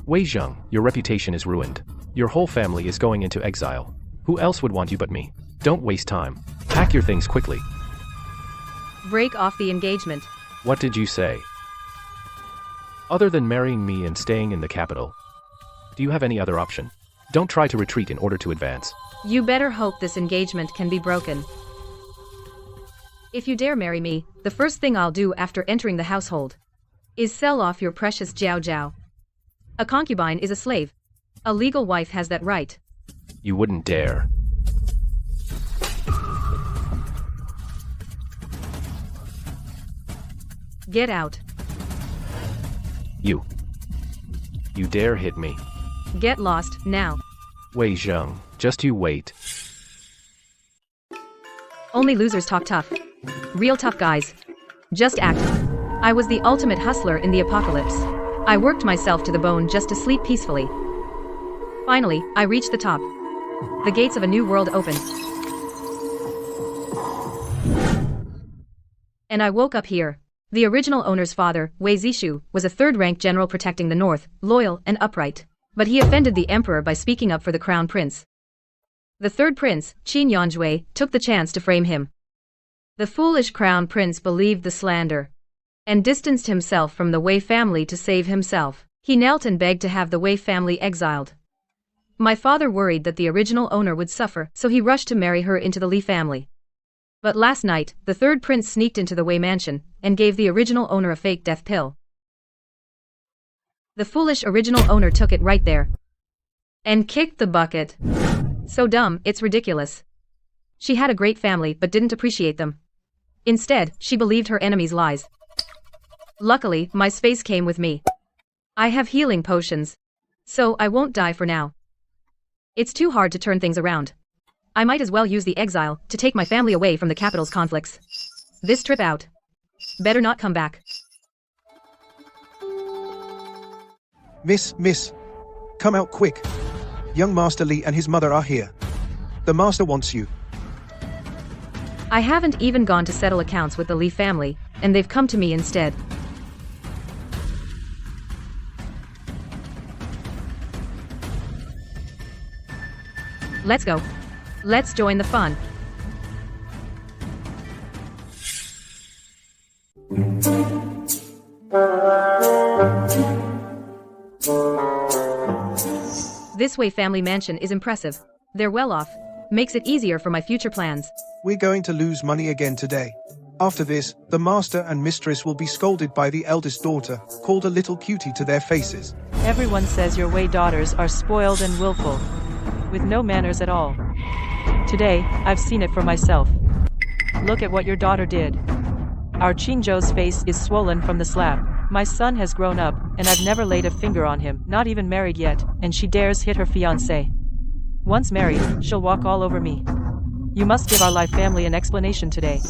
Wei Zheng, your reputation is ruined. Your whole family is going into exile. Who else would want you but me? Don't waste time. Pack your things quickly. Break off the engagement. What did you say? Other than marrying me and staying in the capital, do you have any other option? Don't try to retreat in order to advance. You better hope this engagement can be broken. If you dare marry me, the first thing I'll do after entering the household is sell off your precious Jiao Jiao. A concubine is a slave. A legal wife has that right. You wouldn't dare. Get out. You dare hit me. Get lost, now. Wei Zheng, just you wait. Only losers talk tough. Real tough guys just act. I was the ultimate hustler in the apocalypse. I worked myself to the bone just to sleep peacefully. Finally, I reached the top. The gates of a new world opened. And I woke up here. The original owner's father, Wei Zishu, was a third-rank general protecting the north, loyal and upright. But he offended the emperor by speaking up for the crown prince. The third prince, Qin Yanjue, took the chance to frame him. The foolish crown prince believed the slander and distanced himself from the Wei family to save himself. He knelt and begged to have the Wei family exiled. My father worried that the original owner would suffer, so he rushed to marry her into the Li family. But last night, the third prince sneaked into the Wei mansion and gave the original owner a fake death pill. The foolish original owner took it right there and kicked the bucket. So dumb, it's ridiculous. She had a great family but didn't appreciate them. Instead, she believed her enemies' lies. Luckily, my space came with me. I have healing potions, so I won't die for now. It's too hard to turn things around. I might as well use the exile to take my family away from the capital's conflicts. This trip out. Better not come back. Miss, come out quick. Young Master Li and his mother are here. The master wants you. I haven't even gone to settle accounts with the Li family, and they've come to me instead. Let's go. Let's join the fun. This Wei family mansion is impressive. They're well off. Makes it easier for my future plans. We're going to lose money again today. After this, the master and mistress will be scolded by the eldest daughter, called a little cutie to their faces. Everyone says your Wei daughters are spoiled and willful, with no manners at all. Today, I've seen it for myself. Look at what your daughter did. Our Qinzhou's face is swollen from the slap. My son has grown up, and I've never laid a finger on him, not even married yet, and she dares hit her fiancé. Once married, she'll walk all over me. You must give our Li family an explanation today.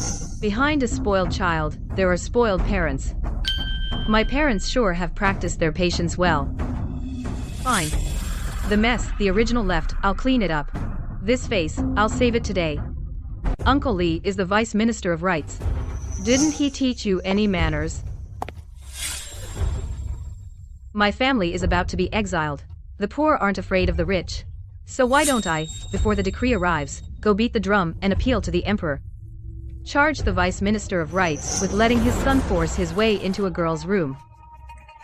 Behind a spoiled child, there are spoiled parents. My parents sure have practiced their patience well. Fine. The mess the original left, I'll clean it up. This face, I'll save it today. Uncle Li is the Vice Minister of Rights. Didn't he teach you any manners? My family is about to be exiled. The poor aren't afraid of the rich. So why don't I, before the decree arrives, go beat the drum and appeal to the emperor? Charge the Vice Minister of Rights with letting his son force his way into a girl's room.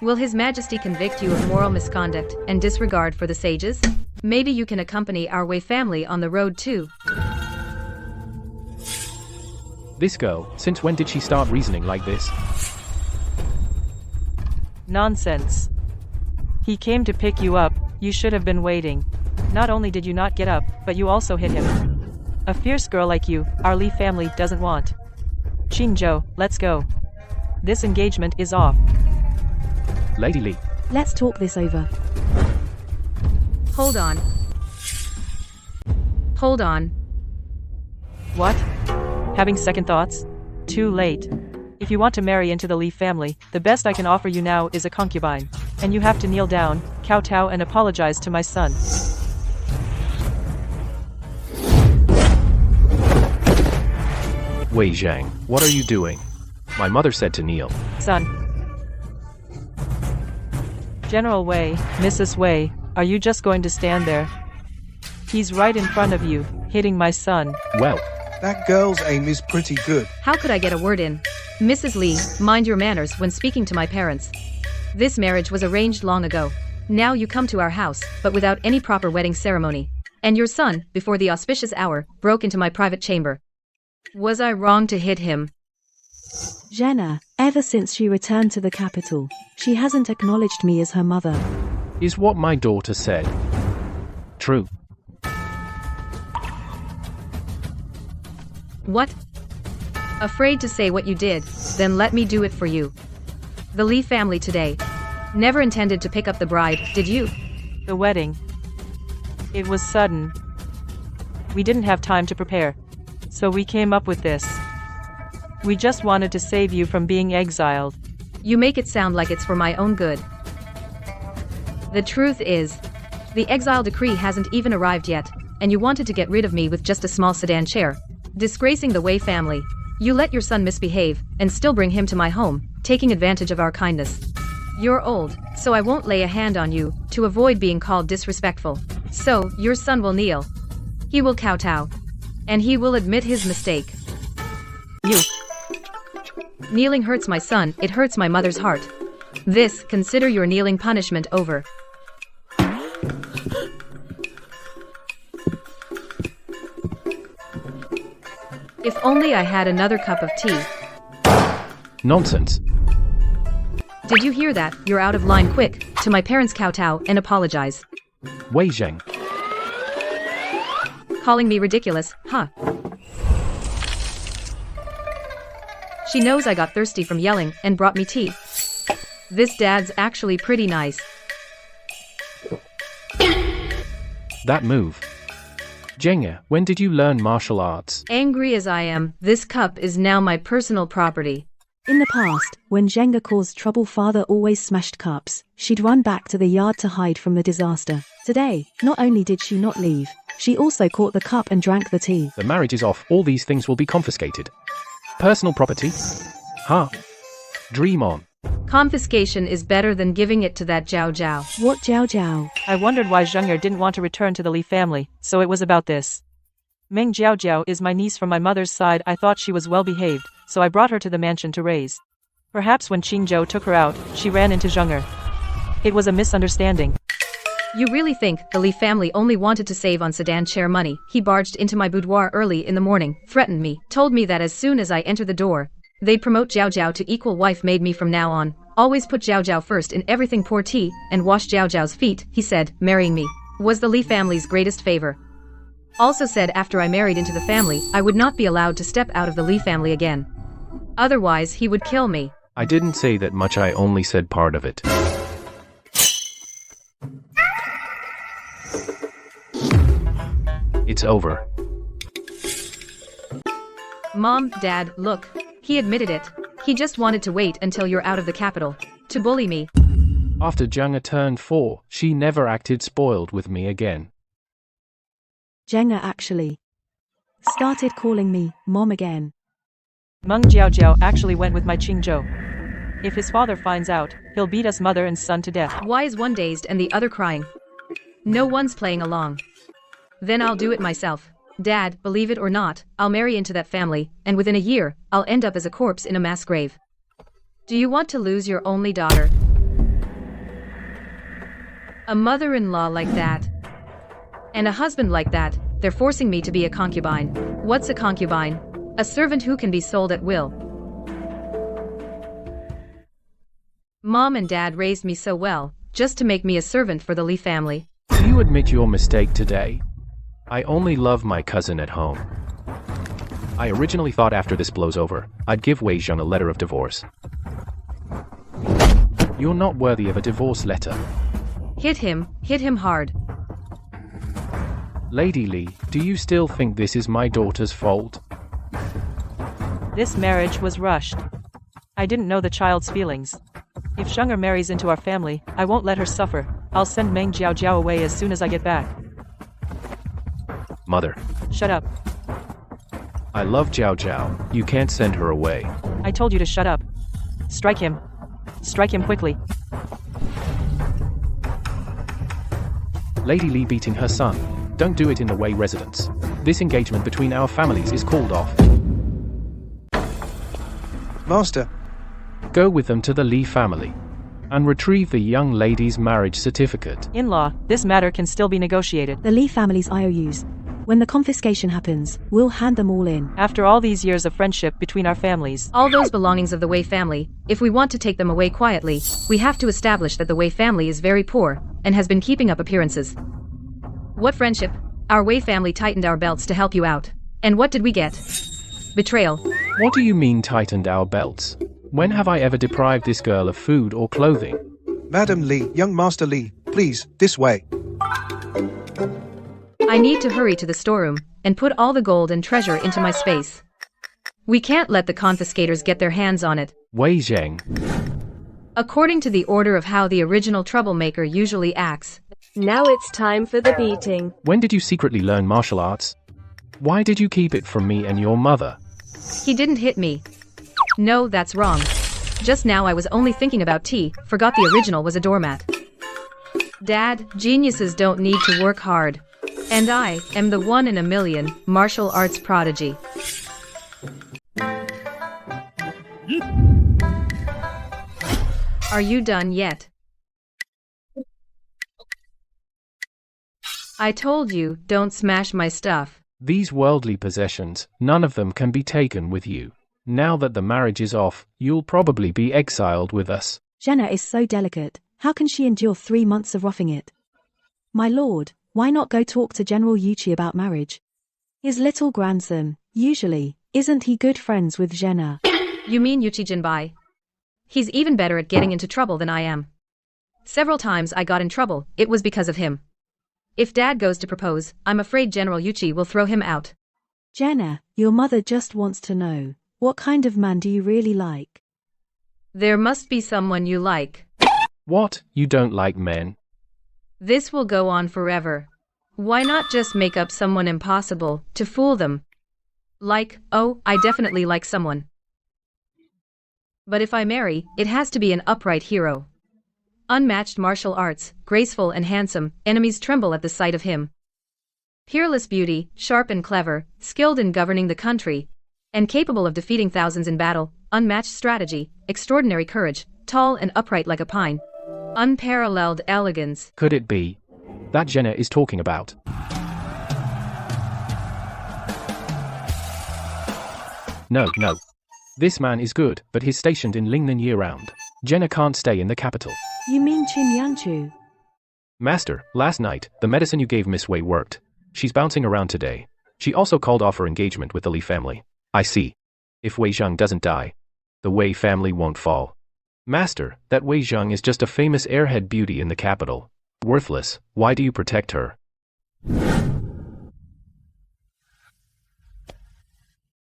Will His Majesty convict you of moral misconduct and disregard for the sages? Maybe you can accompany our Wei family on the road too. This girl, since when did she start reasoning like this? Nonsense. He came to pick you up, you should have been waiting. Not only did you not get up, but you also hit him. A fierce girl like you, our Li family doesn't want. Qinzhou, let's go. This engagement is off. Lady Li. Let's talk this over. Hold on. Hold on. What? Having second thoughts? Too late. If you want to marry into the Li family, the best I can offer you now is a concubine. And you have to kneel down, kowtow and apologize to my son. Wei Zhang, what are you doing? My mother said to kneel. Son. General Wei, Mrs. Wei, are you just going to stand there? He's right in front of you, hitting my son. Well, That girl's aim is pretty good. How could I get a word in? Mrs. Lee, mind your manners when speaking to my parents. This marriage was arranged long ago. Now you come to our house, but without any proper wedding ceremony. And your son, before the auspicious hour, broke into my private chamber. Was I wrong to hit him? Jenna, ever since she returned to the capital, she hasn't acknowledged me as her mother. is what my daughter said true? What? Afraid to say what you did? Then let me do it for you. The Lee family today. Never intended to pick up the bride, did you? The wedding. It was sudden. We didn't have time to prepare. So we came up with this. We just wanted to save you from being exiled. You make it sound like it's for my own good. The truth is, the exile decree hasn't even arrived yet, and you wanted to get rid of me with just a small sedan chair. Disgracing the Wei family. You let your son misbehave, and still bring him to my home, taking advantage of our kindness. You're old, so I won't lay a hand on you, to avoid being called disrespectful. So, your son will kneel. He will kowtow. And he will admit his mistake. You. Kneeling hurts my son, it hurts my mother's heart. This, consider your kneeling punishment over. If only I had another cup of tea. Nonsense. Did you hear that? You're out of line, quick, to my parents kowtow and apologize. Wei Zheng. Calling me ridiculous, huh? She knows I got thirsty from yelling and brought me tea. This dad's actually pretty nice. That move. Zheng, when did you learn martial arts? Angry as I am, this cup is now my personal property. In the past, when Jenga caused trouble, father always smashed cups. She'd run back to the yard to hide from the disaster. Today, not only did she not leave, she also caught the cup and drank the tea. The marriage is off, all these things will be confiscated. Personal property? Huh? Dream on. Confiscation is better than giving it to that Jiao Jiao. What Jiao Jiao? I wondered why Zheng'er didn't want to return to the Li family, so it was about this. Meng Jiao is my niece from my mother's side. I thought she was well behaved, so I brought her to the mansion to raise. Perhaps when Qingzhou took her out, she ran into Zheng'er. It was a misunderstanding. You really think the Li family only wanted to save on sedan chair money? He barged into my boudoir early in the morning, threatened me, told me that as soon as I entered the door, they'd promote Jiao Jiao to equal wife made me from now on. Always put Jiao Jiao first in everything, pour tea, and wash Jiao Jiao's feet. He said, marrying me was the Li family's greatest favor. Also said after I married into the family, I would not be allowed to step out of the Li family again. Otherwise he would kill me. I didn't say that much, I only said part of it. It's over. Mom, Dad, look. He admitted it. He just wanted to wait until you're out of the capital to bully me. After Zheng turned 4, she never acted spoiled with me again. Jenga actually started calling me mom again. Meng Jiao actually went with my Qingzhou. If his father finds out, he'll beat us mother and son to death. Why is one dazed and the other crying? No one's playing along. Then I'll do it myself. Dad, believe it or not, I'll marry into that family, and within a year, I'll end up as a corpse in a mass grave. Do you want to lose your only daughter? A mother-in-law like that? And a husband like that? They're forcing me to be a concubine. What's a concubine? A servant who can be sold at will. Mom and Dad raised me so well, just to make me a servant for the Li family. Do you admit your mistake today? I only love my cousin at home. I originally thought after this blows over, I'd give Wei Zheng a letter of divorce. You're not worthy of a divorce letter. Hit him hard. Lady Li, do you still think this is my daughter's fault? This marriage was rushed. I didn't know the child's feelings. If Zheng'er marries into our family, I won't let her suffer. I'll send Meng Jiao away as soon as I get back. Mother. Shut up. I love Jiao Jiao. You can't send her away. I told you to shut up. Strike him. Strike him quickly. Lady Li beating her son. Don't do it in the Wei residence. This engagement between our families is called off. Master, Go with them to the Li family and retrieve the young lady's marriage certificate. In-law, this matter can still be negotiated. The Lee family's IOUs. When the confiscation happens, we'll hand them all in. After all these years of friendship between our families, All those belongings of the Wei family, if we want to take them away quietly, we have to establish that the Wei family is very poor and has been keeping up appearances. What friendship? Our Wei family tightened our belts to help you out. And what did we get? Betrayal. What do you mean tightened our belts? When have I ever deprived this girl of food or clothing? Madam Li, young Master Li, please, this way. I need to hurry to the storeroom and put all the gold and treasure into my space. We can't let the confiscators get their hands on it. Wei Zheng. According to the order of how the original troublemaker usually acts. Now it's time for the beating. When did you secretly learn martial arts? Why did you keep it from me and your mother? He didn't hit me. No, that's wrong. Just now I was only thinking about tea, forgot the original was a doormat. Dad, geniuses don't need to work hard. And I am the 1 in a million martial arts prodigy. Are you done yet? I told you, don't smash my stuff. These worldly possessions, none of them can be taken with you. Now that the marriage is off, you'll probably be exiled with us. Jenna is so delicate. How can she endure 3 months of roughing it? My lord, why not go talk to General Yuchi about marriage? His little grandson, usually, isn't he good friends with Jenna? You mean Yuchi Jinbai? He's even better at getting into trouble than I am. Several times I got in trouble, it was because of him. If Dad goes to propose, I'm afraid General Yuchi will throw him out. Jenna, your mother just wants to know, what kind of man do you really like? There must be someone you like. What? You don't like men? This will go on forever. Why not just make up someone impossible to fool them? Like, oh, I definitely like someone. But if I marry, it has to be an upright hero. Unmatched martial arts, graceful and handsome, enemies tremble at the sight of him. Peerless beauty, sharp and clever, skilled in governing the country, and capable of defeating thousands in battle, unmatched strategy, extraordinary courage, tall and upright like a pine. Unparalleled elegance. Could it be that Jenna is talking about? No. This man is good, but he's stationed in Lingnan year-round. Jenna can't stay in the capital. You mean Chin Yangchu? Master, last night, the medicine you gave Miss Wei worked. She's bouncing around today. She also called off her engagement with the Li family. I see. If Wei Zheng doesn't die, the Wei family won't fall. Master, that Wei Zheng is just a famous airhead beauty in the capital. Worthless, why do you protect her?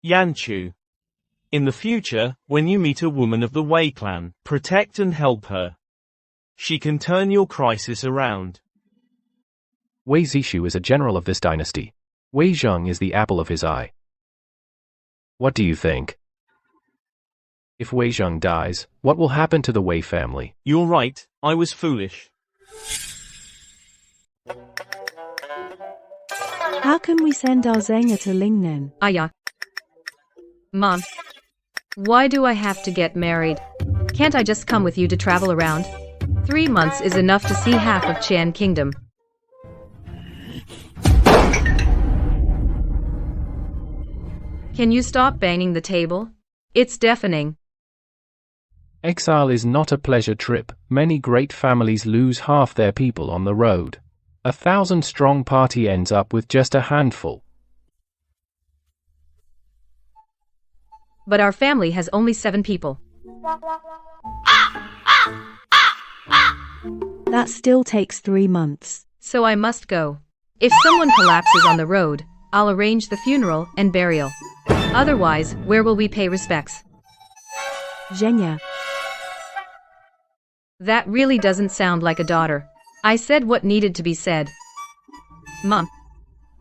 Yanchu. In the future, when you meet a woman of the Wei clan, protect and help her. She can turn your crisis around. Wei Zishu is a general of this dynasty. Wei Zheng is the apple of his eye. What do you think? If Wei Zheng dies, what will happen to the Wei family? You're right, I was foolish. How can we send our Zhenya to Lingnan? Aya. Mom. Why do I have to get married? Can't I just come with you to travel around? 3 months is enough to see half of Qian Kingdom. Can you stop banging the table? It's deafening. Exile is not a pleasure trip. Many great families lose half their people on the road. 1,000-strong party ends up with just a handful. But our family has only 7 people. That still takes 3 months. So I must go. If someone collapses on the road, I'll arrange the funeral and burial. Otherwise, where will we pay respects? Zhenya. That really doesn't sound like a daughter. I said what needed to be said. Mom.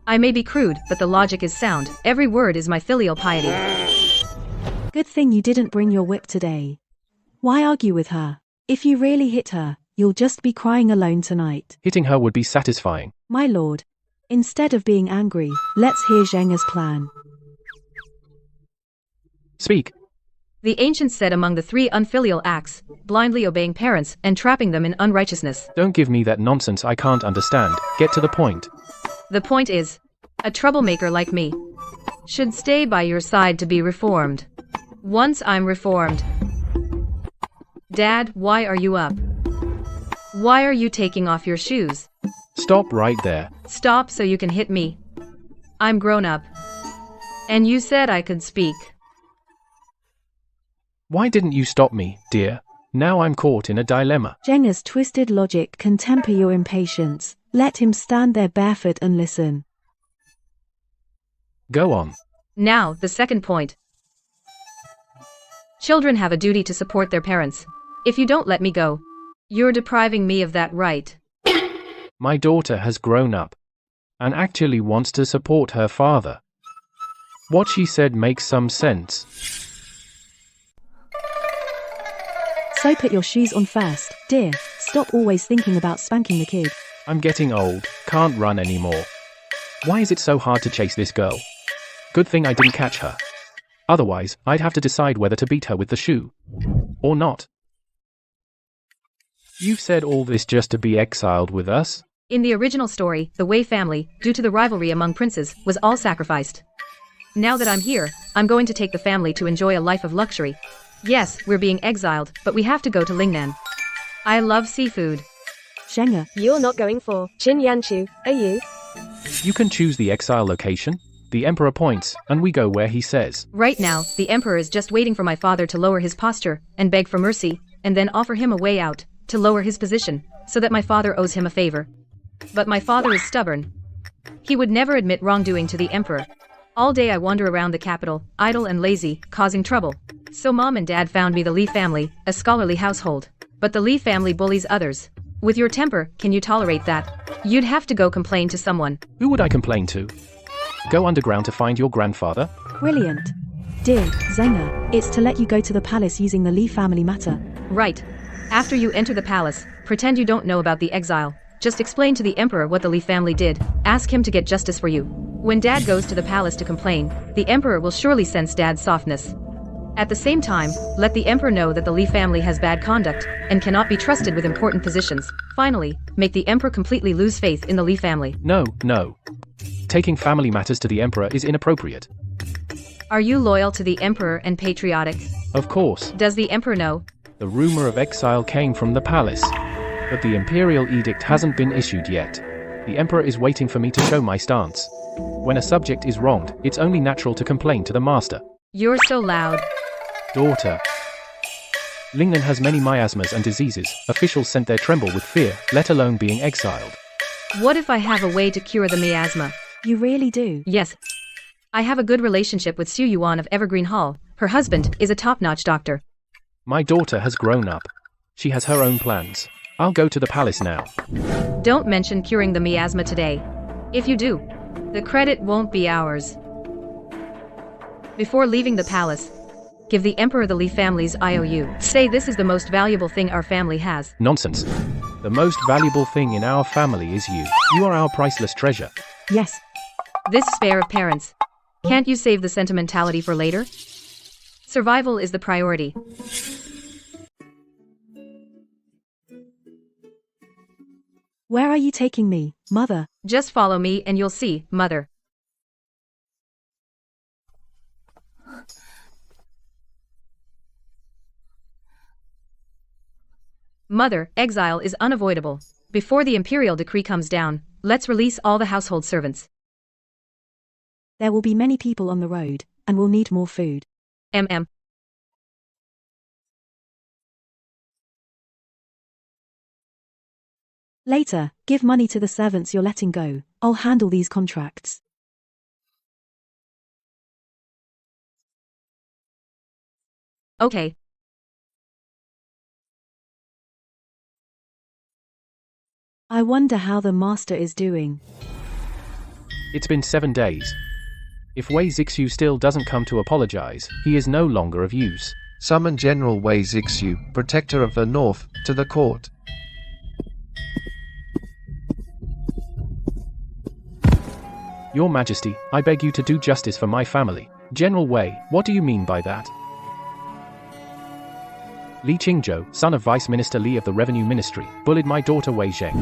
I may be crude, but the logic is sound. Every word is my filial piety. Good thing you didn't bring your whip today. Why argue with her? If you really hit her, You'll just be crying alone tonight. Hitting her would be satisfying. My lord. Instead of being angry, let's hear Zheng's plan. Speak. The ancients said among the 3 unfilial acts, blindly obeying parents and trapping them in unrighteousness. Don't give me that nonsense I can't understand. Get to the point. The point is, a troublemaker like me should stay by your side to be reformed. Once I'm reformed. Dad, why are you up? Why are you taking off your shoes? Stop right there. Stop so you can hit me. I'm grown up. And you said I could speak. Why didn't you stop me, dear? Now I'm caught in a dilemma. Zheng's twisted logic can temper your impatience. Let him stand there barefoot and listen. Go on. Now, the second point. Children have a duty to support their parents. If you don't let me go, you're depriving me of that right. My daughter has grown up and actually wants to support her father. What she said makes some sense. So put your shoes on first, dear. Stop always thinking about spanking the kid. I'm getting old, can't run anymore. Why is it so hard to chase this girl? Good thing I didn't catch her. Otherwise, I'd have to decide whether to beat her with the shoe. Or not. You've said all this just to be exiled with us? In the original story, the Wei family, due to the rivalry among princes, was all sacrificed. Now that I'm here, I'm going to take the family to enjoy a life of luxury. Yes, we're being exiled, but we have to go to Lingnan. I love seafood. Zheng. You're not going for Qin Yanchu, are you? You can choose the exile location. The emperor points, and we go where he says. Right now, the emperor is just waiting for my father to lower his posture and beg for mercy, and then offer him a way out to lower his position, so that my father owes him a favor. But my father is stubborn. He would never admit wrongdoing to the emperor. All day I wander around the capital, idle and lazy, causing trouble. So mom and dad found me the Li family, a scholarly household. But the Li family bullies others. With your temper, can you tolerate that? You'd have to go complain to someone. Who would I complain to? Go underground to find your grandfather? Brilliant. Dear Zheng, it's to let you go to the palace using the Li family matter. Right. After you enter the palace, pretend you don't know about the exile. Just explain to the emperor what the Li family did. Ask him to get justice for you. When dad goes to the palace to complain, the emperor will surely sense dad's softness. At the same time, let the emperor know that the Li family has bad conduct and cannot be trusted with important positions. Finally, make the emperor completely lose faith in the Li family. No. Taking family matters to the emperor is inappropriate. Are you loyal to the emperor and patriotic? Of course. Does the emperor know? The rumor of exile came from the palace. But the imperial edict hasn't been issued yet. The emperor is waiting for me to show my stance. When a subject is wronged, it's only natural to complain to the master. You're so loud. Daughter. Lingnan has many miasmas and diseases. Officials sent their tremble with fear, let alone being exiled. What if I have a way to cure the miasma? You really do? Yes. I have a good relationship with Xu Yuan of Evergreen Hall. Her husband is a top-notch doctor. My daughter has grown up. She has her own plans. I'll go to the palace now. Don't mention curing the miasma today. If you do, the credit won't be ours. Before leaving the palace, give the emperor the Li family's IOU. Say this is the most valuable thing our family has. Nonsense. The most valuable thing in our family is you. You are our priceless treasure. Yes. This spare of parents. Can't you save the sentimentality for later? Survival is the priority. Where are you taking me, mother? Just follow me and you'll see, mother. Mother, exile is unavoidable. Before the imperial decree comes down, let's release all the household servants. There will be many people on the road, and we'll need more food. Later, give money to the servants you're letting go. I'll handle these contracts. Okay. I wonder how the master is doing. It's been 7 days. If Wei Zixu still doesn't come to apologize, he is no longer of use. Summon General Wei Zixu, Protector of the North, to the court. Your Majesty, I beg you to do justice for my family. General Wei, what do you mean by that? Li Qingzhou, son of Vice Minister Li of the Revenue Ministry, bullied my daughter Wei Zheng.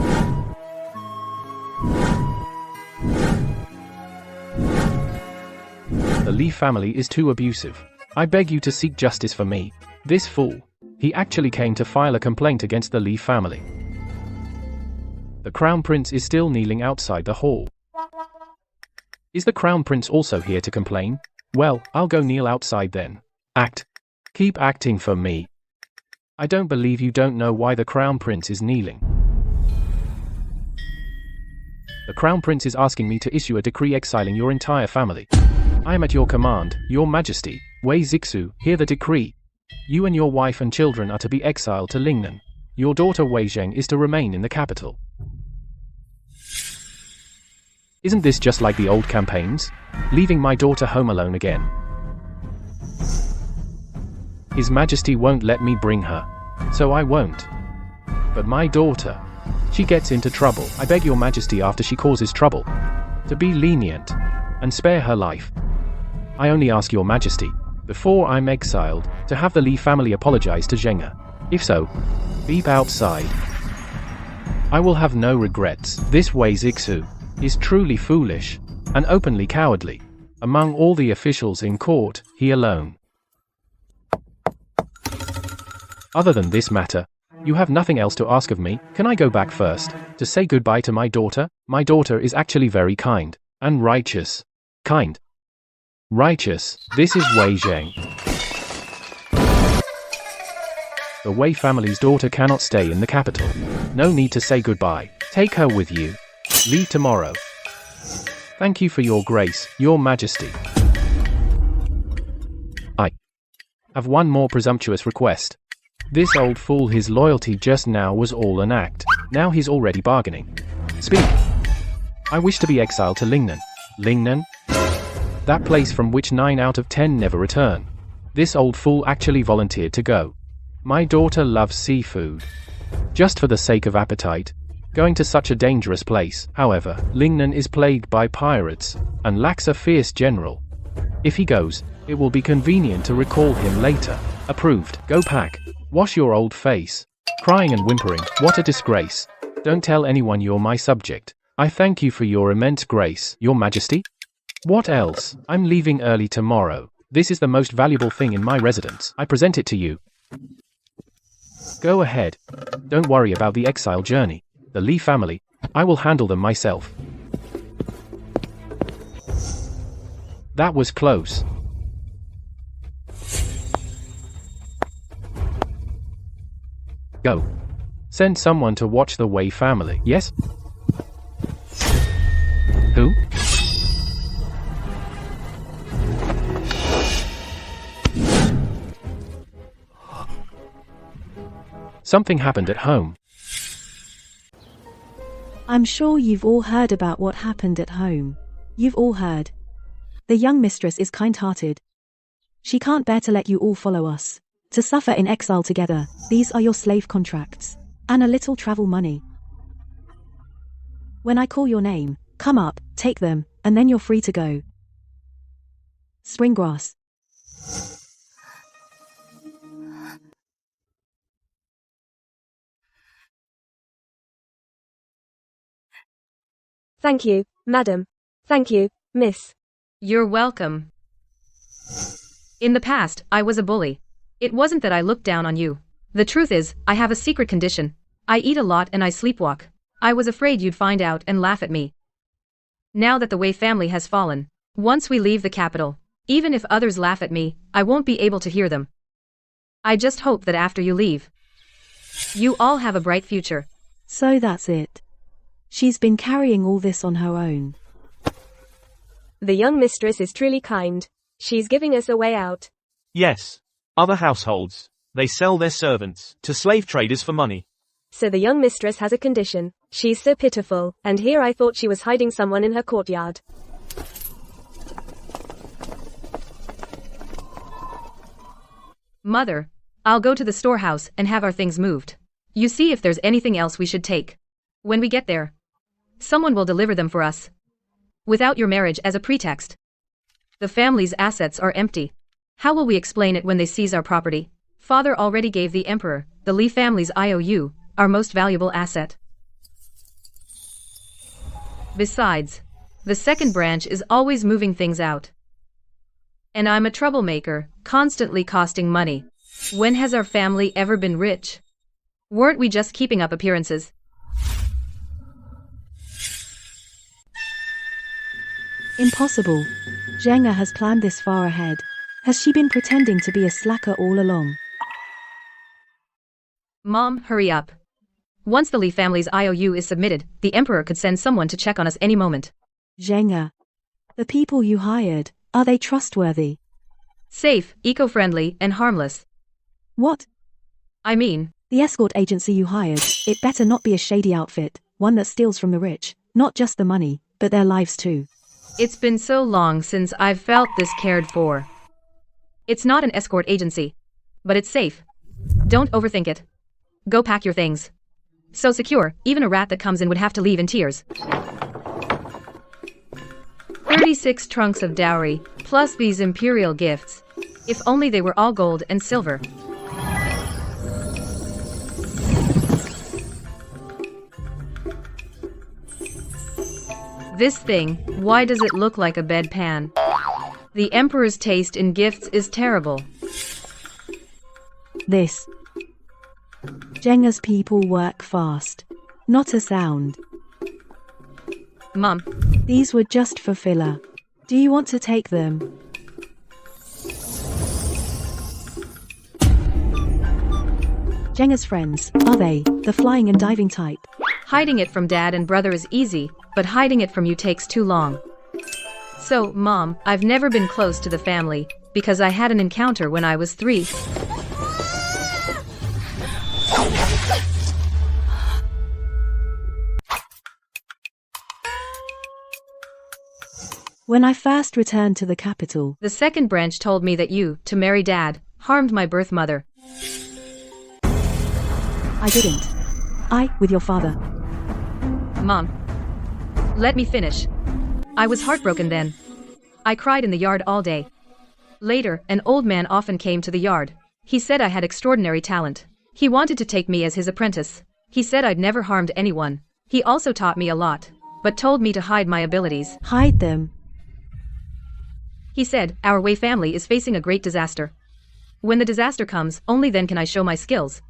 The Li family is too abusive. I beg you to seek justice for me. This fool. He actually came to file a complaint against the Li family. The Crown Prince is still kneeling outside the hall. Is the Crown Prince also here to complain? Well, I'll go kneel outside then. Act. Keep acting for me. I don't believe you don't know why the Crown Prince is kneeling. The Crown Prince is asking me to issue a decree exiling your entire family. I am at your command, Your Majesty. Wei Zixu, hear the decree. You and your wife and children are to be exiled to Lingnan. Your daughter Wei Zheng is to remain in the capital. Isn't this just like the old campaigns? Leaving my daughter home alone again. His Majesty won't let me bring her. So I won't. But my daughter, she gets into trouble. I beg your Majesty after she causes trouble, to be lenient, and spare her life. I only ask your Majesty, before I'm exiled, to have the Li family apologize to Zhenghe. If so, beep outside. I will have no regrets. This Wei Zixu is truly foolish, and openly cowardly. Among all the officials in court, he alone. Other than this matter, you have nothing else to ask of me. Can I go back first, to say goodbye to my daughter? My daughter is actually very kind, and righteous. Kind. Righteous. This is Wei Zheng. The Wei family's daughter cannot stay in the capital. No need to say goodbye. Take her with you. Leave tomorrow. Thank you for your grace, Your Majesty. I have one more presumptuous request. This old fool, his loyalty just now was all an act. Now he's already bargaining. Speak. I wish to be exiled to Lingnan. Lingnan? That place from which 9 out of 10 never return. This old fool actually volunteered to go. My daughter loves seafood. Just for the sake of appetite. Going to such a dangerous place. However, Lingnan is plagued by pirates, and lacks a fierce general. If he goes, it will be convenient to recall him later. Approved. Go pack. Wash your old face. Crying and whimpering, what a disgrace. Don't tell anyone you're my subject. I thank you for your immense grace, Your Majesty. What else? I'm leaving early tomorrow. This is the most valuable thing in my residence. I present it to you. Go ahead. Don't worry about the exile journey. The Li family, I will handle them myself. That was close. Go. Send someone to watch the Wei family. Yes? Who? Something happened at home. I'm sure you've all heard about what happened at home. You've all heard. The young mistress is kind-hearted. She can't bear to let you all follow us. To suffer in exile together. These are your slave contracts. And a little travel money. When I call your name, come up, take them, and then you're free to go. Springgrass. Thank you, madam. Thank you, miss. You're welcome. In the past, I was a bully. It wasn't that I looked down on you. The truth is, I have a secret condition. I eat a lot and I sleepwalk. I was afraid you'd find out and laugh at me. Now that the Wei family has fallen, once we leave the capital, even if others laugh at me, I won't be able to hear them. I just hope that after you leave, you all have a bright future. So that's it. She's been carrying all this on her own. The young mistress is truly kind. She's giving us a way out. Yes. Other households, they sell their servants to slave traders for money. So the young mistress has a condition. She's so pitiful, and here I thought she was hiding someone in her courtyard. Mother, I'll go to the storehouse and have our things moved. You see if there's anything else we should take. When we get there, someone will deliver them for us. Without your marriage as a pretext. The family's assets are empty. How will we explain it when they seize our property? Father already gave the emperor, the Li family's IOU, our most valuable asset. Besides, the second branch is always moving things out. And I'm a troublemaker, constantly costing money. When has our family ever been rich? Weren't we just keeping up appearances? Impossible. Zhenga has planned this far ahead. Has she been pretending to be a slacker all along? Mom, hurry up. Once the Li family's IOU is submitted, the emperor could send someone to check on us any moment. Zhenga. The people you hired, are they trustworthy? Safe, eco-friendly, and harmless. What? I mean, The escort agency you hired, it better not be a shady outfit, one that steals from the rich, not just the money, but their lives too. it's been so long since I've felt this cared for. It's not an escort agency. But it's safe. Don't overthink it. Go pack your things. So secure, even a rat that comes in would have to leave in tears. 36 trunks of dowry, plus these imperial gifts. If only they were all gold and silver. This thing, why does it look like a bedpan? The emperor's taste in gifts is terrible. This. Zhenga's people work fast. Not a sound. Mom, These were just for filler. Do you want to take them? Zhenga's friends, are they, the flying and diving type? hiding it from dad and brother is easy, but hiding it from you takes too long. So, Mom, I've never been close to the family, because I had an encounter when I was 3. When I first returned to the capital, The second branch told me that you, to marry dad, harmed my birth mother. I didn't. With your father. Mom, let me finish. I was heartbroken then. I cried in the yard all day. Later, an old man often came to the yard. He said I had extraordinary talent. He wanted to take me as his apprentice. He said I'd never harmed anyone. He also taught me a lot, but told me to hide my abilities. Hide them. He said, our Wei family is facing a great disaster. When the disaster comes, only then can I show my skills.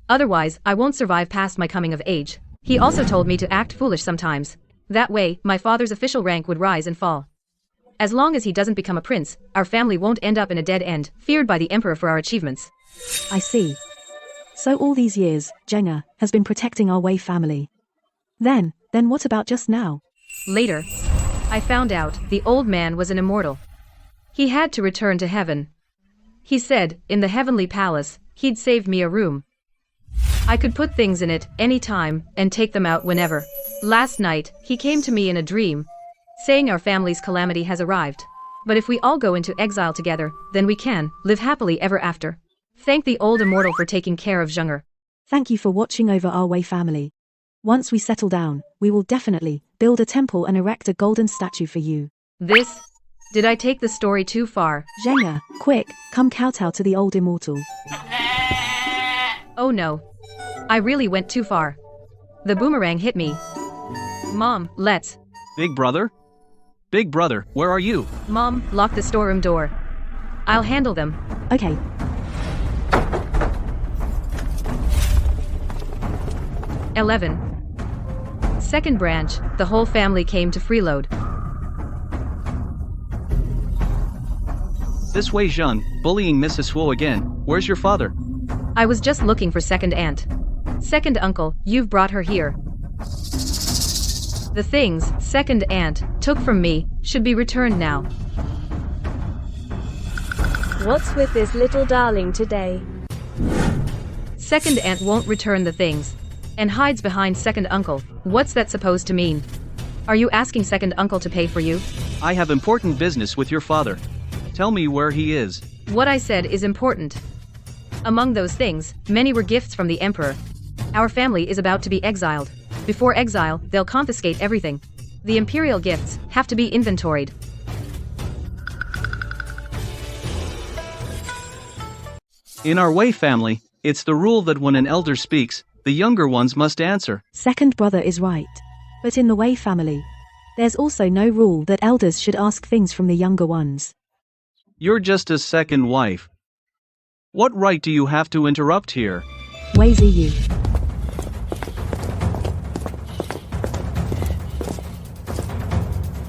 Otherwise, I won't survive past my coming of age. He also told me to act foolish sometimes. That way, my father's official rank would rise and fall. As long as he doesn't become a prince, our family won't end up in a dead end, feared by the emperor for our achievements. I see. So all these years, Zhenga has been protecting our Wei family. Then what about just now? Later, I found out the old man was an immortal. He had to return to heaven. He said, in the heavenly palace, he'd save me a room. I could put things in it anytime and take them out whenever. Last night, he came to me in a dream, saying our family's calamity has arrived. But if we all go into exile together, then we can live happily ever after. Thank the old immortal for taking care of Zhenger. Thank you for watching over our Wei family. Once we settle down, we will definitely build a temple and erect a golden statue for you. Did I take the story too far? Zhenga, quick, come kowtow to the old immortal. Oh no. I really went too far. The boomerang hit me. Mom, let's. Big brother? Big brother, where are you? Mom, lock the storeroom door. I'll handle them. Okay. Second branch, the whole family came to freeload. This Wei Zheng, bullying Mrs. Wu again. Where's your father? I was just looking for second aunt. Second uncle, you've brought her here. The things second aunt took from me should be returned now. What's with this little darling today? Second aunt won't return the things and hides behind second uncle. What's that supposed to mean? Are you asking second uncle to pay for you? I have important business with your father. Tell me where he is. What I said is important. Among those things, many were gifts from the emperor. Our family is about to be exiled. Before exile, they'll confiscate everything. The imperial gifts have to be inventoried. In our Wei family, it's the rule that when an elder speaks, the younger ones must answer. Second brother is right. But in the Wei family, there's also no rule that elders should ask things from the younger ones. You're just a second wife. What right do you have to interrupt here? Wei Ziyu.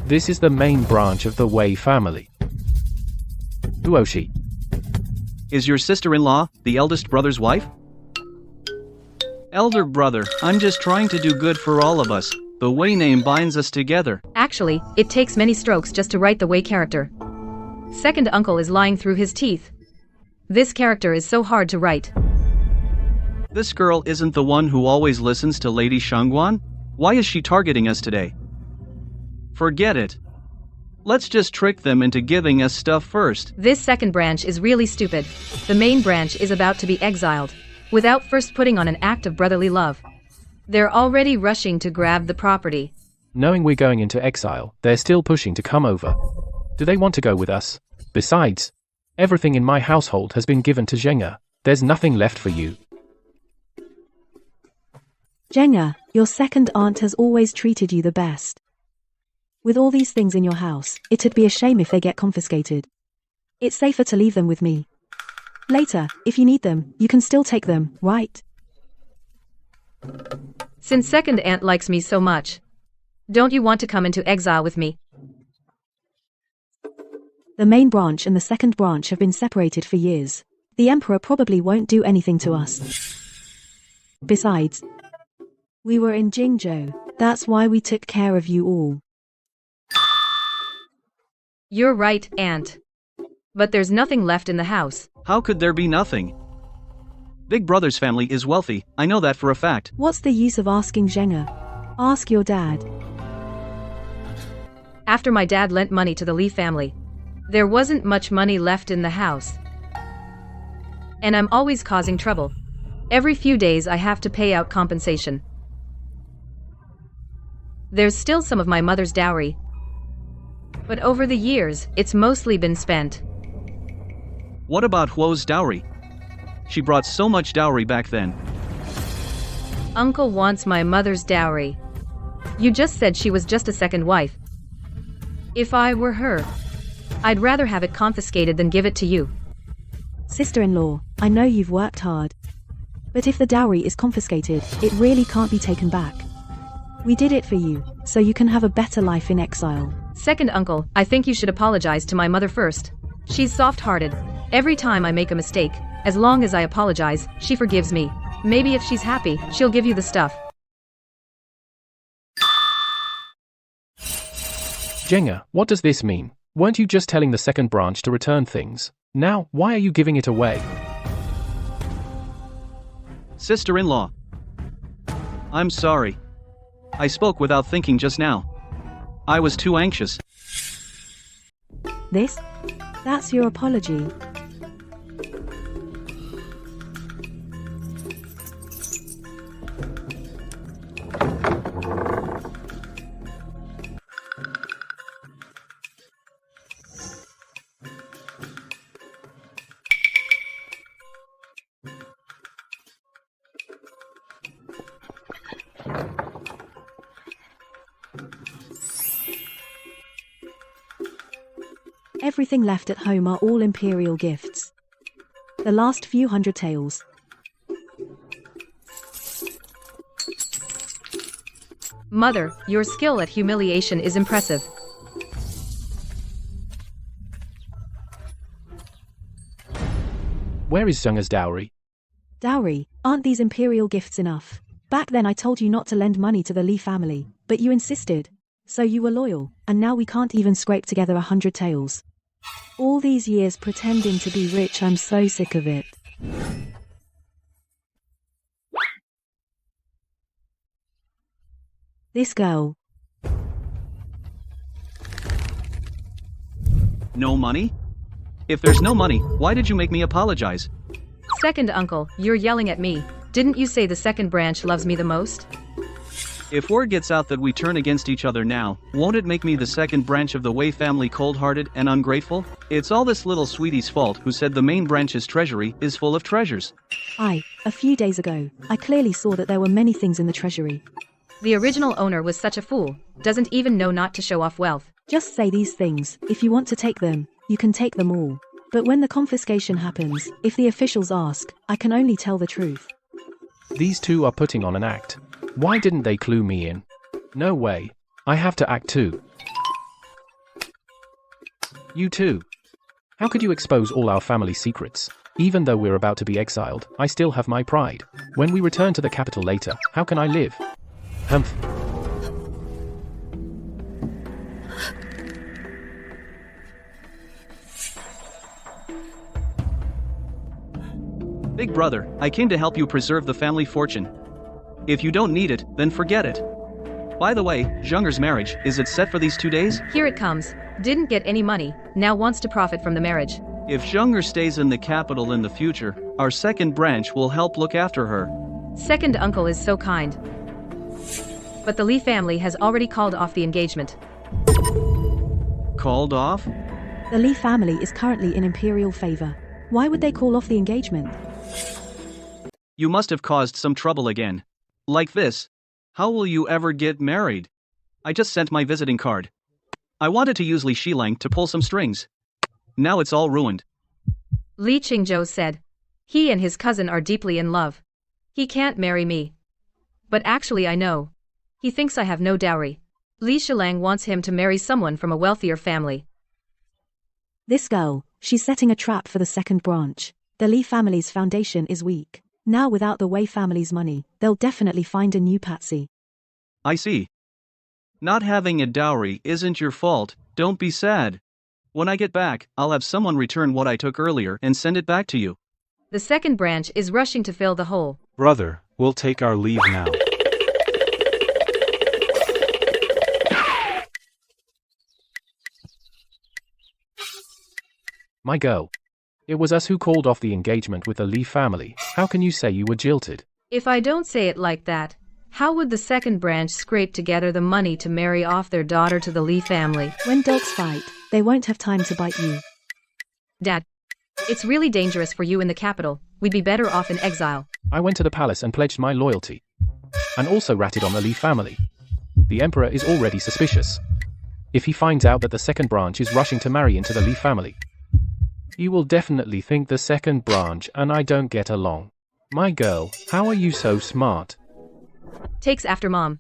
This is the main branch of the Wei family. Uoshi. Is your sister-in-law the eldest brother's wife? Elder brother, I'm just trying to do good for all of us. The Wei name binds us together. Actually, it takes many strokes just to write the Wei character. Second uncle is lying through his teeth. This character is so hard to write. This girl isn't the one who always listens to Lady Shangguan? Why is she targeting us today? Forget it. Let's just trick them into giving us stuff first. This second branch is really stupid. The main branch is about to be exiled, without first putting on an act of brotherly love. They're already rushing to grab the property. Knowing we're going into exile, they're still pushing to come over. Do they want to go with us? Besides, everything in my household has been given to Zhenga. There's nothing left for you. Zhenga, your second aunt has always treated you the best. With all these things in your house, it'd be a shame if they get confiscated. It's safer to leave them with me. Later, if you need them, you can still take them, right? Since second aunt likes me so much, don't you want to come into exile with me? The main branch and the second branch have been separated for years. The emperor probably won't do anything to us. Besides, we were in Jingzhou. That's why we took care of you all. You're right, aunt. But there's nothing left in the house. How could there be nothing? Big Brother's family is wealthy, I know that for a fact. What's the use of asking Zhenga? Ask your dad. After my dad lent money to the Li family, there wasn't much money left in the house. And I'm always causing trouble. Every few days I have to pay out compensation. There's still some of my mother's dowry. But over the years, it's mostly been spent. What about Huo's dowry? She brought so much dowry back then. Uncle wants my mother's dowry. You just said she was just a second wife. If I were her, I'd rather have it confiscated than give it to you. Sister-in-law, I know you've worked hard. But if the dowry is confiscated, it really can't be taken back. We did it for you, so you can have a better life in exile. Second uncle, I think you should apologize to my mother first. She's soft-hearted. Every time I make a mistake, as long as I apologize, she forgives me. Maybe if she's happy, she'll give you the stuff. Zhenga, what does this mean? Weren't you just telling the second branch to return things? Now, why are you giving it away? Sister-in-law. I'm sorry. I spoke without thinking just now. I was too anxious. That's your apology. Everything left at home are all imperial gifts. The last few hundred taels. Mother, your skill at humiliation is impressive. Where is Zhenga's dowry? Dowry, aren't these imperial gifts enough? Back then I told you not to lend money to the Li family, but you insisted. So you were loyal, and now we can't even scrape together 100 taels. All these years pretending to be rich, I'm so sick of it. This girl. No money? If there's no money, why did you make me apologize? Second uncle, you're yelling at me. Didn't you say the second branch loves me the most? If word gets out that we turn against each other now, won't it make me the second branch of the Wei family cold-hearted and ungrateful? It's all this little sweetie's fault who said the main branch's treasury is full of treasures. A few days ago, I clearly saw that there were many things in the treasury. The original owner was such a fool, doesn't even know not to show off wealth. Just say these things. If you want to take them, you can take them all. But when the confiscation happens, if the officials ask, I can only tell the truth. These two are putting on an act. Why didn't they clue me in? No way. I have to act too. You too. How could you expose all our family secrets? Even though we're about to be exiled, I still have my pride. When we return to the capital later, how can I live? Humph. Big brother, I came to help you preserve the family fortune. If you don't need it, then forget it. By the way, Zheng'er's marriage, is it set for these 2 days? Here it comes. Didn't get any money, now wants to profit from the marriage. If Zheng'er stays in the capital in the future, our second branch will help look after her. Second uncle is so kind. But the Li family has already called off the engagement. Called off? The Li family is currently in imperial favor. Why would they call off the engagement? You must have caused some trouble again. Like this. How will you ever get married? I just sent my visiting card. I wanted to use Li Shilang to pull some strings. Now it's all ruined. Li Qingzhou said. He and his cousin are deeply in love. He can't marry me. But actually I know. He thinks I have no dowry. Li Shilang wants him to marry someone from a wealthier family. This girl, she's setting a trap for the second branch. The Li family's foundation is weak. Now without the Wei family's money, they'll definitely find a new patsy. I see. Not having a dowry isn't your fault, don't be sad. When I get back, I'll have someone return what I took earlier and send it back to you. The second branch is rushing to fill the hole. Brother, we'll take our leave now. My girl. It was us who called off the engagement with the Li family. How can you say you were jilted? If I don't say it like that, how would the second branch scrape together the money to marry off their daughter to the Li family? When dogs fight, they won't have time to bite you. Dad, it's really dangerous for you in the capital. We'd be better off in exile. I went to the palace and pledged my loyalty. And also ratted on the Li family. The emperor is already suspicious. If he finds out that the second branch is rushing to marry into the Li family, he will definitely think the second branch and I don't get along. My girl, how are you so smart? Takes after mom.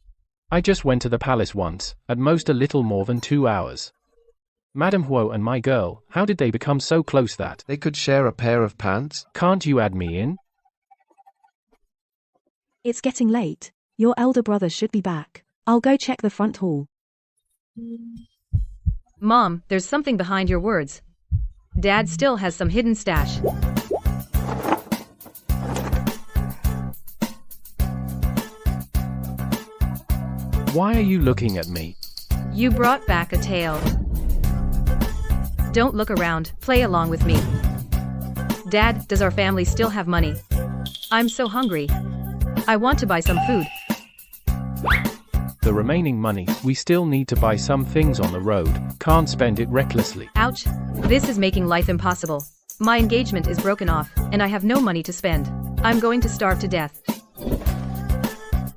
I just went to the palace once, at most a little more than 2 hours. Madame Huo and my girl, how did they become so close that they could share a pair of pants? Can't you add me in? It's getting late. Your elder brother should be back. I'll go check the front hall. Mom, there's something behind your words. Dad still has some hidden stash. Why are you looking at me? You brought back a tail. Don't look around, play along with me. Dad, does our family still have money? I'm so hungry. I want to buy some food. The remaining money, we still need to buy some things on the road. Can't spend it recklessly. Ouch. This is making life impossible. My engagement is broken off, and I have no money to spend. I'm going to starve to death.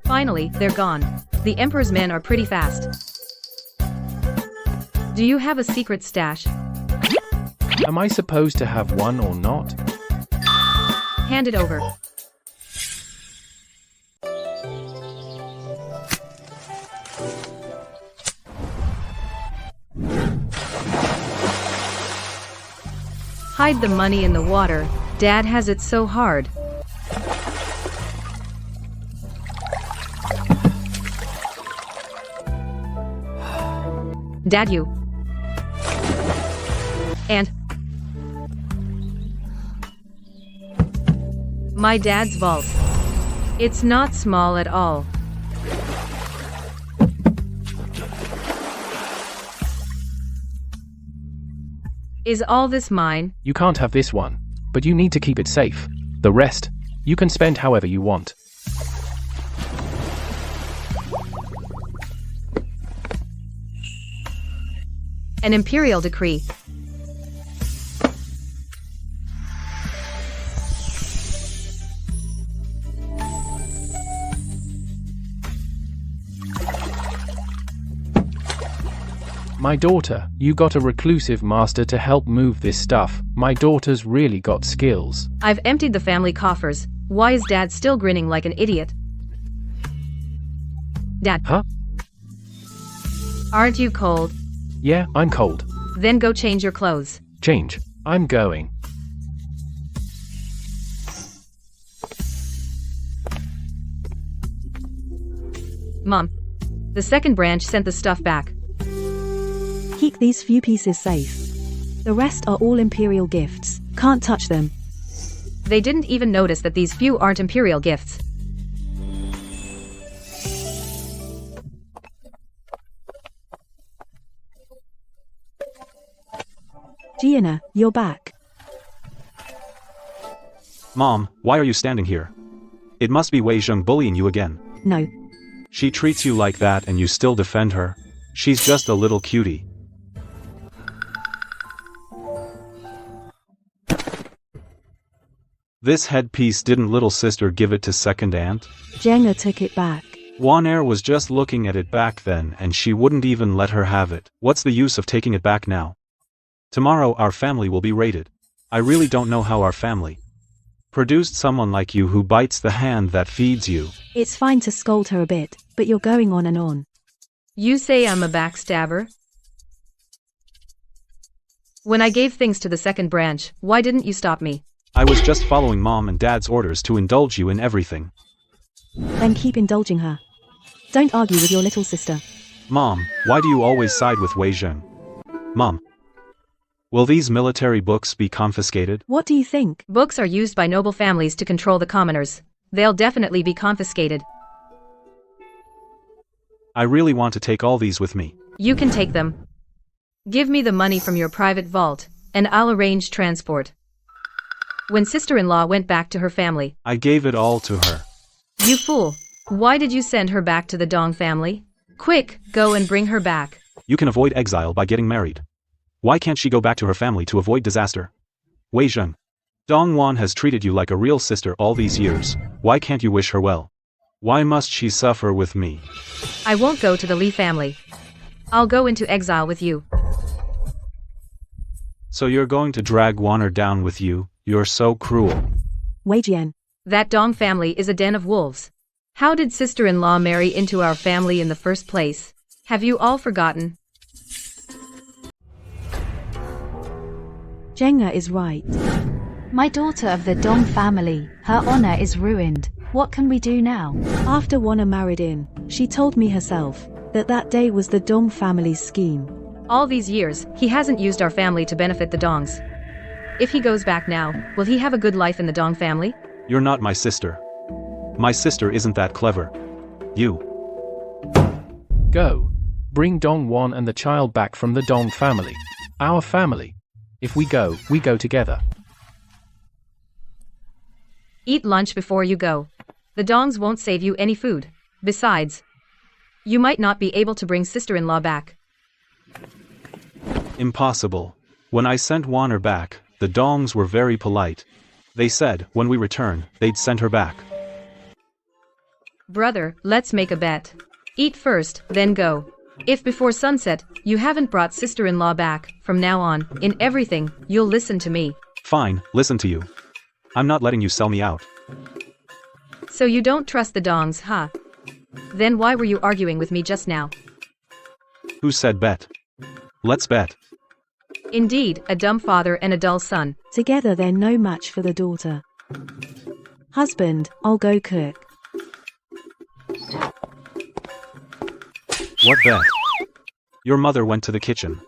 Finally, they're gone. The Emperor's men are pretty fast. Do you have a secret stash? Am I supposed to have one or not? Hand it over. Hide the money in the water. Dad has it so hard. Dad, you. And my dad's vault. It's not small at all. Is all this mine? You can't have this one, but you need to keep it safe. The rest, you can spend however you want. An imperial decree. My daughter, you got a reclusive master to help move this stuff. My daughter's really got skills. I've emptied the family coffers. Why is Dad still grinning like an idiot? Dad. Huh? Aren't you cold? Yeah, I'm cold. Then go change your clothes. Change. I'm going. Mom. The second branch sent the stuff back. Keep these few pieces safe. The rest are all Imperial gifts. Can't touch them. They didn't even notice that these few aren't Imperial gifts. Gianna, you're back. Mom, why are you standing here? It must be Wei Zheng bullying you again. No. She treats you like that and you still defend her? She's just a little cutie. This headpiece, didn't little sister give it to second aunt? Jenga took it back. Wanair was just looking at it back then and she wouldn't even let her have it. What's the use of taking it back now? Tomorrow our family will be raided. I really don't know how our family produced someone like you who bites the hand that feeds you. It's fine to scold her a bit, but you're going on and on. You say I'm a backstabber? When I gave things to the second branch, why didn't you stop me? I was just following Mom and Dad's orders to indulge you in everything. Then keep indulging her. Don't argue with your little sister. Mom, why do you always side with Wei Zheng? Mom. Will these military books be confiscated? What do you think? Books are used by noble families to control the commoners. They'll definitely be confiscated. I really want to take all these with me. You can take them. Give me the money from your private vault, and I'll arrange transport. When sister-in-law went back to her family, I gave it all to her. You fool! Why did you send her back to the Dong family? Quick, go and bring her back. You can avoid exile by getting married. Why can't she go back to her family to avoid disaster? Wei Zheng. Dongwan has treated you like a real sister all these years. Why can't you wish her well? Why must she suffer with me? I won't go to the Li family. I'll go into exile with you. So you're going to drag Wanair down with you? You're so cruel. Wei Jian. That Dong family is a den of wolves. How did sister-in-law marry into our family in the first place? Have you all forgotten? Jenga is right. My daughter of the Dong family, her honor is ruined. What can we do now? After Wanair married in, she told me herself that day was the Dong family's scheme. All these years, he hasn't used our family to benefit the Dongs. If he goes back now, will he have a good life in the Dong family? You're not my sister. My sister isn't that clever. You. Go. Bring Dongwan and the child back from the Dong family. Our family. If we go together. Eat lunch before you go. The Dongs won't save you any food. Besides, you might not be able to bring sister-in-law back. Impossible. When I sent Wanair back, the Dongs were very polite. They said, when we return, they'd send her back. Brother, let's make a bet. Eat first, then go. If before sunset, you haven't brought sister-in-law back, from now on, in everything, you'll listen to me. Fine, listen to you. I'm not letting you sell me out. So you don't trust the Dongs, huh? Then why were you arguing with me just now? Who said bet? Let's bet. Indeed, a dumb father and a dull son. Together they're no match for the daughter. Husband, I'll go cook. What bet? Your mother went to the kitchen.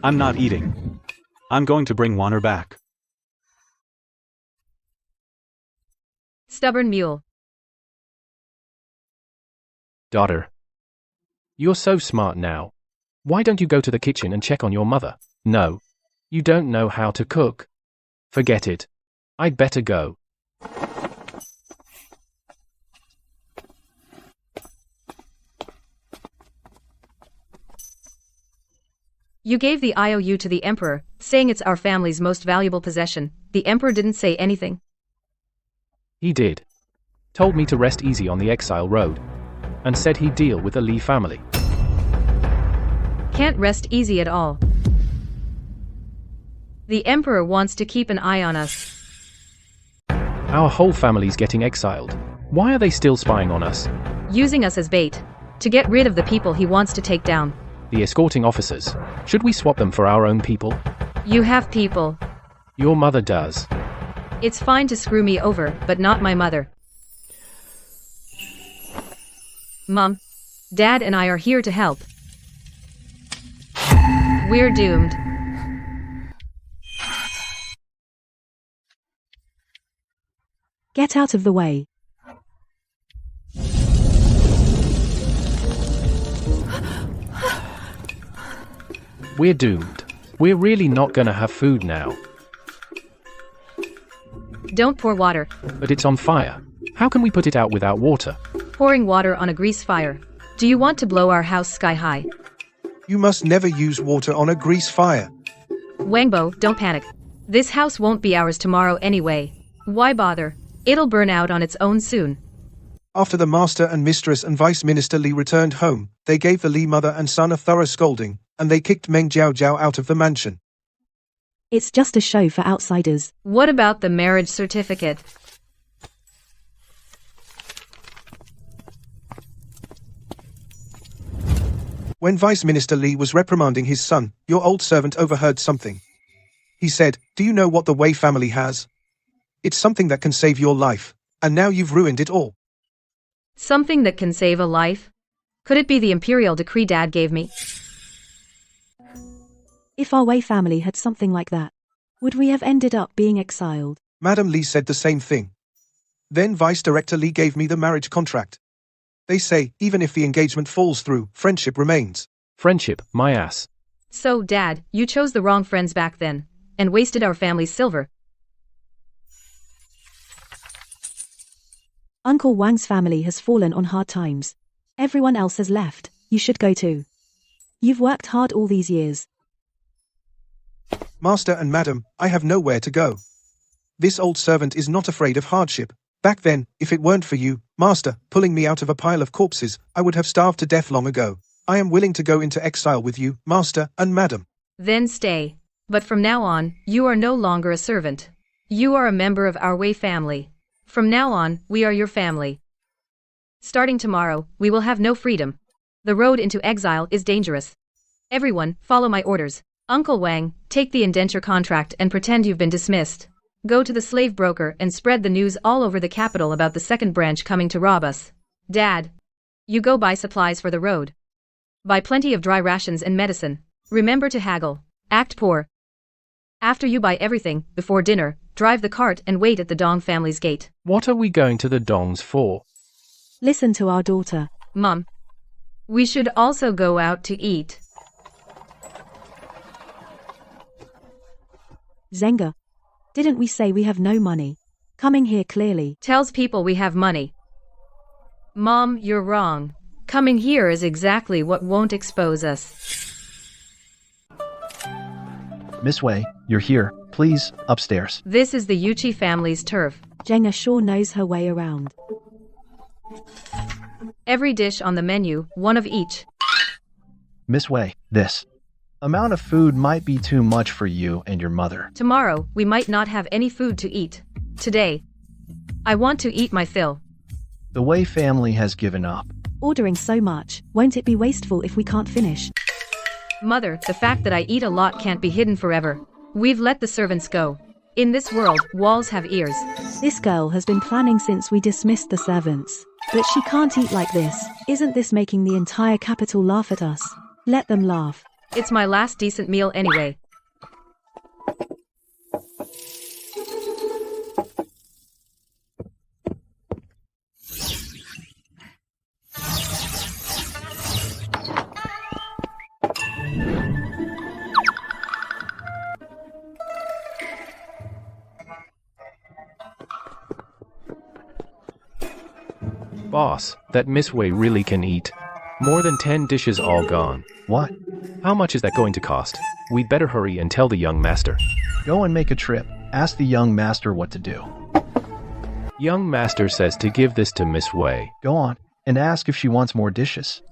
I'm not eating. I'm going to bring Wanair back. Stubborn mule. Daughter. You're so smart now. Why don't you go to the kitchen and check on your mother? No. You don't know how to cook. Forget it. I'd better go. You gave the IOU to the Emperor, saying it's our family's most valuable possession. The Emperor didn't say anything. He did. Told me to rest easy on the exile road. And said he'd deal with the Lee family. Can't rest easy at all. The Emperor wants to keep an eye on us. Our whole family's getting exiled. Why are they still spying on us? Using us as bait. To get rid of the people he wants to take down. The escorting officers. Should we swap them for our own people? You have people. Your mother does. It's fine to screw me over, but not my mother. Mom, Dad and I are here to help. We're doomed. Get out of the way. We're doomed. We're really not gonna have food now. Don't pour water. But it's on fire. How can we put it out without water? Pouring water on a grease fire. Do you want to blow our house sky high? You must never use water on a grease fire. Wangbo, don't panic. This house won't be ours tomorrow anyway. Why bother? It'll burn out on its own soon. After the master and mistress and Vice Minister Li returned home, they gave the Li mother and son a thorough scolding, and they kicked Meng Jiao Jiao out of the mansion. It's just a show for outsiders. What about the marriage certificate? When Vice Minister Li was reprimanding his son, your old servant overheard something. He said, "Do you know what the Wei family has? It's something that can save your life, and now you've ruined it all." Something that can save a life? Could it be the imperial decree Dad gave me? If our Wei family had something like that, would we have ended up being exiled? Madam Li said the same thing. Then Vice Director Li gave me the marriage contract. They say, even if the engagement falls through, friendship remains. Friendship, my ass. So, Dad, you chose the wrong friends back then, and wasted our family's silver. Uncle Wang's family has fallen on hard times. Everyone else has left. You should go too. You've worked hard all these years. Master and Madam, I have nowhere to go. This old servant is not afraid of hardship. Back then, if it weren't for you, Master, pulling me out of a pile of corpses, I would have starved to death long ago. I am willing to go into exile with you, Master and Madam. Then stay. But from now on, you are no longer a servant. You are a member of our Wei family. From now on, we are your family. Starting tomorrow, we will have no freedom. The road into exile is dangerous. Everyone, follow my orders. Uncle Wang, take the indenture contract and pretend you've been dismissed. Go to the slave broker and spread the news all over the capital about the second branch coming to rob us. Dad, you go buy supplies for the road. Buy plenty of dry rations and medicine. Remember to haggle. Act poor. After you buy everything, before dinner, drive the cart and wait at the Dong family's gate. What are we going to the Dongs for? Listen to our daughter. Mom, we should also go out to eat. Zenga. Didn't we say we have no money? Coming here clearly tells people we have money. Mom, you're wrong. Coming here is exactly what won't expose us. Miss Wei, you're here. Please, upstairs. This is the Yuchi family's turf. Jenga sure knows her way around. Every dish on the menu, one of each. Miss Wei, this amount of food might be too much for you and your mother. Tomorrow, we might not have any food to eat. Today, I want to eat my fill. The Wei family has given up. Ordering so much, won't it be wasteful if we can't finish? Mother, the fact that I eat a lot can't be hidden forever. We've let the servants go. In this world, walls have ears. This girl has been planning since we dismissed the servants. But she can't eat like this. Isn't this making the entire capital laugh at us? Let them laugh. It's my last decent meal anyway. Boss, that Miss Wei really can eat. More than 10 dishes all gone. What? How much is that going to cost? We'd better hurry and tell the young master. Go and make a trip. Ask the young master what to do. Young master says to give this to Miss Wei. Go on and ask if she wants more dishes.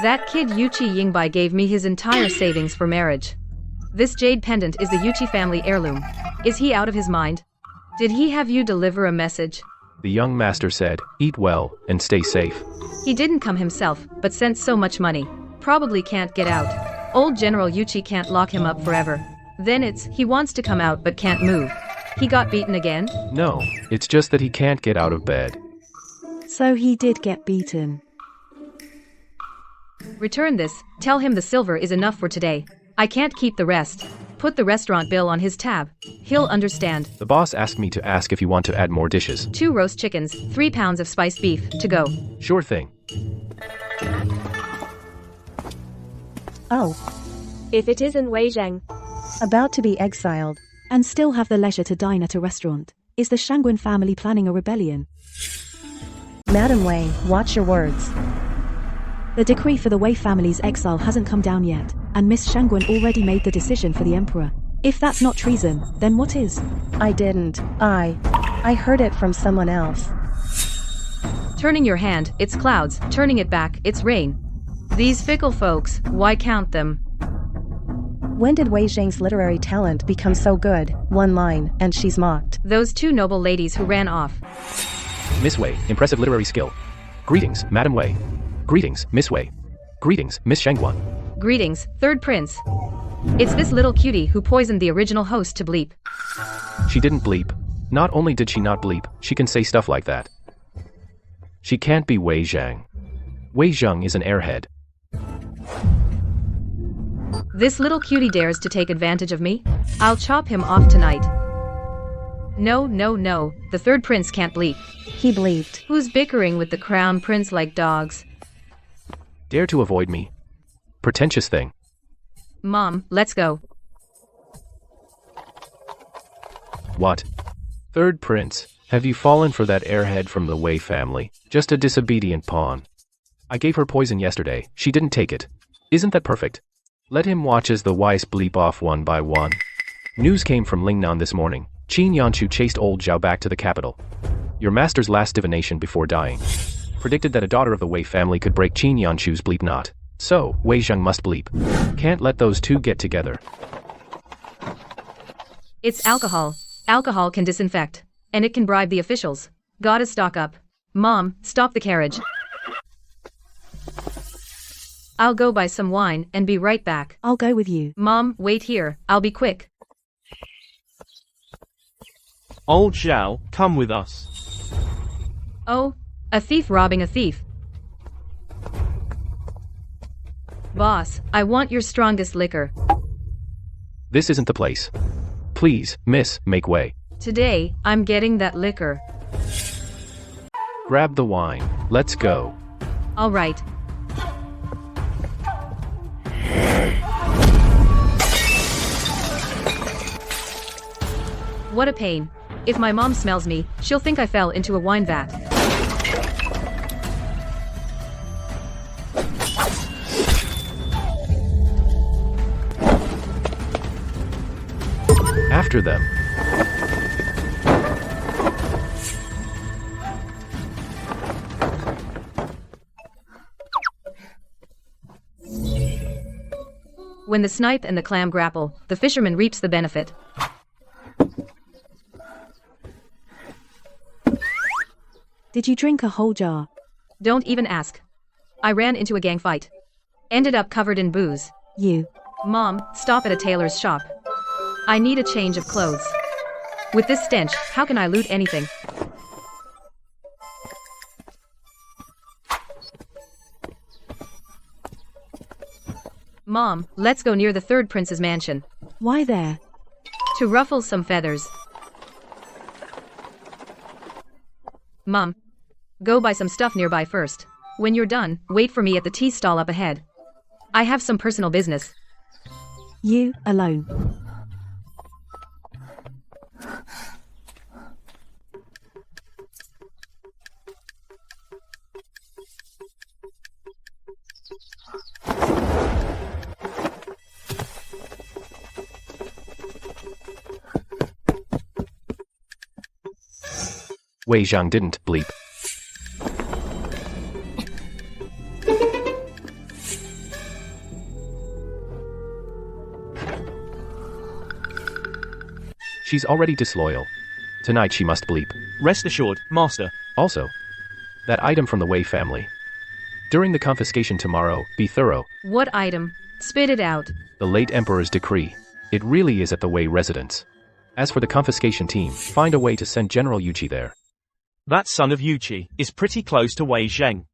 That kid Yuchi Yingbai gave me his entire savings for marriage. This jade pendant is the Yuchi family heirloom. Is he out of his mind? Did he have you deliver a message? The young master said, eat well and stay safe. He didn't come himself, but sent so much money. Probably can't get out. Old General Yuchi can't lock him up forever. Then it's, he wants to come out but can't move. He got beaten again? No, it's just that he can't get out of bed. So he did get beaten. Return this, tell him the silver is enough for today. I can't keep the rest. Put the restaurant bill on his tab. He'll understand. The boss asked me to ask if you want to add more dishes. 2 roast chickens, 3 pounds of spiced beef, to go. Sure thing. Oh, If it isn't Wei Zhang. about to be exiled, and still have the leisure to dine at a restaurant. Is the Shangguan family planning a rebellion? Madam Wei, watch your words. The decree for the Wei family's exile hasn't come down yet, and Miss Shangguan already made the decision for the emperor. If that's not treason, then what is? I didn't. I heard it from someone else. Turning your hand, it's clouds. Turning it back, it's rain. These fickle folks, why count them? When did Wei Zhang's literary talent become so good? One line, and she's mocked. Those 2 noble ladies who ran off. Miss Wei, impressive literary skill. Greetings, Madam Wei. Greetings, Miss Wei. Greetings, Miss Shangguan. Greetings, third prince. It's this little cutie who poisoned the original host to bleep. She didn't bleep. Not only did she not bleep, she can say stuff like that. She can't be Wei Zhang. Wei Zhang is an airhead. This little cutie dares to take advantage of me? I'll chop him off tonight. No, no, no, the third prince can't bleep. He bleeped. Who's bickering with the crown prince like dogs? Dare to avoid me. Pretentious thing. Mom, let's go. What? Third prince, have you fallen for that airhead from the Wei family? Just a disobedient pawn. I gave her poison yesterday, she didn't take it. Isn't that perfect? Let him watch as the Weiss bleep off one by one. News came from Lingnan this morning. Qin Yanchu chased old Zhao back to the capital. Your master's last divination before dying predicted that a daughter of the Wei family could break Qin Yanchu's bleep knot. So, Wei Zhang must bleep. Can't let those two get together. It's alcohol. Alcohol can disinfect. And it can bribe the officials. Gotta stock up. Mom, stop the carriage. I'll go buy some wine and be right back. I'll go with you. Mom, wait here. I'll be quick. Old Zhao, come with us. Oh, a thief robbing a thief. Boss, I want your strongest liquor. This isn't the place. Please, miss, make way. Today, I'm getting that liquor. Grab the wine. Let's go. All right. What a pain. If my mom smells me, she'll think I fell into a wine vat. After them. When the snipe and the clam grapple, the fisherman reaps the benefit. Did you drink a whole jar? Don't even ask. I ran into a gang fight. Ended up covered in booze. You. Mom, stop at a tailor's shop. I need a change of clothes. With this stench, how can I loot anything? Mom, let's go near the third prince's mansion. Why there? To ruffle some feathers. Mom, go buy some stuff nearby first. When you're done, wait for me at the tea stall up ahead. I have some personal business. You, alone. Wei Zhang didn't bleep. She's already disloyal. Tonight she must bleep. Rest assured, Master. Also, that item from the Wei family. During the confiscation tomorrow, be thorough. What item? Spit it out. The late Emperor's decree. It really is at the Wei residence. As for the confiscation team, find a way to send General Yuqi there. That son of Yuqi is pretty close to Wei Zhang.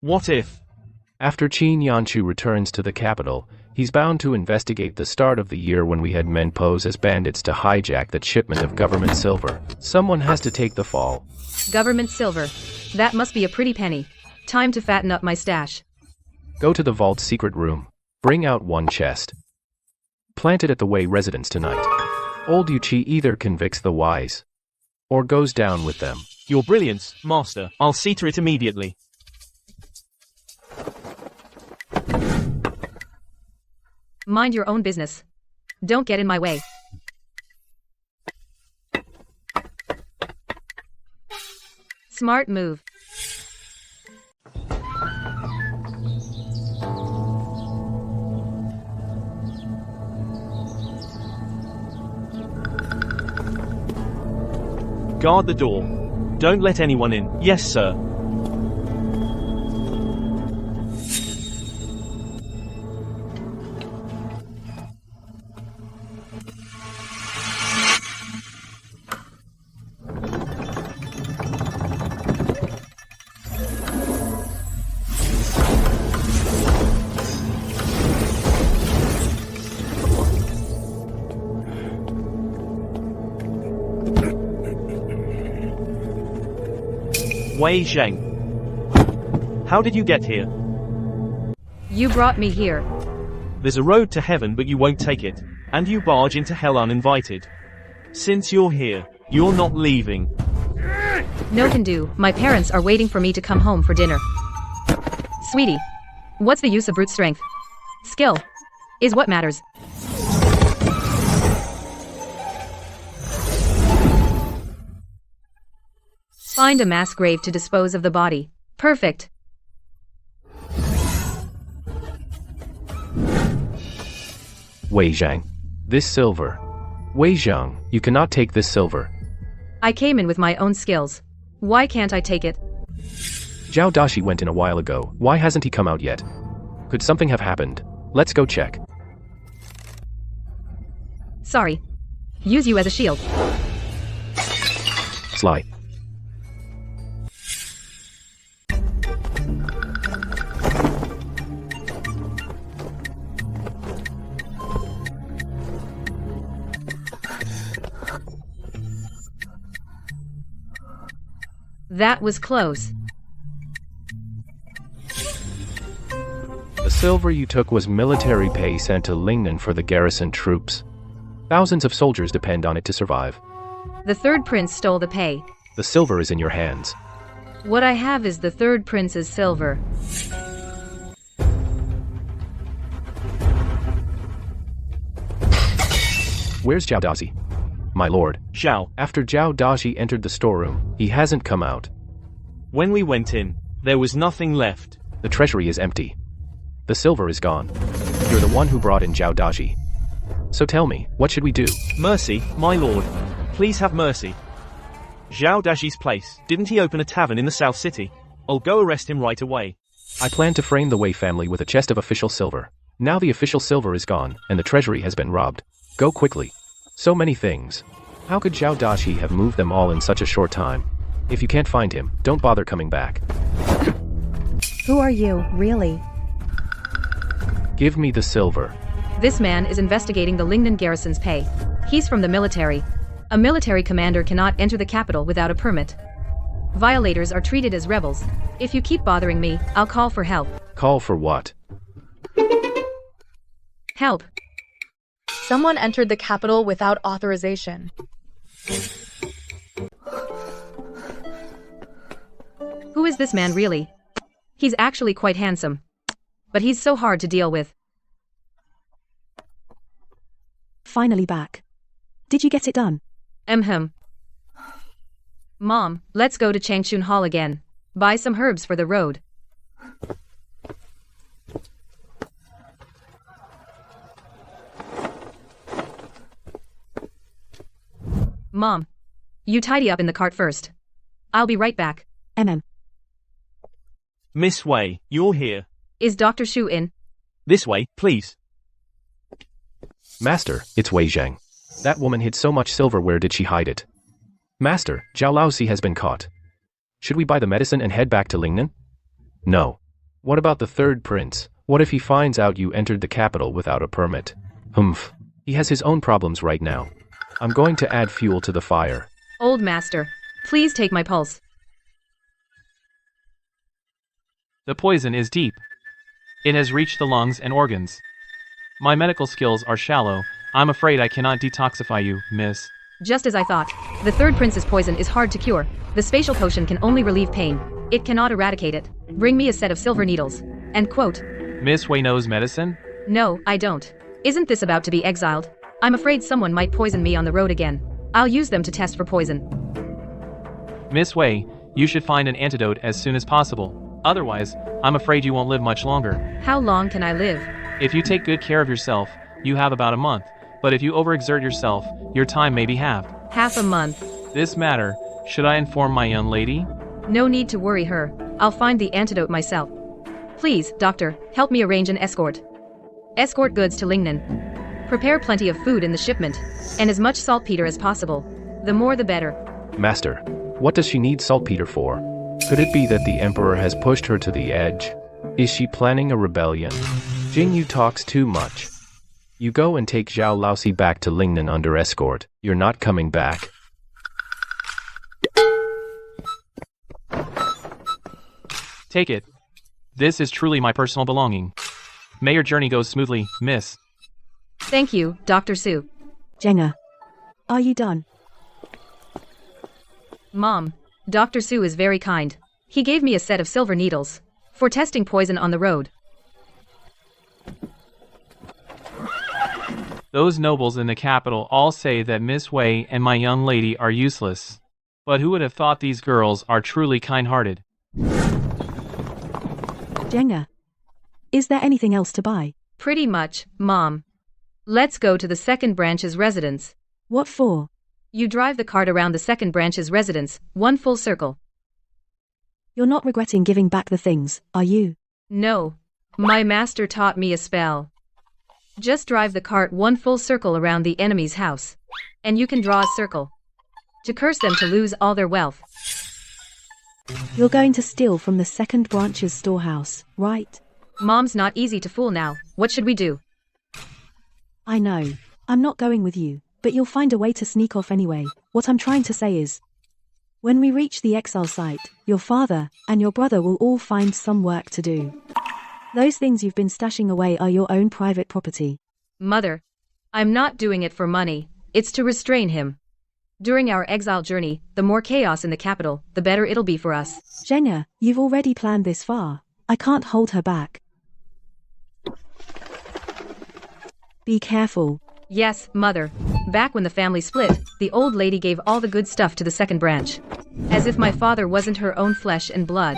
What if? After Qin Yanchu returns to the capital, he's bound to investigate the start of the year when we had men pose as bandits to hijack that shipment of government silver. Someone has to take the fall. Government silver. That must be a pretty penny. Time to fatten up my stash. Go to the vault's secret room. Bring out one chest. Plant it at the Wei residence tonight. Old Yuqi either convicts the wise or goes down with them. Your brilliance, Master. I'll see to it immediately. Mind your own business. Don't get in my way. Smart move. Guard the door. Don't let anyone in. Yes, sir. Wei Zhang. How did you get here? You brought me here. There's a road to heaven but you won't take it, and you barge into hell uninvited. Since you're here, you're not leaving. No can do, my parents are waiting for me to come home for dinner. Sweetie, what's the use of brute strength? Skill is what matters. Find a mass grave to dispose of the body. Perfect. Wei Zhang. This silver. Wei Zhang, you cannot take this silver. I came in with my own skills. Why can't I take it? Zhao Dashi went in a while ago. Why hasn't he come out yet? Could something have happened? Let's go check. Sorry. Use you as a shield. Sly. That was close. The silver you took was military pay sent to Lingnan for the garrison troops. Thousands of soldiers depend on it to survive. The third prince stole the pay. The silver is in your hands. What I have is the third prince's silver. Where's Zhao Dashi? My lord. Zhao. After Zhao Dashi entered the storeroom, he hasn't come out. When we went in, there was nothing left. The treasury is empty. The silver is gone. You're the one who brought in Zhao Dashi. So tell me, what should we do? Mercy, my lord. Please have mercy. Zhao Dashi's place. Didn't he open a tavern in the South City? I'll go arrest him right away. I plan to frame the Wei family with a chest of official silver. Now the official silver is gone, and the treasury has been robbed. Go quickly. So many things. How could Zhao Dashi have moved them all in such a short time? If you can't find him, don't bother coming back. Who are you, really? Give me the silver. This man is investigating the Lingnan garrison's pay. He's from the military. A military commander cannot enter the capital without a permit. Violators are treated as rebels. If you keep bothering me, I'll call for help. Call for what? Help. Someone entered the capital without authorization. Who is this man really? He's actually quite handsome. But he's so hard to deal with. Finally back. Did you get it done? Mom, let's go to Changchun Hall again. Buy some herbs for the road. Mom, you tidy up in the cart first. I'll be right back. Miss Wei, you're here. Is Dr. Shu in? This way, please. Master, it's Wei Zhang. That woman hid so much silver, where did she hide it? Master, Zhao Laozi has been caught. Should we buy the medicine and head back to Lingnan? No. What about the third prince? What if he finds out you entered the capital without a permit? Humph. He has his own problems right now. I'm going to add fuel to the fire. Old master, please take my pulse. The poison is deep. It has reached the lungs and organs. My medical skills are shallow. I'm afraid I cannot detoxify you, miss. Just as I thought. The third prince's poison is hard to cure. The spatial potion can only relieve pain. It cannot eradicate it. Bring me a set of silver needles. End quote. Miss Wei knows medicine? No, I don't. Isn't this about to be exiled? I'm afraid someone might poison me on the road again. I'll use them to test for poison. Miss Wei, you should find an antidote as soon as possible. Otherwise, I'm afraid you won't live much longer. How long can I live? If you take good care of yourself, you have about a month. But if you overexert yourself, your time may be halved. Half a month. This matter, should I inform my young lady? No need to worry her. I'll find the antidote myself. Please, doctor, help me arrange an escort. Escort goods to Lingnan. Prepare plenty of food in the shipment, and as much saltpeter as possible. The more the better. Master, what does she need saltpeter for? Could it be that the Emperor has pushed her to the edge? Is she planning a rebellion? Jingyu talks too much. You go and take Zhao Laozi back to Lingnan under escort. You're not coming back. Take it. This is truly my personal belonging. May your journey go smoothly, miss. Thank you, Dr. Su. Jenga, are you done? Mom, Dr. Su is very kind. He gave me a set of silver needles for testing poison on the road. Those nobles in the capital all say that Miss Wei and my young lady are useless. But who would have thought these girls are truly kind-hearted? Jenga, is there anything else to buy? Pretty much, Mom. Let's go to the second branch's residence. What for? You drive the cart around the second branch's residence, one full circle. You're not regretting giving back the things, are you? No. My master taught me a spell. Just drive the cart one full circle around the enemy's house. And you can draw a circle. To curse them to lose all their wealth. You're going to steal from the second branch's storehouse, right? Mom's not easy to fool now. What should we do? I know. I'm not going with you, but you'll find a way to sneak off anyway. What I'm trying to say is, when we reach the exile site, your father and your brother will all find some work to do. Those things you've been stashing away are your own private property. Mother, I'm not doing it for money. It's to restrain him. During our exile journey, the more chaos in the capital, the better it'll be for us. Jenga, you've already planned this far. I can't hold her back. Be careful. Yes, Mother. Back when the family split, the old lady gave all the good stuff to the second branch. As if my father wasn't her own flesh and blood.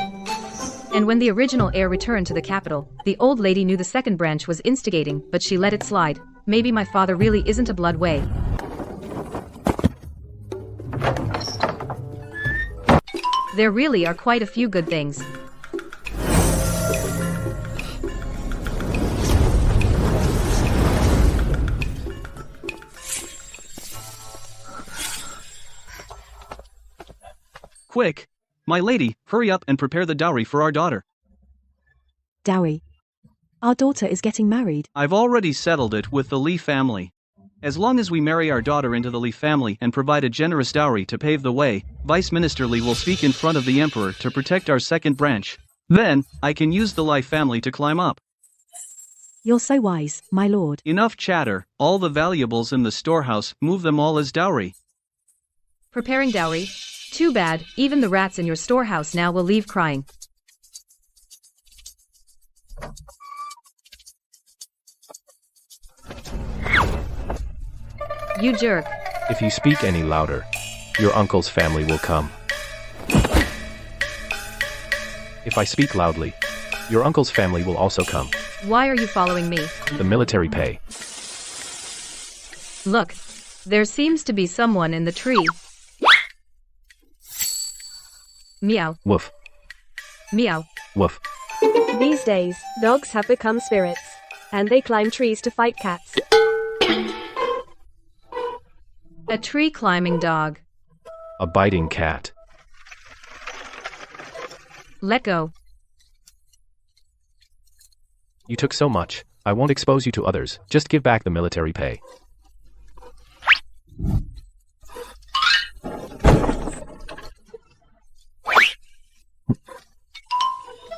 And when the original heir returned to the capital, the old lady knew the second branch was instigating, but she let it slide. Maybe my father really isn't a blood Wei. There really are quite a few good things. Quick! My lady, hurry up and prepare the dowry for our daughter. Dowry? Our daughter is getting married. I've already settled it with the Li family. As long as we marry our daughter into the Li family and provide a generous dowry to pave the way, Vice Minister Li will speak in front of the Emperor to protect our second branch. Then, I can use the Li family to climb up. You're so wise, my lord. Enough chatter. All the valuables in the storehouse, move them all as dowry. Preparing dowry? Too bad, even the rats in your storehouse now will leave crying. You jerk. If you speak any louder, your uncle's family will come. If I speak loudly, your uncle's family will also come. Why are you following me? The military pay. Look, there seems to be someone in the tree. Meow. Woof. Meow. Woof. These days, dogs have become spirits. And they climb trees to fight cats. A tree climbing dog. A biting cat. Let go. You took so much. I won't expose you to others. Just give back the military pay.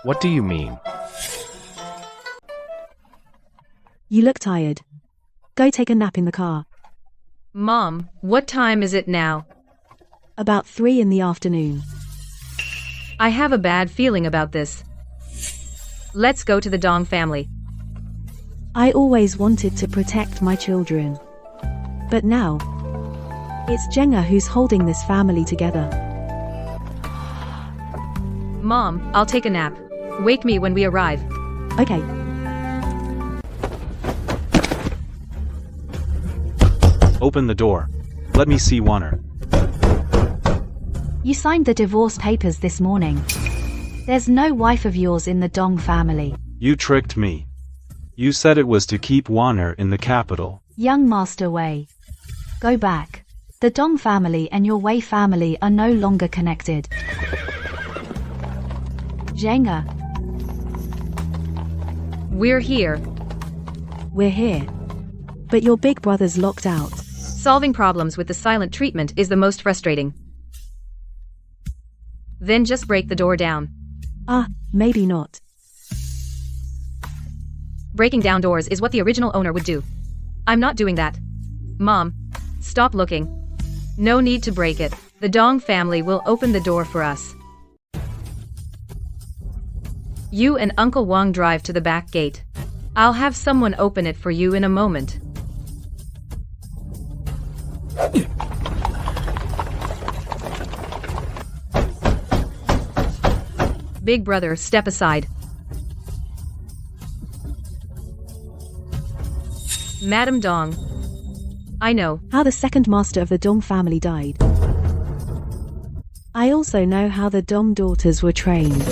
What do you mean? You look tired. Go take a nap in the car. Mom, what time is it now? About 3 in the afternoon. I have a bad feeling about this. Let's go to the Dong family. I always wanted to protect my children. But now, it's Jenga who's holding this family together. Mom, I'll take a nap. Wake me when we arrive. Okay. Open the door. Let me see Warner. You signed the divorce papers this morning. There's no wife of yours in the Dong family. You tricked me. You said it was to keep Warner in the capital. Young Master Wei. Go back. The Dong family and your Wei family are no longer connected. Jenga. We're here. We're here. But your big brother's locked out. Solving problems with the silent treatment is the most frustrating. Then just break the door down. Maybe not. Breaking down doors is what the original owner would do. I'm not doing that. Mom, stop looking. No need to break it. The Dong family will open the door for us. You and Uncle Wang drive to the back gate. I'll have someone open it for you in a moment. Big brother, step aside. Madam Dong. I know how the second master of the Dong family died. I also know how the Dong daughters were trained.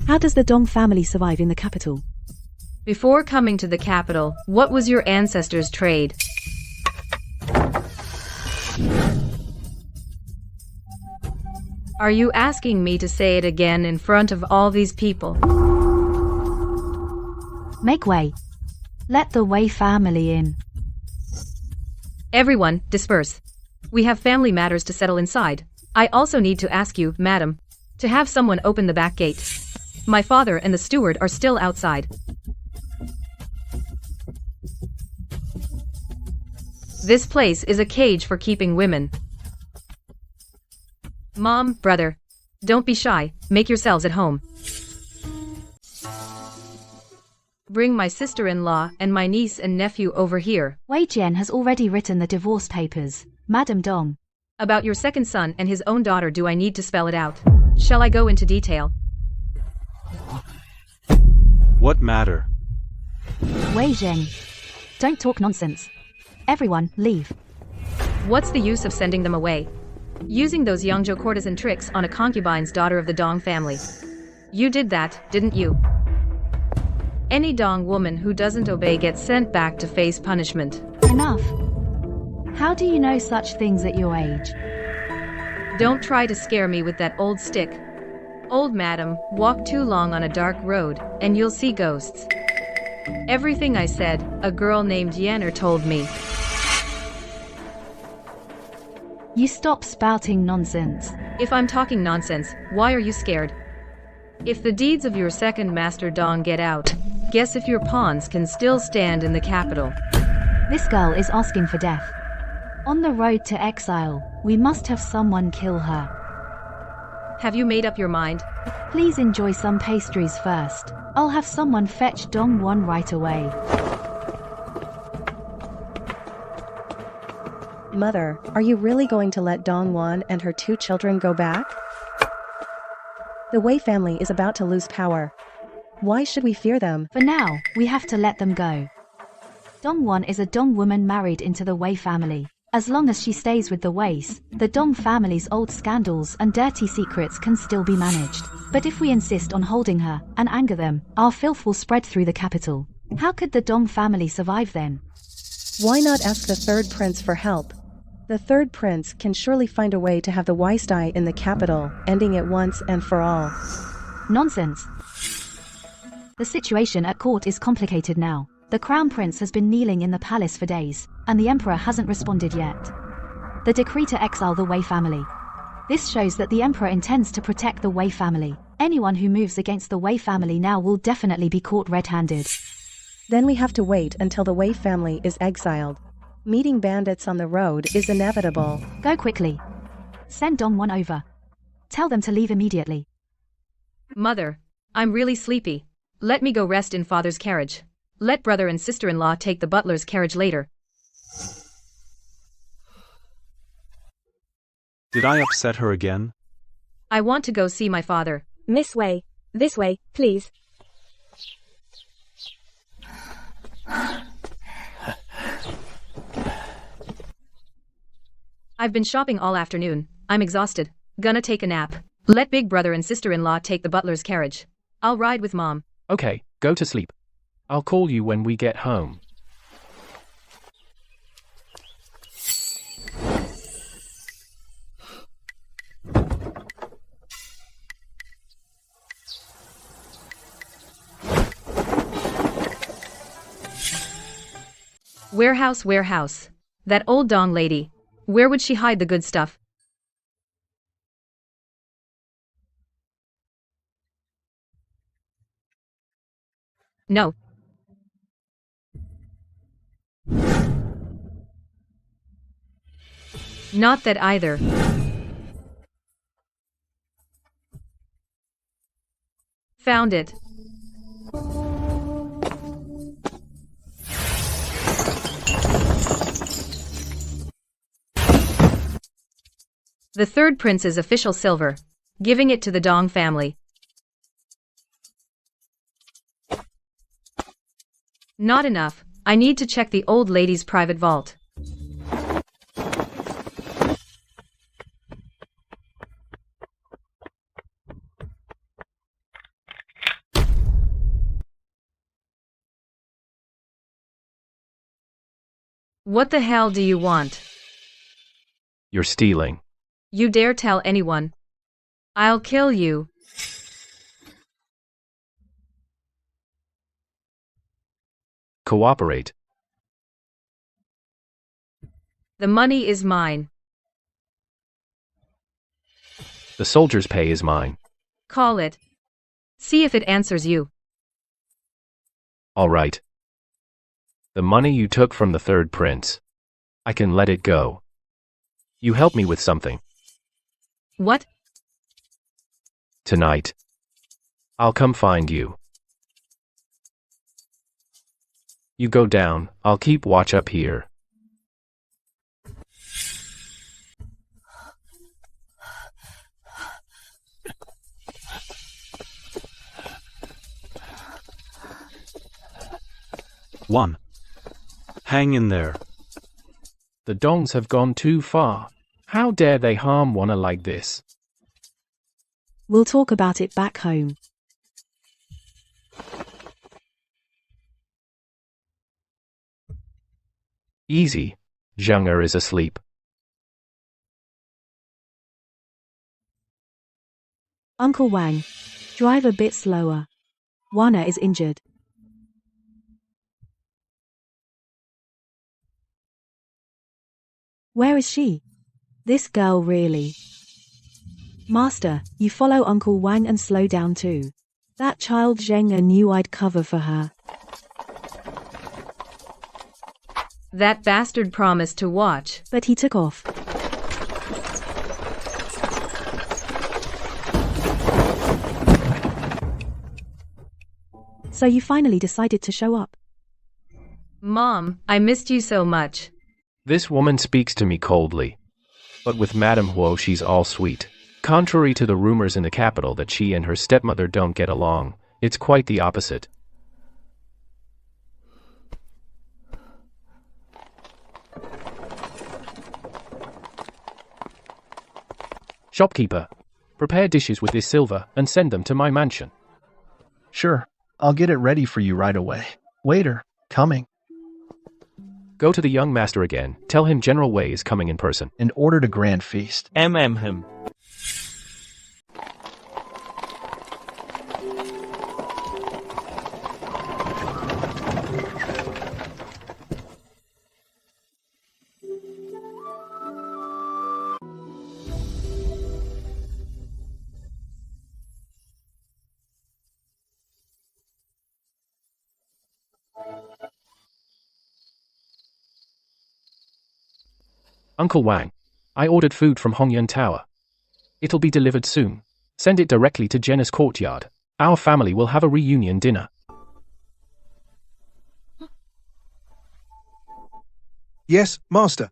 How does the Dong family survive in the capital? Before coming to the capital, what was your ancestors' trade? Are you asking me to say it again in front of all these people? Make way. Let the Wei family in. Everyone, disperse. We have family matters to settle inside. I also need to ask you, madam, to have someone open the back gate. My father and the steward are still outside. This place is a cage for keeping women. Mom, brother, don't be shy, make yourselves at home. Bring my sister-in-law and my niece and nephew over here. Wei Jian has already written the divorce papers, Madam Dong. About your second son and his own daughter, do I need to spell it out? Shall I go into detail? What matter? Wei Zheng. Don't talk nonsense. Everyone, leave. What's the use of sending them away? Using those Yangzhou courtesan tricks on a concubine's daughter of the Dong family. You did that, didn't you? Any Dong woman who doesn't obey gets sent back to face punishment. Enough. How do you know such things at your age? Don't try to scare me with that old stick. Old madam, walk too long on a dark road, and you'll see ghosts. Everything I said, a girl named Yanner told me. You stop spouting nonsense. If I'm talking nonsense, why are you scared? If the deeds of your second master Dong get out, guess if your pawns can still stand in the capital. This girl is asking for death. On the road to exile, we must have someone kill her. Have you made up your mind? Please enjoy some pastries first. I'll have someone fetch Dong Wan right away. Mother, are you really going to let Dong Wan and her 2 children go back? The Wei family is about to lose power. Why should we fear them? For now, we have to let them go. Dongwon is a Dong woman married into the Wei family. As long as she stays with the Weis, the Dong family's old scandals and dirty secrets can still be managed. But if we insist on holding her and anger them, our filth will spread through the capital. How could the Dong family survive then? Why not ask the third prince for help? The third prince can surely find a way to have the Weis die in the capital, ending it once and for all. Nonsense. The situation at court is complicated now. The crown prince has been kneeling in the palace for days, and the emperor hasn't responded yet. The decree to exile the Wei family. This shows that the emperor intends to protect the Wei family. Anyone who moves against the Wei family now will definitely be caught red-handed. Then we have to wait until the Wei family is exiled. Meeting bandits on the road is inevitable. Go quickly. Send Dongwon over. Tell them to leave immediately. Mother, I'm really sleepy. Let me go rest in father's carriage. Let brother and sister-in-law take the butler's carriage later. Did I upset her again? I want to go see my father. Miss Wei, this way, please. I've been shopping all afternoon. I'm exhausted. Gonna take a nap. Let big brother and sister-in-law take the butler's carriage. I'll ride with mom. Okay, go to sleep. I'll call you when we get home. Warehouse, warehouse. That old Dong lady. Where would she hide the good stuff? No. Not that either. Found it. The third prince's official silver. Giving it to the Dong family. Not enough. I need to check the old lady's private vault. What the hell do you want? You're stealing. You dare tell anyone? I'll kill you. Cooperate. The money is mine. The soldier's pay is mine. Call it. See if it answers you. All right. The money you took from the third prince. I can let it go. You help me with something. What? Tonight. I'll come find you. You go down, I'll keep watch up here. One. Hang in there. The Dongs have gone too far. How dare they harm one like this? We'll talk about it back home. Easy. Zheng is asleep. Uncle Wang, drive a bit slower. Wana is injured. Where is she? This girl really. Master, you follow Uncle Wang and slow down too. That child Zheng knew I'd cover for her. That bastard promised to watch. But he took off. So you finally decided to show up? Mom, I missed you so much. This woman speaks to me coldly. But with Madame Huo she's all sweet. Contrary to the rumors in the capital that she and her stepmother don't get along, it's quite the opposite. Shopkeeper, prepare dishes with this silver and send them to my mansion. Sure, I'll get it ready for you right away. Waiter, coming. Go to the young master again, tell him General Wei is coming in person. And order the grand feast. Him. Uncle Wang, I ordered food from Hongyun Tower. It'll be delivered soon. Send it directly to Jenna's courtyard. Our family will have a reunion dinner. Yes, master.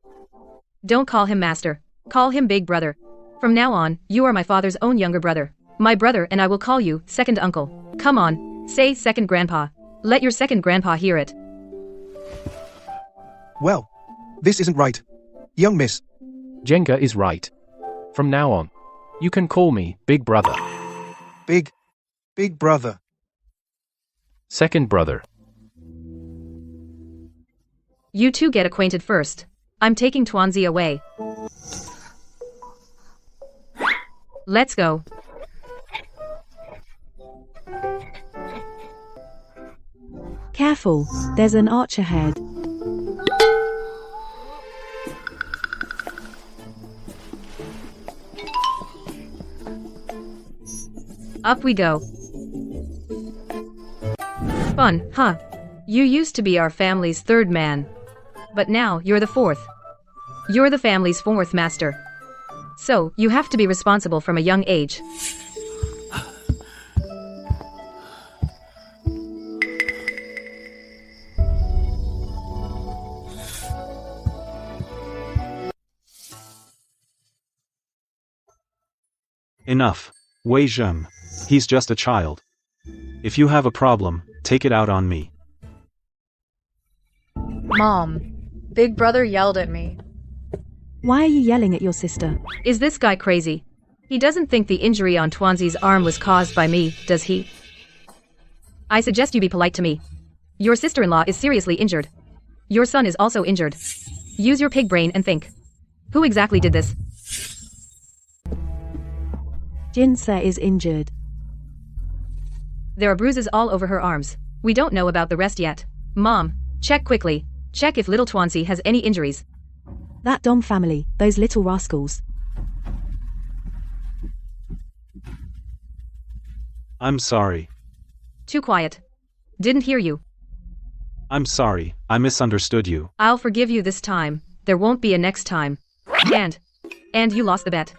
Don't call him master. Call him big brother. From now on, you are my father's own younger brother. My brother and I will call you second uncle. Come on, say second grandpa. Let your second grandpa hear it. Well, this isn't right. Young miss. Jenga is right. From now on, you can call me Big Brother. Big brother. Second brother. You two get acquainted first. I'm taking Tuanzi away. Let's go. Careful, there's an arch ahead. Up we go. Fun, huh? You used to be our family's third man. But now you're the fourth. You're the family's fourth master. So, you have to be responsible from a young age. Enough. Wei Zheng. He's just a child. If you have a problem, take it out on me. Mom, big brother yelled at me. Why are you yelling at your sister? Is this guy crazy? He doesn't think the injury on Tuanzi's arm was caused by me, does he? I suggest you be polite to me. Your sister-in-law is seriously injured. Your son is also injured. Use your pig brain and think. Who exactly did this? Jinse is injured. There are bruises all over her arms. We don't know about the rest yet. Mom, check quickly. Check if little Tuanzi has any injuries. That Dom family, those little rascals. I'm sorry. Too quiet. Didn't hear you. I'm sorry, I misunderstood you. I'll forgive you this time. There won't be a next time. And you lost the bet.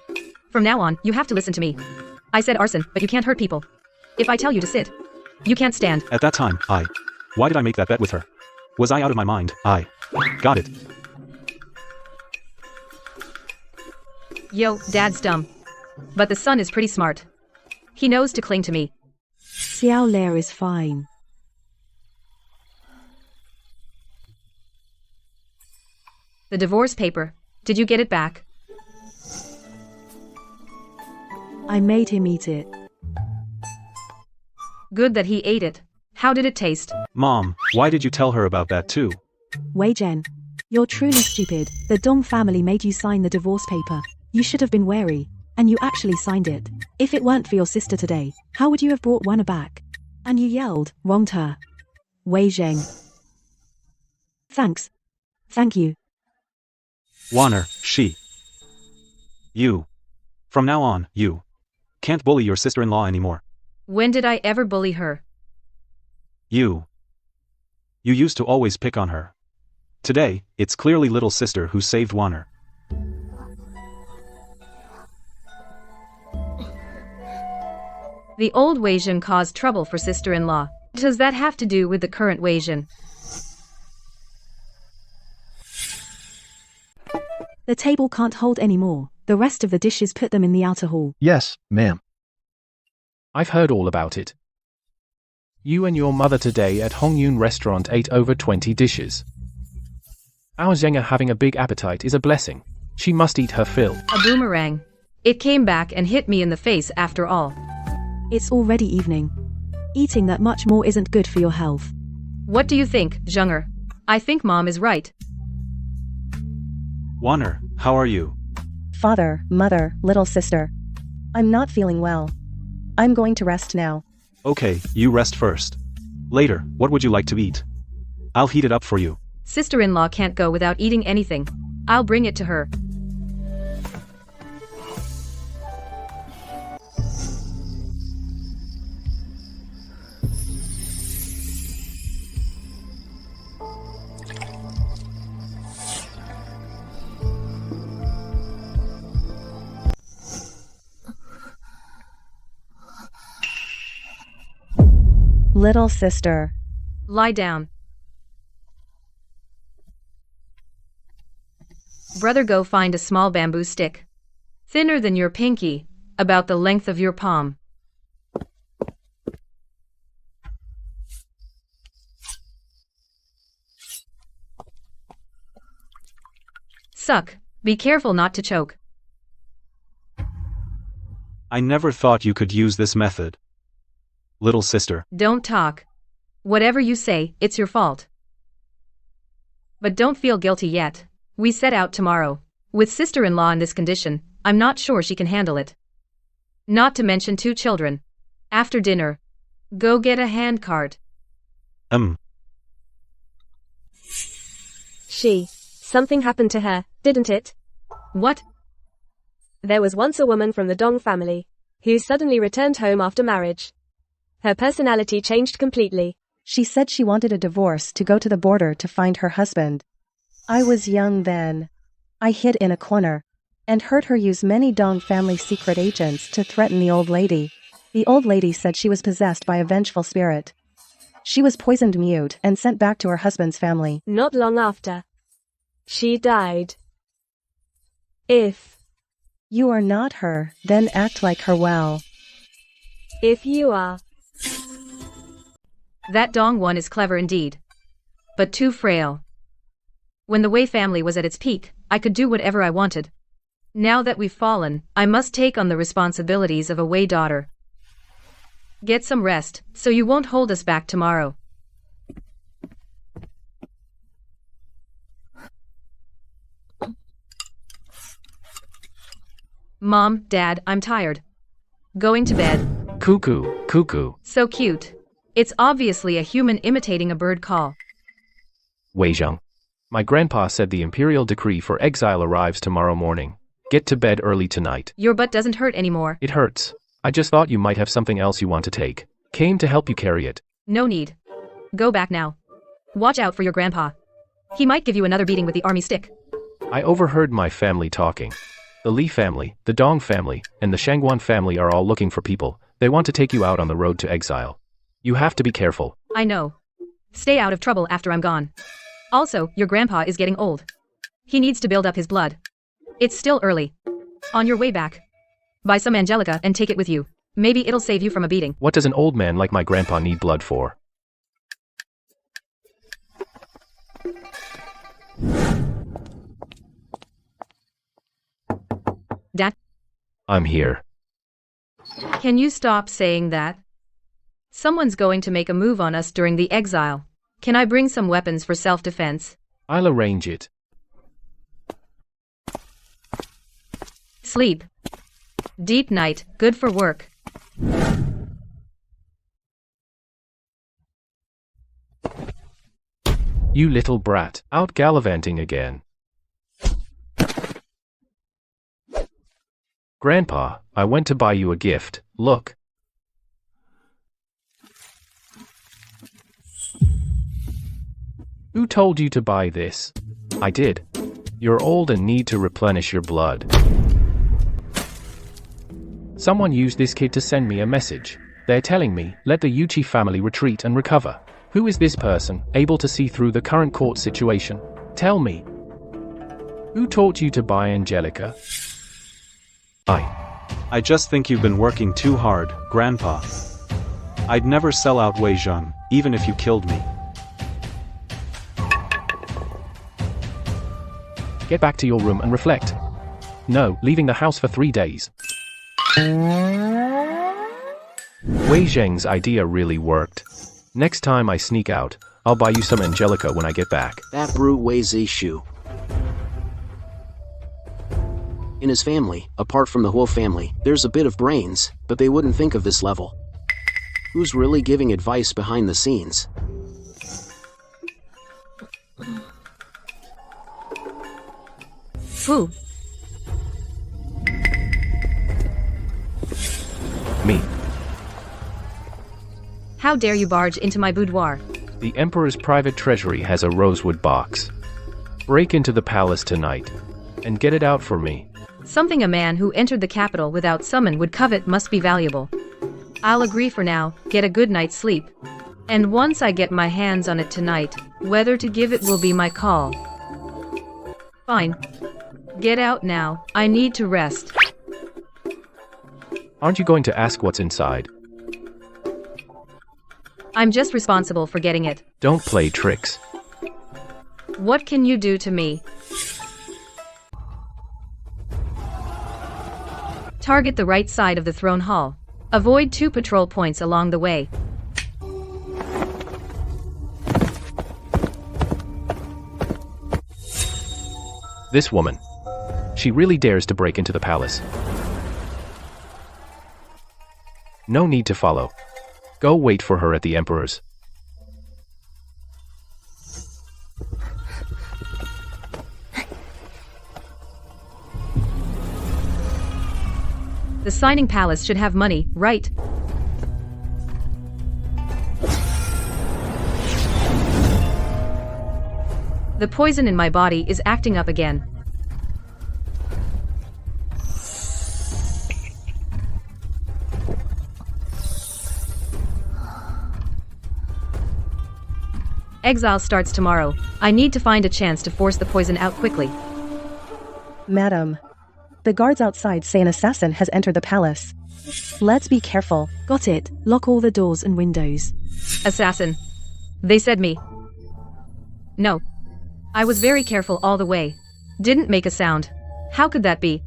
From now on, you have to listen to me. I said arson, but you can't hurt people. If I tell you to sit, you can't stand. At that time, why did I make that bet with her? Was I out of my mind? Got it. Yo, Dad's dumb. But the son is pretty smart. He knows to cling to me. Xiao Lair is fine. The divorce paper. Did you get it back? I made him eat it. Good that he ate it. How did it taste? Mom, why did you tell her about that too? Wei Zhen, you're truly stupid. The Dong family made you sign the divorce paper. You should have been wary. And you actually signed it. If it weren't for your sister today, how would you have brought Wana back? And you yelled, wronged her. Wei Zheng. Thanks. Thank you. Warner, you. From now on, you can't bully your sister-in-law anymore. When did I ever bully her? You used to always pick on her. Today, it's clearly little sister who saved Warner. The old Wei Zhen caused trouble for sister-in-law. Does that have to do with the current Wei Zhen? The table can't hold any more. The rest of the dishes put them in the outer hall. Yes, ma'am. I've heard all about it. You and your mother today at Hongyun restaurant ate over 20 dishes. Our Zhenga having a big appetite is a blessing. She must eat her fill. A boomerang. It came back and hit me in the face after all. It's already evening. Eating that much more isn't good for your health. What do you think, Zhenger? I think Mom is right. Wanner, how are you? Father, mother, little sister. I'm not feeling well. I'm going to rest now. Okay, you rest first. Later, what would you like to eat? I'll heat it up for you. Sister-in-law can't go without eating anything. I'll bring it to her. Little sister. Lie down. Brother, go find a small bamboo stick. Thinner than your pinky, about the length of your palm. Suck. Be careful not to choke. I never thought you could use this method. Little sister. Don't talk. Whatever you say, it's your fault. But don't feel guilty yet. We set out tomorrow. With sister-in-law in this condition, I'm not sure she can handle it. Not to mention 2 children. After dinner, go get a handcart. Something happened to her, didn't it? What? There was once a woman from the Dong family who suddenly returned home after marriage. Her personality changed completely. She said she wanted a divorce to go to the border to find her husband. I was young then. I hid in a corner and heard her use many Dong family secret agents to threaten the old lady. The old lady said she was possessed by a vengeful spirit. She was poisoned mute and sent back to her husband's family. Not long after, she died. If you are not her, then act like her well. If you are. That Dong one is clever indeed. But too frail. When the Wei family was at its peak, I could do whatever I wanted. Now that we've fallen, I must take on the responsibilities of a Wei daughter. Get some rest, so you won't hold us back tomorrow. Mom, Dad, I'm tired. Going to bed. Cuckoo, cuckoo. So cute. It's obviously a human imitating a bird call. Wei Zhang. My grandpa said the imperial decree for exile arrives tomorrow morning. Get to bed early tonight. Your butt doesn't hurt anymore. It hurts. I just thought you might have something else you want to take. Came to help you carry it. No need. Go back now. Watch out for your grandpa. He might give you another beating with the army stick. I overheard my family talking. The Li family, the Dong family, and the Shangguan family are all looking for people. They want to take you out on the road to exile. You have to be careful. I know. Stay out of trouble after I'm gone. Also, your grandpa is getting old. He needs to build up his blood. It's still early. On your way back, buy some Angelica and take it with you. Maybe it'll save you from a beating. What does an old man like my grandpa need blood for? Dad? I'm here. Can you stop saying that? Someone's going to make a move on us during the exile. Can I bring some weapons for self-defense? I'll arrange it. Sleep. Deep night, good for work. You little brat, out gallivanting again. Grandpa, I went to buy you a gift, look. Who told you to buy this? I did. You're old and need to replenish your blood. Someone used this kid to send me a message. They're telling me, let the Yuchi family retreat and recover. Who is this person, able to see through the current court situation? Tell me. Who taught you to buy Angelica? I just think you've been working too hard, Grandpa. I'd never sell out Wei Zhang, even if you killed me. Get back to your room and reflect. No, leaving the house for 3 days. Wei Zhang's idea really worked. Next time I sneak out, I'll buy you some Angelica when I get back. That brute Wei Zishu. In his family, apart from the Huo family, there's a bit of brains, but they wouldn't think of this level. Who's really giving advice behind the scenes? Who? Me. How dare you barge into my boudoir? The Emperor's private treasury has a rosewood box. Break into the palace tonight, and get it out for me. Something a man who entered the capital without summon would covet must be valuable. I'll agree for now, get a good night's sleep. And once I get my hands on it tonight, whether to give it will be my call. Fine. Get out now, I need to rest. Aren't you going to ask what's inside? I'm just responsible for getting it. Don't play tricks. What can you do to me? Target the right side of the throne hall. Avoid 2 patrol points along the way. This woman. She really dares to break into the palace. No need to follow. Go wait for her at the Emperor's. The signing palace should have money, right? The poison in my body is acting up again. Exile starts tomorrow. I need to find a chance to force the poison out quickly. Madam, the guards outside say an assassin has entered the palace. Let's be careful. Got it. Lock all the doors and windows. Assassin. They said me. No. I was very careful all the way. Didn't make a sound. How could that be?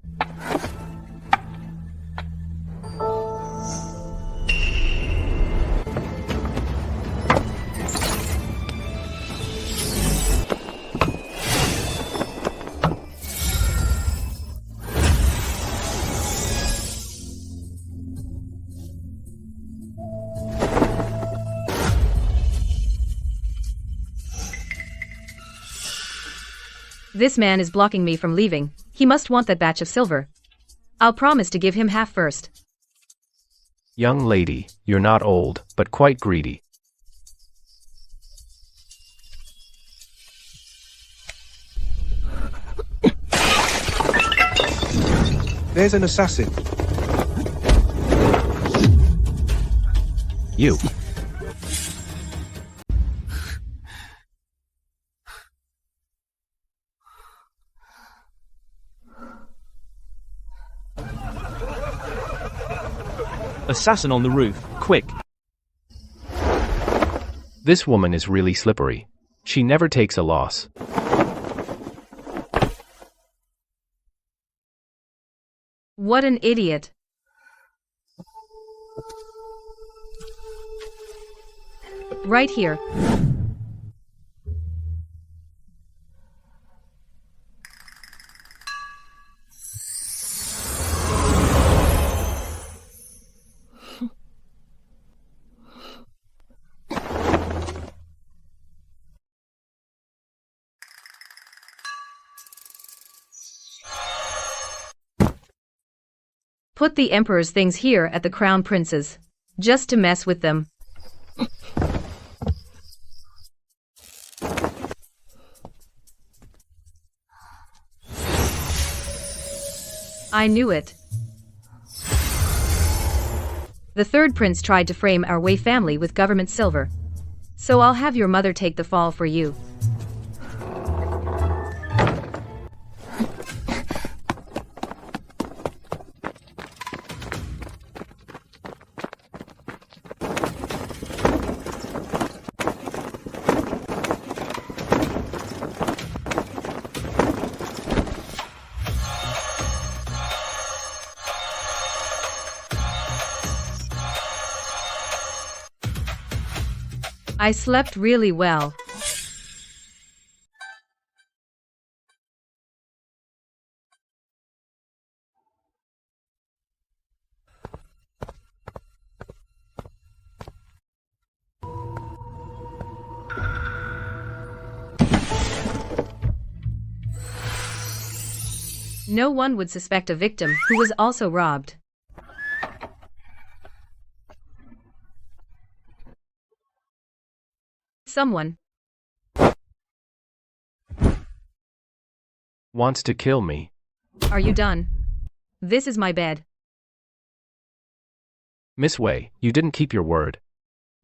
This man is blocking me from leaving. He must want that batch of silver. I'll promise to give him half first. Young lady, you're not old, but quite greedy. There's an assassin. You. Assassin on the roof, quick! This woman is really slippery. She never takes a loss. What an idiot. Right here. Put the Emperor's things here at the Crown Prince's. Just to mess with them. I knew it. The third prince tried to frame our Wei family with government silver. So I'll have your mother take the fall for you. I slept really well. No one would suspect a victim who was also robbed. Someone wants to kill me. Are you done? This is my bed. Miss Wei, you didn't keep your word.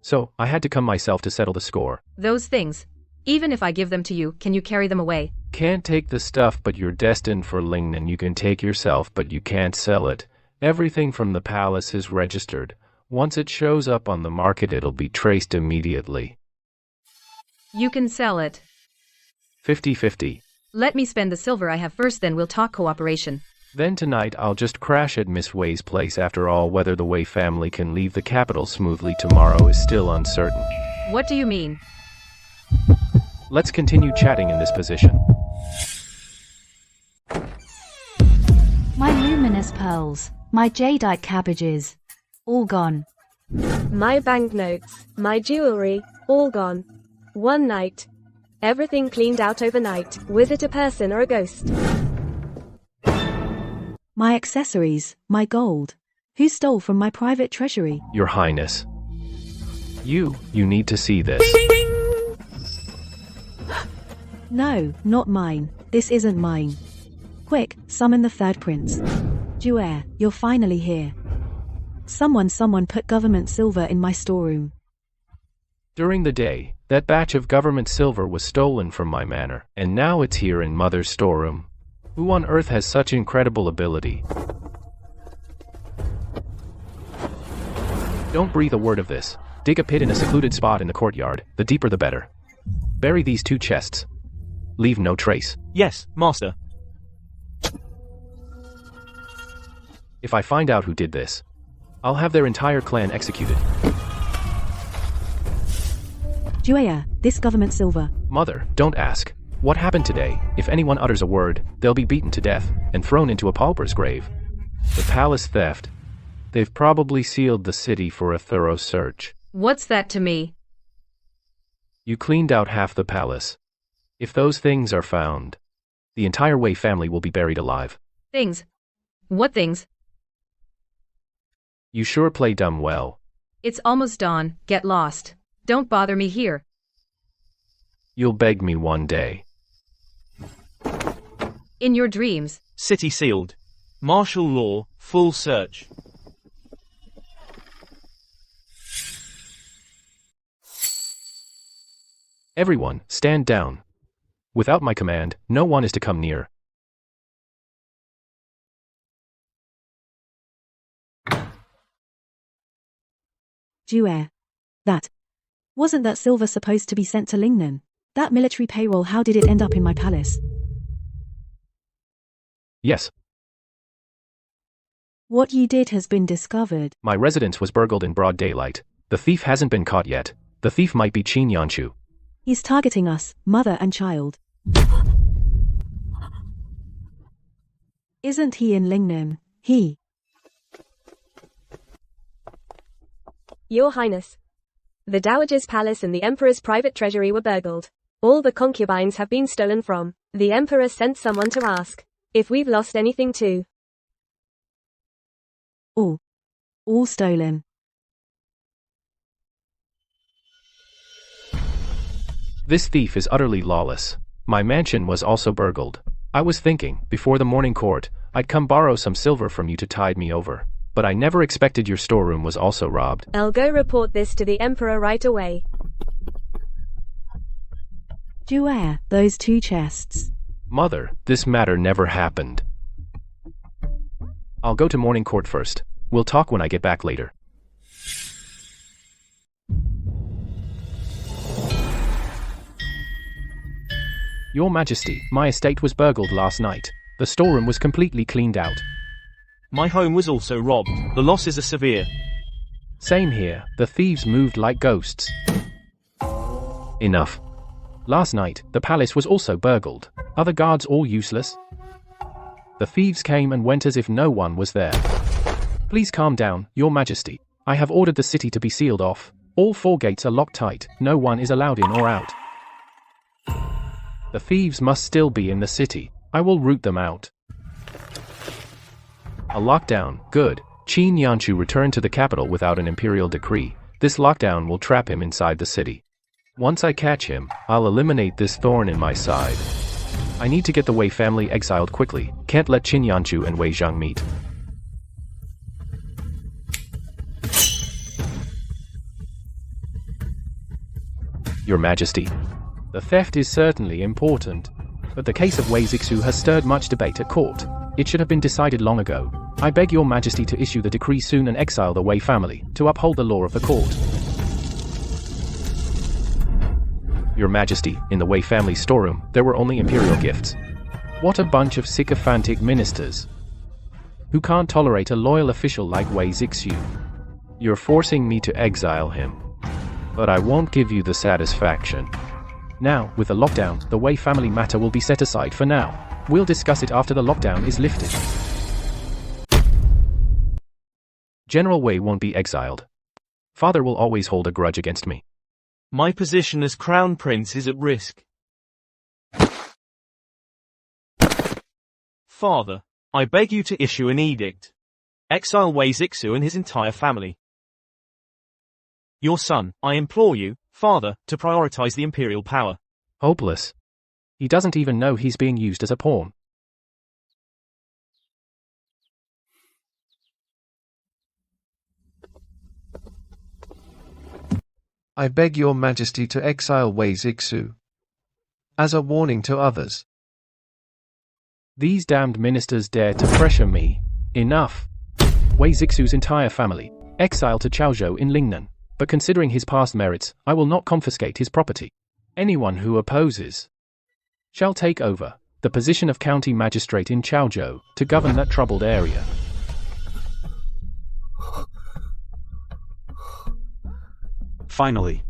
So, I had to come myself to settle the score. Those things. Even if I give them to you, can you carry them away? Can't take the stuff, but you're destined for Lingnan. You can take yourself, but you can't sell it. Everything from the palace is registered. Once it shows up on the market, it'll be traced immediately. You can sell it. 50-50. Let me spend the silver I have first, then we'll talk cooperation. Then tonight I'll just crash at Miss Wei's place. After all, whether the Wei family can leave the capital smoothly tomorrow is still uncertain. What do you mean? Let's continue chatting in this position. My luminous pearls, my jadeite cabbages, all gone. My banknotes, my jewelry, all gone. One night. Everything cleaned out overnight. Was it a person or a ghost? My accessories, my gold. Who stole from my private treasury? Your Highness. You need to see this. No, not mine. This isn't mine. Quick, summon the third prince. Juer, you're finally here. Someone put government silver in my storeroom. During the day, that batch of government silver was stolen from my manor, and now it's here in Mother's storeroom. Who on earth has such incredible ability? Don't breathe a word of this. Dig a pit in a secluded spot in the courtyard, the deeper the better. Bury these 2 chests. Leave no trace. Yes, master. If I find out who did this, I'll have their entire clan executed. Juer, this government silver. Mother, don't ask. What happened today? If anyone utters a word, they'll be beaten to death and thrown into a pauper's grave. The palace theft. They've probably sealed the city for a thorough search. What's that to me? You cleaned out half the palace. If those things are found, the entire Wei family will be buried alive. Things? What things? You sure play dumb well. It's almost dawn. Get lost. Don't bother me here. You'll beg me one day. In your dreams. City sealed. Martial law, full search. Everyone, stand down. Without my command, no one is to come near. Juer. Wasn't that silver supposed to be sent to Lingnan? That military payroll, how did it end up in my palace? Yes. What you did has been discovered. My residence was burgled in broad daylight. The thief hasn't been caught yet. The thief might be Qin Yanshu. He's targeting us, mother and child. Isn't he in Lingnan? Your Highness. The Dowager's palace and the Emperor's private treasury were burgled. All the concubines have been stolen from. The Emperor sent someone to ask if we've lost anything too. All stolen. This thief is utterly lawless. My mansion was also burgled. I was thinking, before the morning court, I'd come borrow some silver from you to tide me over. But I never expected your storeroom was also robbed. I'll go report this to the Emperor right away. Juer, those 2 chests. Mother, this matter never happened. I'll go to morning court first. We'll talk when I get back later. Your Majesty, my estate was burgled last night. The storeroom was completely cleaned out. My home was also robbed. The losses are severe. Same here. The thieves moved like ghosts. Enough. Last night, the palace was also burgled. Are the guards all useless? The thieves came and went as if no one was there. Please calm down, Your Majesty. I have ordered the city to be sealed off. All 4 gates are locked tight. No one is allowed in or out. The thieves must still be in the city. I will root them out. A lockdown. Good. Qin Yanchu returned to the capital without an imperial decree. This lockdown will trap him inside the city. Once I catch him, I'll eliminate this thorn in my side. I need to get the Wei family exiled quickly. Can't let Qin Yanchu and Wei Zhang meet. Your Majesty. The theft is certainly important, but the case of Wei Zixu has stirred much debate at court. It should have been decided long ago. I beg Your Majesty to issue the decree soon and exile the Wei family, to uphold the law of the court. Your Majesty, in the Wei family storeroom, there were only imperial gifts. What a bunch of sycophantic ministers, who can't tolerate a loyal official like Wei Zixu. You're forcing me to exile him, but I won't give you the satisfaction. Now, with the lockdown, the Wei family matter will be set aside for now. We'll discuss it after the lockdown is lifted. General Wei won't be exiled. Father will always hold a grudge against me. My position as Crown Prince is at risk. Father, I beg you to issue an edict. Exile Wei Zixu and his entire family. Your son, I implore you, Father, to prioritize the imperial power. Hopeless. He doesn't even know he's being used as a pawn. I beg Your Majesty to exile Wei Zixu, as a warning to others. These damned ministers dare to pressure me. Enough. Wei Zixu's entire family, exiled to Chaozhou in Lingnan. But considering his past merits, I will not confiscate his property. Anyone who opposes shall take over the position of county magistrate in Chaozhou to govern that troubled area. Finally.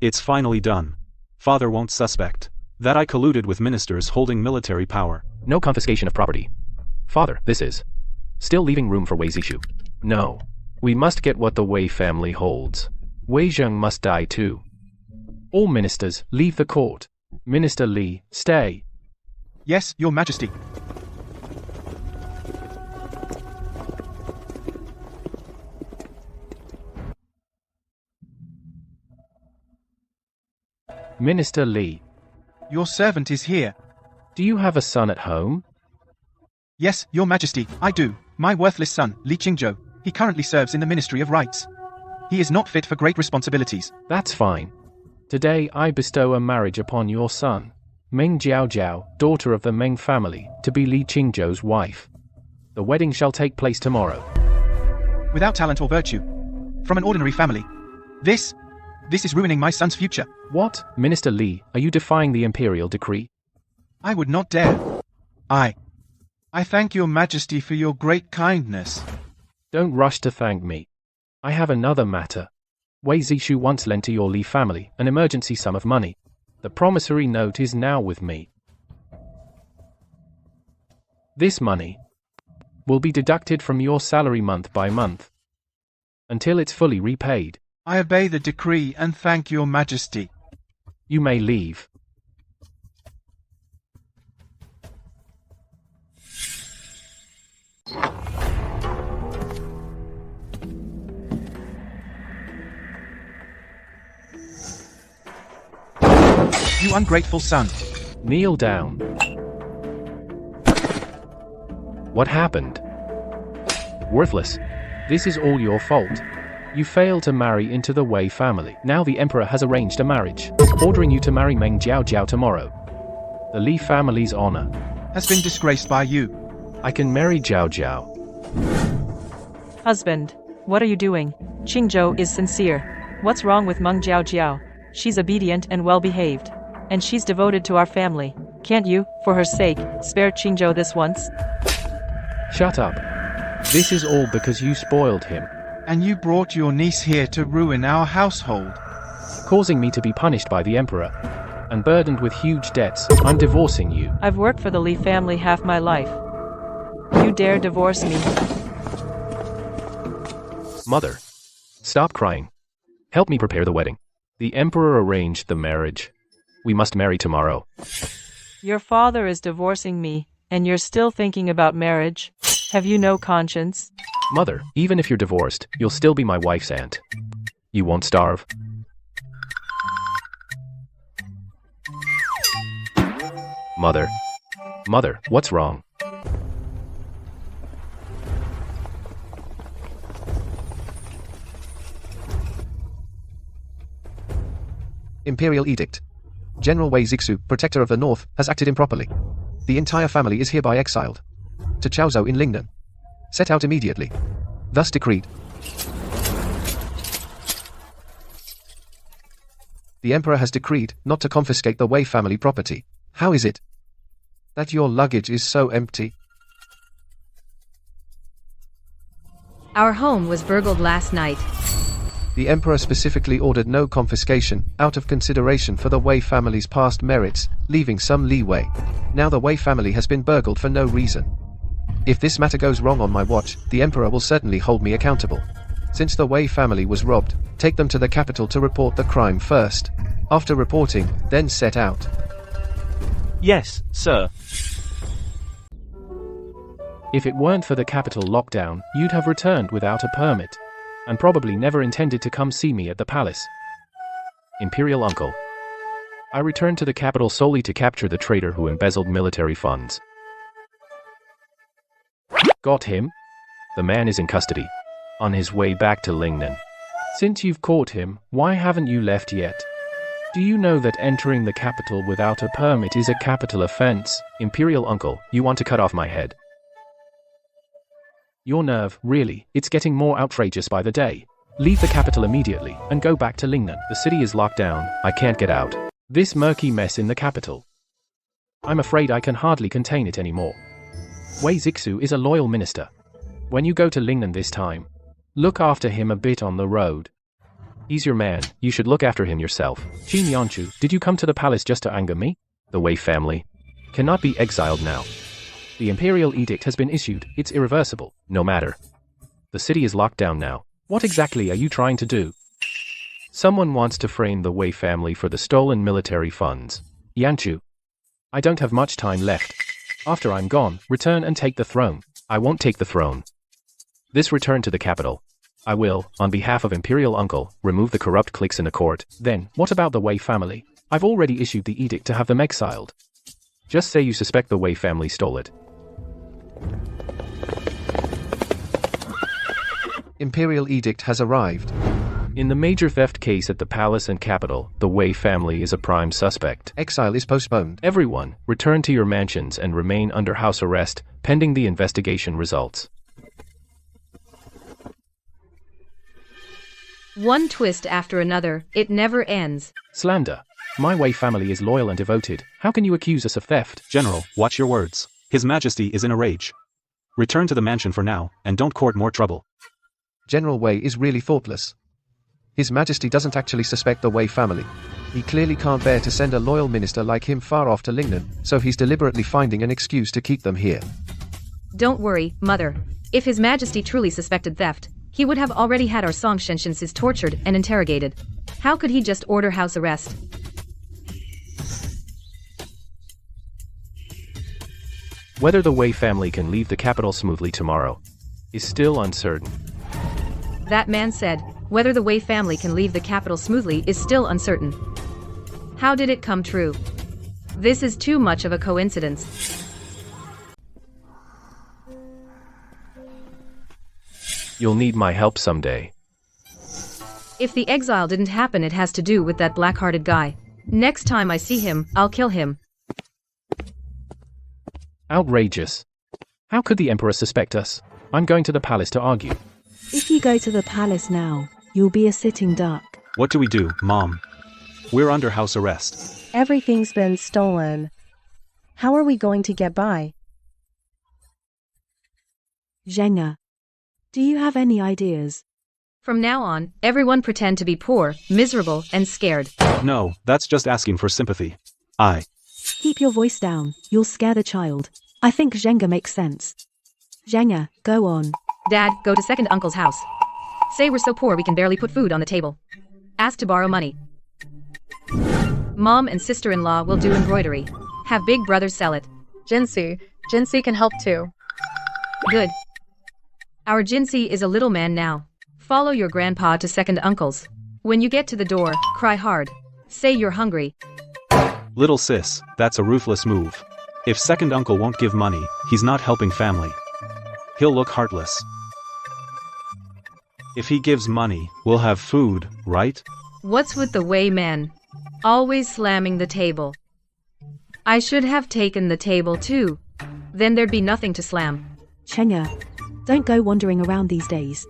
It's finally done. Father won't suspect that I colluded with ministers holding military power. No confiscation of property. Father, this is still leaving room for Wei Zixu. No. We must get what the Wei family holds. Wei Zheng must die too. All ministers, leave the court. Minister Li, stay. Yes, Your Majesty. Minister Li. Your servant is here. Do you have a son at home? Yes, Your Majesty, I do. My worthless son, Li Qingzhou. He currently serves in the Ministry of Rights. He is not fit for great responsibilities. That's fine. Today I bestow a marriage upon your son, Meng Jiaojiao, daughter of the Meng family, to be Li Qingzhou's wife. The wedding shall take place tomorrow. Without talent or virtue. From an ordinary family. This is ruining my son's future. What, Minister Li, are you defying the imperial decree? I would not dare. I thank Your Majesty for your great kindness. Don't rush to thank me. I have another matter. Wei Zixu once lent to your Li family an emergency sum of money. The promissory note is now with me. This money will be deducted from your salary month by month, until it's fully repaid. I obey the decree and thank Your Majesty. You may leave. You ungrateful son. Kneel down. What happened? Worthless. This is all your fault. You failed to marry into the Wei family. Now the emperor has arranged a marriage, ordering you to marry Meng Jiaojiao tomorrow. The Li family's honor has been disgraced by you. I can marry Jiaojiao. Husband, what are you doing? Qingzhou is sincere. What's wrong with Meng Jiaojiao? She's obedient and well-behaved. And she's devoted to our family. Can't you, for her sake, spare Qingzhou this once? Shut up. This is all because you spoiled him. And you brought your niece here to ruin our household. causing me to be punished by the emperor. And burdened with huge debts, I'm divorcing you. I've worked for the Li family half my life. You dare divorce me? Mother, stop crying. Help me prepare the wedding. The emperor arranged the marriage. We must marry tomorrow. Your father is divorcing me, and you're still thinking about marriage? Have you no conscience? Mother, even if you're divorced, you'll still be my wife's aunt. You won't starve. Mother. Mother, what's wrong? Imperial Edict. General Wei Zixu, Protector of the North, has acted improperly. The entire family is hereby exiled. To Chaozhou in Lingnan. Set out immediately. Thus decreed. The Emperor has decreed not to confiscate the Wei family property. How is it that your luggage is so empty? Our home was burgled last night. The Emperor specifically ordered no confiscation, out of consideration for the Wei family's past merits, leaving some leeway. Now the Wei family has been burgled for no reason. If this matter goes wrong on my watch, the Emperor will certainly hold me accountable. Since the Wei family was robbed, take them to the capital to report the crime first. After reporting, then set out. Yes, sir. If it weren't for the capital lockdown, you'd have returned without a permit. And probably never intended to come see me at the palace. Imperial Uncle. I returned to the capital solely to capture the traitor who embezzled military funds. Got him? The man is in custody. On his way back to Lingnan. Since you've caught him, why haven't you left yet? Do you know that entering the capital without a permit is a capital offense? Imperial Uncle, you want to cut off my head? Your nerve, really, it's getting more outrageous by the day. Leave the capital immediately, and go back to Lingnan. The city is locked down, I can't get out. This murky mess in the capital. I'm afraid I can hardly contain it anymore. Wei Zixu is a loyal minister. When you go to Lingnan this time, look after him a bit on the road. He's your man, you should look after him yourself. Qin Yanchu, did you come to the palace just to anger me? The Wei family cannot be exiled now. The imperial edict has been issued, it's irreversible, no matter. The city is locked down now. What exactly are you trying to do? Someone wants to frame the Wei family for the stolen military funds. Yanchu. I don't have much time left. After I'm gone, return and take the throne. I won't take the throne. This return to the capital. I will, on behalf of Imperial Uncle, remove the corrupt cliques in the court. Then, what about the Wei family? I've already issued the edict to have them exiled. Just say you suspect the Wei family stole it. Imperial Edict has arrived. In the major theft case at the palace and capital, the Wei family is a prime suspect. Exile is postponed. Everyone, return to your mansions and remain under house arrest, pending the investigation results. One twist after another, it never ends. Slander. My Wei family is loyal and devoted. How can you accuse us of theft? General, watch your words. His Majesty is in a rage. Return to the mansion for now, and don't court more trouble. General Wei is really thoughtless. His Majesty doesn't actually suspect the Wei family. He clearly can't bear to send a loyal minister like him far off to Lingnan, so he's deliberately finding an excuse to keep them here. Don't worry, Mother. If His Majesty truly suspected theft, he would have already had our Song Shenshinses tortured and interrogated. How could he just order house arrest? Whether the Wei family can leave the capital smoothly tomorrow is still uncertain. That man said, whether the Wei family can leave the capital smoothly is still uncertain. How did it come true? This is too much of a coincidence. You'll need my help someday. If the exile didn't happen, it has to do with that black-hearted guy. Next time I see him, I'll kill him. Outrageous. How could the Emperor suspect us? I'm going to the palace to argue. If you go to the palace now, you'll be a sitting duck. What do we do, Mom? We're under house arrest. Everything's been stolen. How are we going to get by? Zhenga, do you have any ideas? From now on, everyone pretend to be poor, miserable, and scared. No, that's just asking for sympathy. Keep your voice down, you'll scare the child. I think Zhenga makes sense. Zhenga, go on. Dad, go to second uncle's house. Say we're so poor we can barely put food on the table. Ask to borrow money. Mom and sister-in-law will do embroidery. Have big brothers sell it. Jinsi can help too. Good. Our Jinsi is a little man now. Follow your grandpa to second uncle's. When you get to the door, cry hard. Say you're hungry. Little sis, that's a ruthless move. If second uncle won't give money, he's not helping family. He'll look heartless. If he gives money, we'll have food, right? What's with the way man? Always slamming the table. I should have taken the table too. Then there'd be nothing to slam. Zhenga, don't go wandering around these days.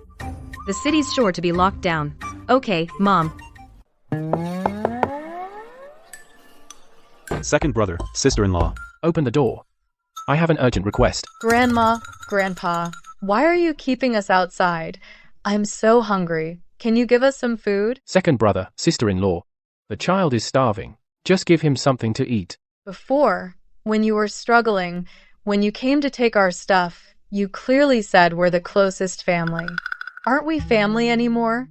The city's sure to be locked down. Okay, Mom. Second brother, sister-in-law. Open the door. I have an urgent request. Grandma, Grandpa, why are you keeping us outside? I'm so hungry. Can you give us some food? Second brother, sister-in-law. The child is starving. Just give him something to eat. Before, when you were struggling, when you came to take our stuff, you clearly said we're the closest family. Aren't we family anymore?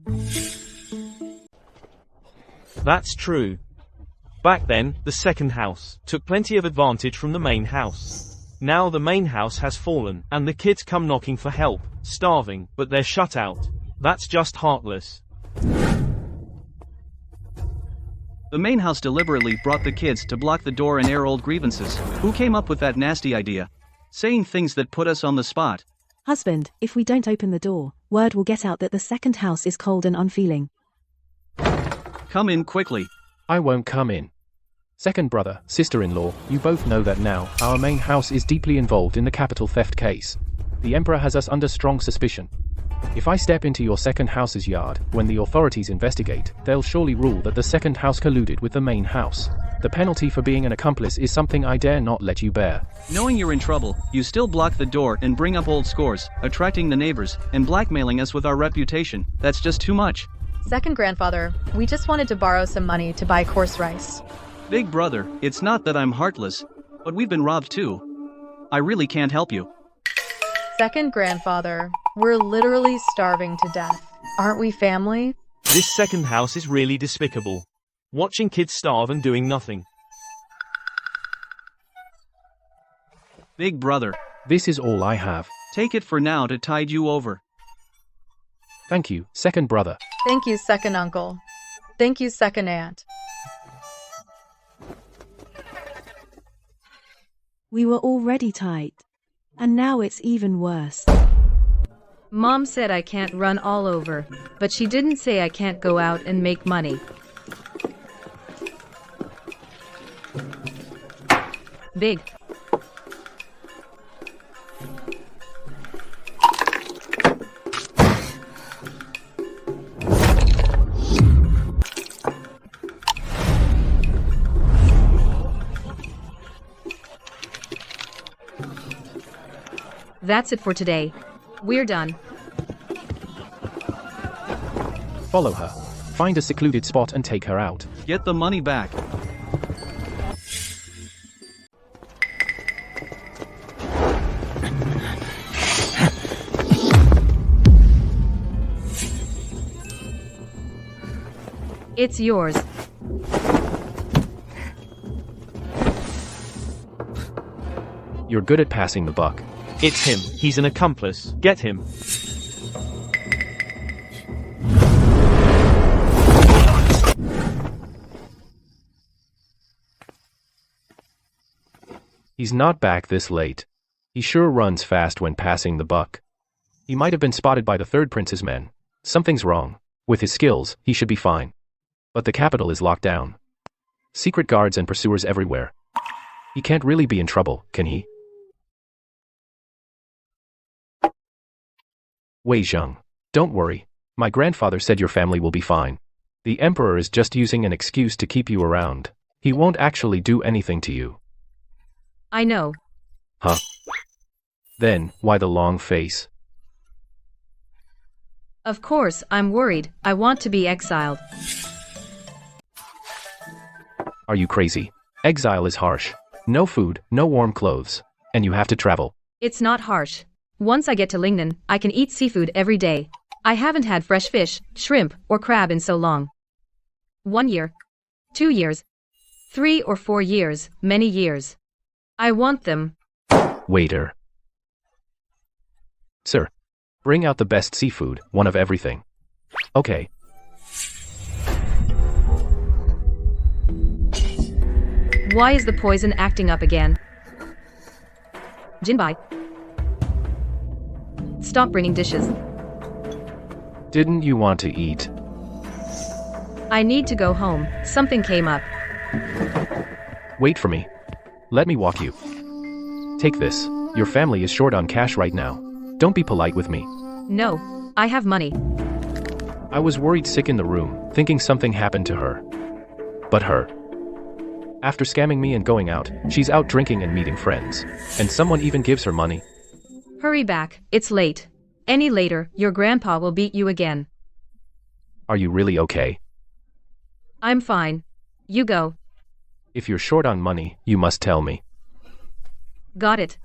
That's true. Back then, the second house took plenty of advantage from the main house. Now the main house has fallen, and the kids come knocking for help, starving, but they're shut out. That's just heartless. The main house deliberately brought the kids to block the door and air old grievances. Who came up with that nasty idea? Saying things that put us on the spot. Husband, if we don't open the door, word will get out that the second house is cold and unfeeling. Come in quickly. I won't come in. Second brother, sister-in-law, you both know that now our main house is deeply involved in the capital theft case. The Emperor has us under strong suspicion. If I step into your second house's yard, when the authorities investigate, they'll surely rule that the second house colluded with the main house. The penalty for being an accomplice is something I dare not let you bear. Knowing you're in trouble, you still block the door and bring up old scores, attracting the neighbors, and blackmailing us with our reputation. That's just too much. Second grandfather, we just wanted to borrow some money to buy coarse rice. Big brother, it's not that I'm heartless, but we've been robbed too. I really can't help you. Second grandfather, we're literally starving to death. Aren't we family? This second house is really despicable. Watching kids starve and doing nothing. Big brother. This is all I have. Take it for now to tide you over. Thank you, second brother. Thank you, second uncle. Thank you, second aunt. We were already tight. And now it's even worse. Mom said I can't run all over, but she didn't say I can't go out and make money. Big. That's it for today. We're done. Follow her. Find a secluded spot and take her out. Get the money back. It's yours. You're good at passing the buck. It's him. He's an accomplice. Get him. He's not back this late. He sure runs fast when passing the buck. He might have been spotted by the third prince's men. Something's wrong. With his skills, he should be fine. But the capital is locked down. Secret guards and pursuers everywhere. He can't really be in trouble, can he? Wei Zheng, don't worry. My grandfather said your family will be fine. The Emperor is just using an excuse to keep you around. He won't actually do anything to you. I know. Huh? Then, why the long face? Of course, I'm worried. I want to be exiled. Are you crazy? Exile is harsh. No food, no warm clothes. And you have to travel. It's not harsh. Once I get to Lingnan, I can eat seafood every day. I haven't had fresh fish, shrimp, or crab in so long. 1 year. 2 years. 3 or 4 years, many years. I want them. Waiter. Sir. Bring out the best seafood, one of everything. Okay. Why is the poison acting up again? Jinbai. Stop bringing dishes. Didn't you want to eat? I need to go home. Something came up. Wait for me. Let me walk you. Take this. Your family is short on cash right now. Don't be polite with me. No, I have money. I was worried sick in the room, thinking something happened to her. But her. After scamming me and going out, she's out drinking and meeting friends. And someone even gives her money. Hurry back, it's late. Any later, your grandpa will beat you again. Are you really okay? I'm fine. You go. If you're short on money, you must tell me. Got it.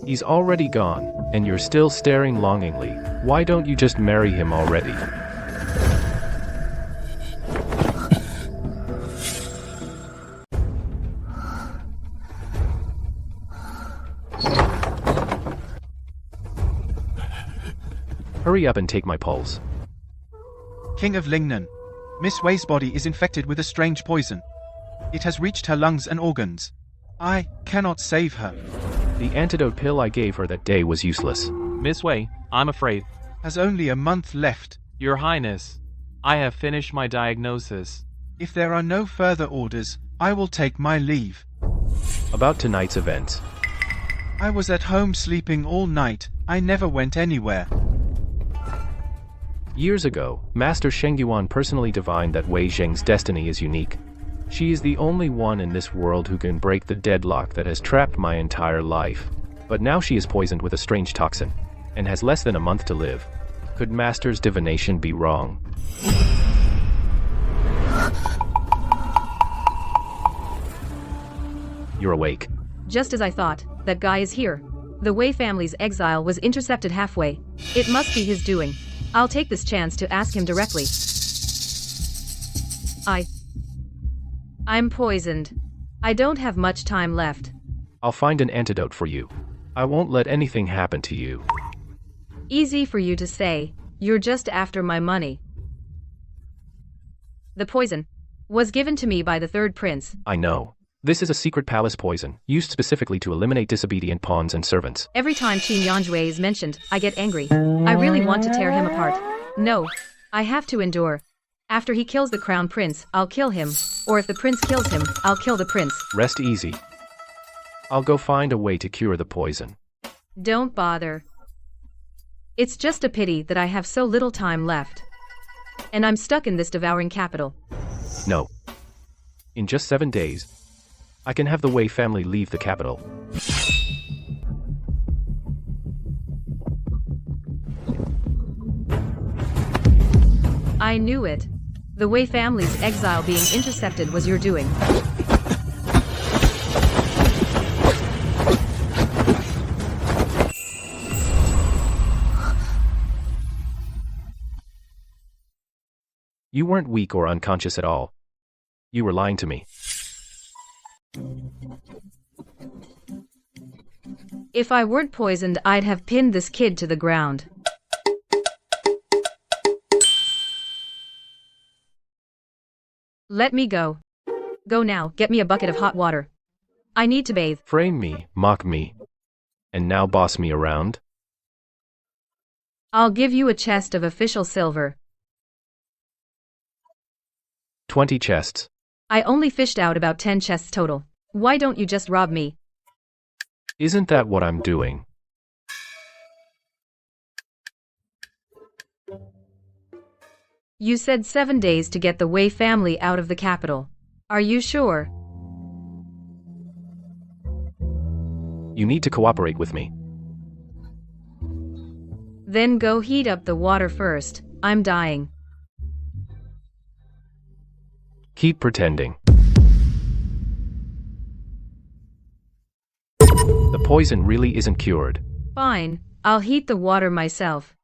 He's already gone, and you're still staring longingly. Why don't you just marry him already? Hurry up and take my pulse. King of Lingnan. Miss Wei's body is infected with a strange poison. It has reached her lungs and organs. I cannot save her. The antidote pill I gave her that day was useless. Miss Wei, I'm afraid. Has only a month left. Your Highness, I have finished my diagnosis. If there are no further orders, I will take my leave. About tonight's events. I was at home sleeping all night. I never went anywhere. Years ago, Master Sheng Yuan personally divined that Wei Zheng's destiny is unique. She is the only one in this world who can break the deadlock that has trapped my entire life. But now she is poisoned with a strange toxin, and has less than a month to live. Could Master's divination be wrong? You're awake. Just as I thought, that guy is here. The Wei family's exile was intercepted halfway. It must be his doing. I'll take this chance to ask him directly. I'm poisoned. I don't have much time left. I'll find an antidote for you. I won't let anything happen to you. Easy for you to say. You're just after my money. The poison was given to me by the third prince. I know. This is a secret palace poison, used specifically to eliminate disobedient pawns and servants. Every time Qin Yanjue is mentioned, I get angry. I really want to tear him apart. No, I have to endure. After he kills the crown prince, I'll kill him. Or if the prince kills him, I'll kill the prince. Rest easy. I'll go find a way to cure the poison. Don't bother. It's just a pity that I have so little time left. And I'm stuck in this devouring capital. No. In just 7 days, I can have the Wei family leave the capital. I knew it. The Wei family's exile being intercepted was your doing. You weren't weak or unconscious at all. You were lying to me. If I weren't poisoned, I'd have pinned this kid to the ground. Let me go. Go now, get me a bucket of hot water. I need to bathe. Frame me, mock me, and now boss me around? I'll give you a chest of official silver. 20 chests. I only fished out about 10 chests total. Why don't you just rob me? Isn't that what I'm doing? You said 7 days to get the Wei family out of the capital. Are you sure? You need to cooperate with me. Then go heat up the water first. I'm dying. Keep pretending. The poison really isn't cured. Fine, I'll heat the water myself.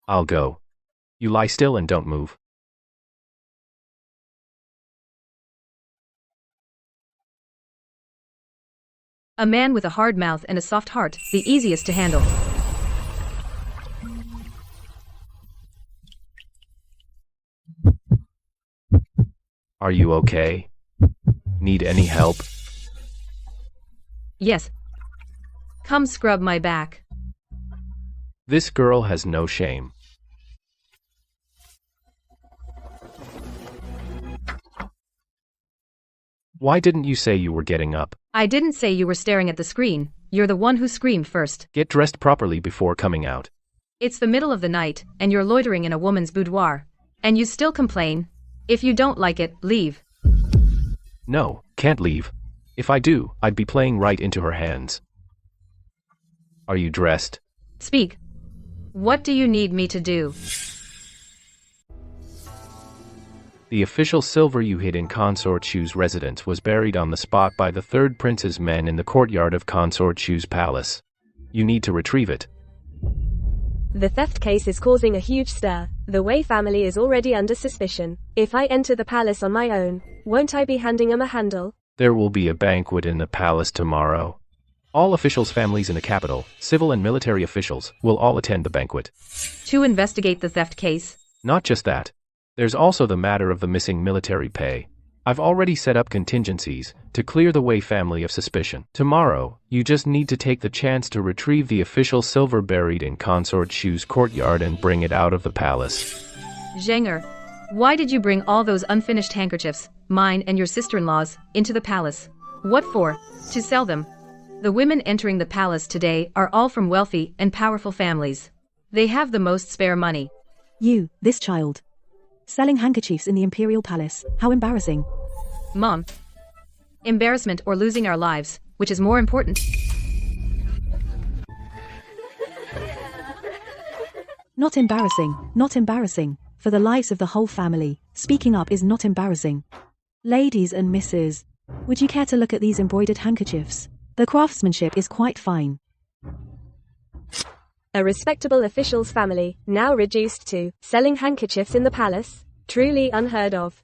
I'll go. You lie still and don't move. A man with a hard mouth and a soft heart, the easiest to handle. Are you okay? Need any help? Yes. Come scrub my back. This girl has no shame. Why didn't you say you were getting up? I didn't say you were staring at the screen. You're the one who screamed first. Get dressed properly before coming out. It's the middle of the night, and you're loitering in a woman's boudoir. And you still complain? If you don't like it, leave. No, can't leave. If I do, I'd be playing right into her hands. Are you dressed? Speak. What do you need me to do? The official silver you hid in Consort Shu's residence was buried on the spot by the third prince's men in the courtyard of Consort Shu's palace. You need to retrieve it. The theft case is causing a huge stir. The Wei family is already under suspicion. If I enter the palace on my own, won't I be handing them a handle? There will be a banquet in the palace tomorrow. All officials' families in the capital, civil and military officials, will all attend the banquet. To investigate the theft case? Not just that. There's also the matter of the missing military pay. I've already set up contingencies to clear the Wei family of suspicion. Tomorrow, you just need to take the chance to retrieve the official silver buried in Consort Shu's courtyard and bring it out of the palace. Zheng'er, why did you bring all those unfinished handkerchiefs, mine and your sister-in-law's, into the palace? What for? To sell them. The women entering the palace today are all from wealthy and powerful families. They have the most spare money. You, this child. Selling handkerchiefs in the imperial palace, how embarrassing. Mom. Embarrassment or losing our lives, which is more important? Not embarrassing. For the lives of the whole family, speaking up is not embarrassing. Ladies and misses, would you care to look at these embroidered handkerchiefs? The craftsmanship is quite fine. A respectable official's family, now reduced to selling handkerchiefs in the palace? Truly unheard of.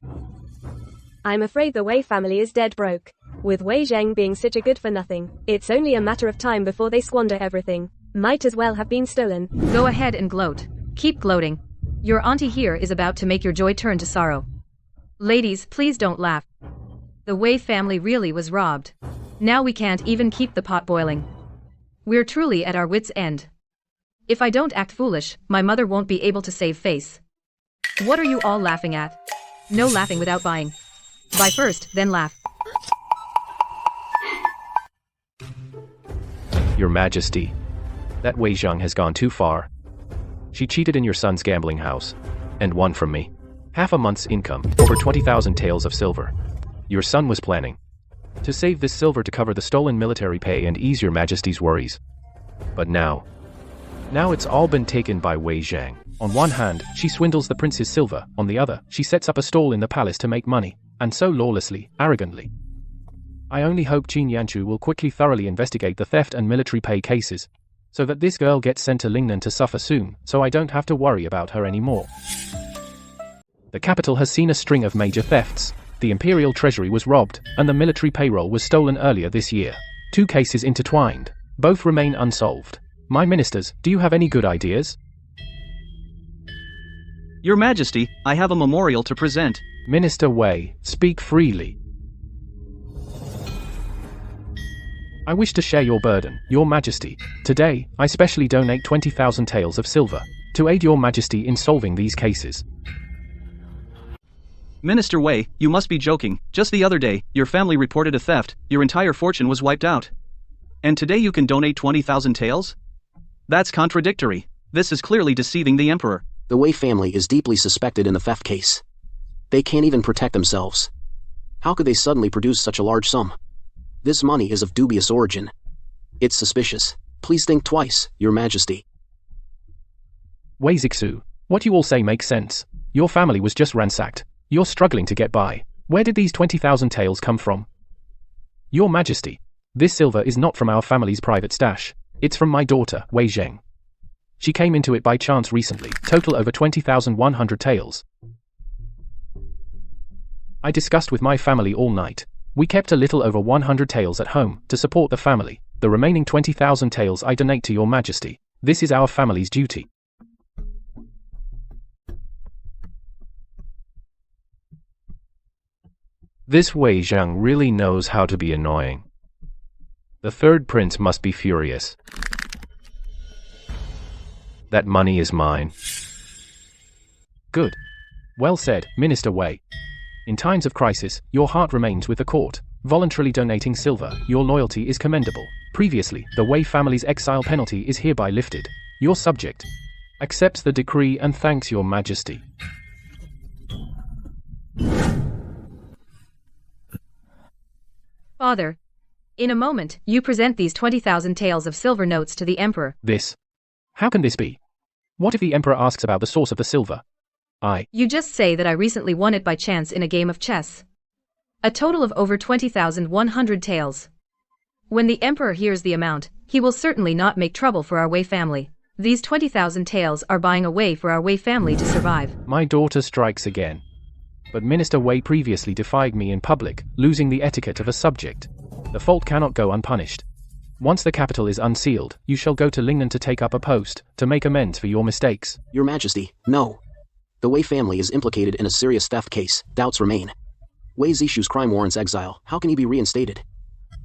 I'm afraid the Wei family is dead broke. With Wei Zheng being such a good-for-nothing, it's only a matter of time before they squander everything. Might as well have been stolen. Go ahead and gloat. Keep gloating. Your auntie here is about to make your joy turn to sorrow. Ladies, please don't laugh. The Wei family really was robbed. Now we can't even keep the pot boiling. We're truly at our wits' end. If I don't act foolish, my mother won't be able to save face. What are you all laughing at? No laughing without buying. Buy first, then laugh. Your Majesty, that Wei Zhang has gone too far. She cheated in your son's gambling house, and won from me. Half a month's income, over 20,000 taels of silver. Your son was planning to save this silver to cover the stolen military pay and ease your Majesty's worries. But now it's all been taken by Wei Zhang. On one hand, she swindles the prince's silver, on the other, she sets up a stall in the palace to make money, and so lawlessly, arrogantly. I only hope Qin Yanchu will quickly thoroughly investigate the theft and military pay cases, so that this girl gets sent to Lingnan to suffer soon, so I don't have to worry about her anymore. The capital has seen a string of major thefts. The imperial treasury was robbed, and the military payroll was stolen earlier this year. 2 cases intertwined. Both remain unsolved. My ministers, do you have any good ideas? Your Majesty, I have a memorial to present. Minister Wei, speak freely. I wish to share your burden, Your Majesty. Today, I specially donate 20,000 taels of silver to aid Your Majesty in solving these cases. Minister Wei, you must be joking. Just the other day, your family reported a theft, your entire fortune was wiped out. And today you can donate 20,000 taels? That's contradictory. This is clearly deceiving the emperor. The Wei family is deeply suspected in the theft case. They can't even protect themselves. How could they suddenly produce such a large sum? This money is of dubious origin. It's suspicious. Please think twice, Your Majesty. Wei Zixu, what you all say makes sense. Your family was just ransacked. You're struggling to get by. Where did these 20,000 taels come from? Your Majesty, this silver is not from our family's private stash. It's from my daughter, Wei Zheng. She came into it by chance recently, total over 20,100 taels. I discussed with my family all night. We kept a little over 100 taels at home to support the family. The remaining 20,000 taels I donate to Your Majesty. This is our family's duty. This Wei Zhang really knows how to be annoying. The third prince must be furious. That money is mine. Good. Well said, Minister Wei. In times of crisis, your heart remains with the court. Voluntarily donating silver, your loyalty is commendable. Previously, the Wei family's exile penalty is hereby lifted. Your subject accepts the decree and thanks Your Majesty. Father, in a moment, you present these 20,000 taels of silver notes to the Emperor. This? How can this be? What if the Emperor asks about the source of the silver? You just say that I recently won it by chance in a game of chess. A total of over 20,100 taels. When the Emperor hears the amount, he will certainly not make trouble for our Wei family. These 20,000 taels are buying a way for our Wei family to survive. My daughter strikes again. But Minister Wei previously defied me in public, losing the etiquette of a subject. The fault cannot go unpunished. Once the capital is unsealed, you shall go to Lingnan to take up a post, to make amends for your mistakes. Your Majesty, no. The Wei family is implicated in a serious theft case. Doubts remain. Wei Zishu's crime warrants exile. How can he be reinstated?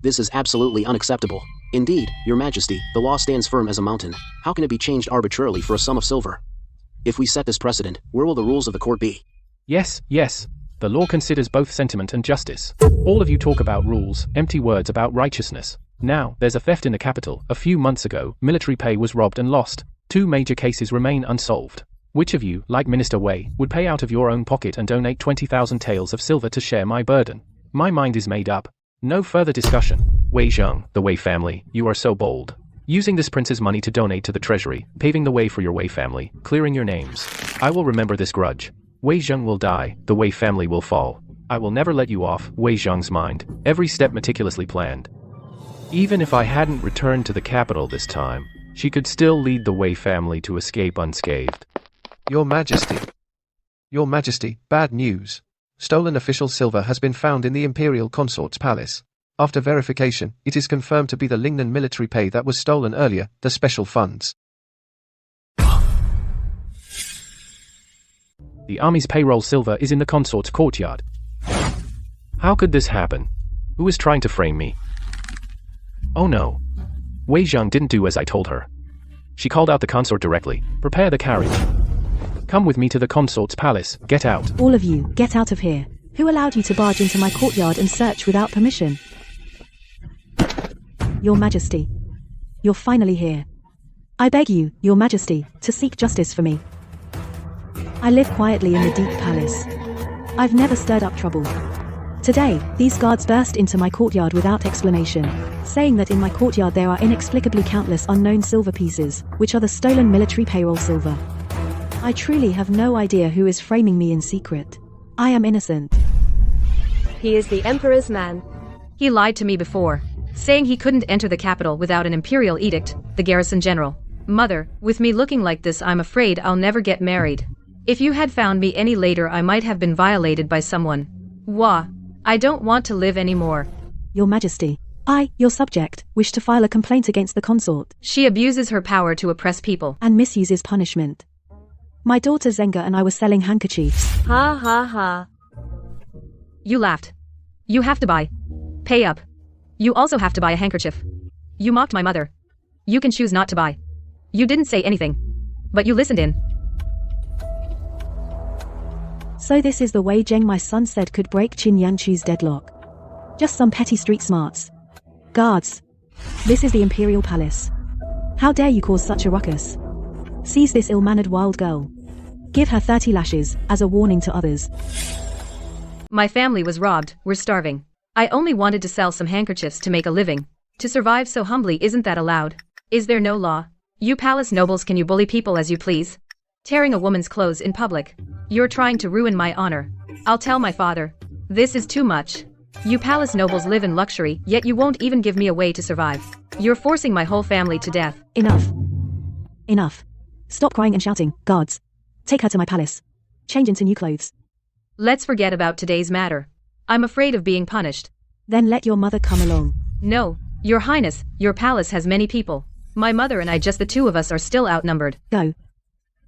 This is absolutely unacceptable. Indeed, Your Majesty, the law stands firm as a mountain. How can it be changed arbitrarily for a sum of silver? If we set this precedent, where will the rules of the court be? Yes. The law considers both sentiment and justice. All of you talk about rules, empty words about righteousness. Now, there's a theft in the capital. A few months ago, military pay was robbed and lost. 2 major cases remain unsolved. Which of you, like Minister Wei, would pay out of your own pocket and donate 20,000 taels of silver to share my burden? My mind is made up. No further discussion. Wei Zhang, the Wei family, you are so bold. Using this prince's money to donate to the treasury, paving the way for your Wei family, clearing your names. I will remember this grudge. Wei Zhang will die, the Wei family will fall. I will never let you off Wei Zhang's mind. Every step meticulously planned. Even if I hadn't returned to the capital this time, she could still lead the Wei family to escape unscathed. Your Majesty. Your Majesty, bad news. Stolen official silver has been found in the Imperial Consort's palace. After verification, it is confirmed to be the Lingnan military pay that was stolen earlier, the special funds. The army's payroll silver is in the consort's courtyard. How could this happen? Who is trying to frame me? Oh no. Wei Zhang didn't do as I told her. She called out the consort directly. Prepare the carriage. Come with me to the consort's palace. Get out. All of you, get out of here. Who allowed you to barge into my courtyard and search without permission? Your Majesty. You're finally here. I beg you, Your Majesty, to seek justice for me. I live quietly in the deep palace. I've never stirred up trouble. Today, these guards burst into my courtyard without explanation, saying that in my courtyard there are inexplicably countless unknown silver pieces, which are the stolen military payroll silver. I truly have no idea who is framing me in secret. I am innocent. He is the Emperor's man. He lied to me before, saying he couldn't enter the capital without an imperial edict, the garrison general. Mother, with me looking like this, I'm afraid I'll never get married. If you had found me any later, I might have been violated by someone. Wah. I don't want to live anymore. Your Majesty, I, your subject, wish to file a complaint against the consort. She abuses her power to oppress people. And misuses punishment. My daughter Zenga and I were selling handkerchiefs. Ha ha ha. You laughed. You have to buy. Pay up. You also have to buy a handkerchief. You mocked my mother. You can choose not to buy. You didn't say anything. But you listened in. So this is the Wei Zheng my son said could break Qin Yanchu's deadlock. Just some petty street smarts. Guards. This is the Imperial Palace. How dare you cause such a ruckus? Seize this ill-mannered wild girl. Give her 30 lashes, as a warning to others. My family was robbed, we're starving. I only wanted to sell some handkerchiefs to make a living. To survive so humbly, isn't that allowed? Is there no law? You palace nobles, can you bully people as you please? Tearing a woman's clothes in public. You're trying to ruin my honor. I'll tell my father. This is too much. You palace nobles live in luxury, yet you won't even give me a way to survive. You're forcing my whole family to death. Enough. Enough. Stop crying and shouting, guards. Take her to my palace. Change into new clothes. Let's forget about today's matter. I'm afraid of being punished. Then let your mother come along. No, Your Highness, your palace has many people. My mother and I, just the two of us, are still outnumbered. Go.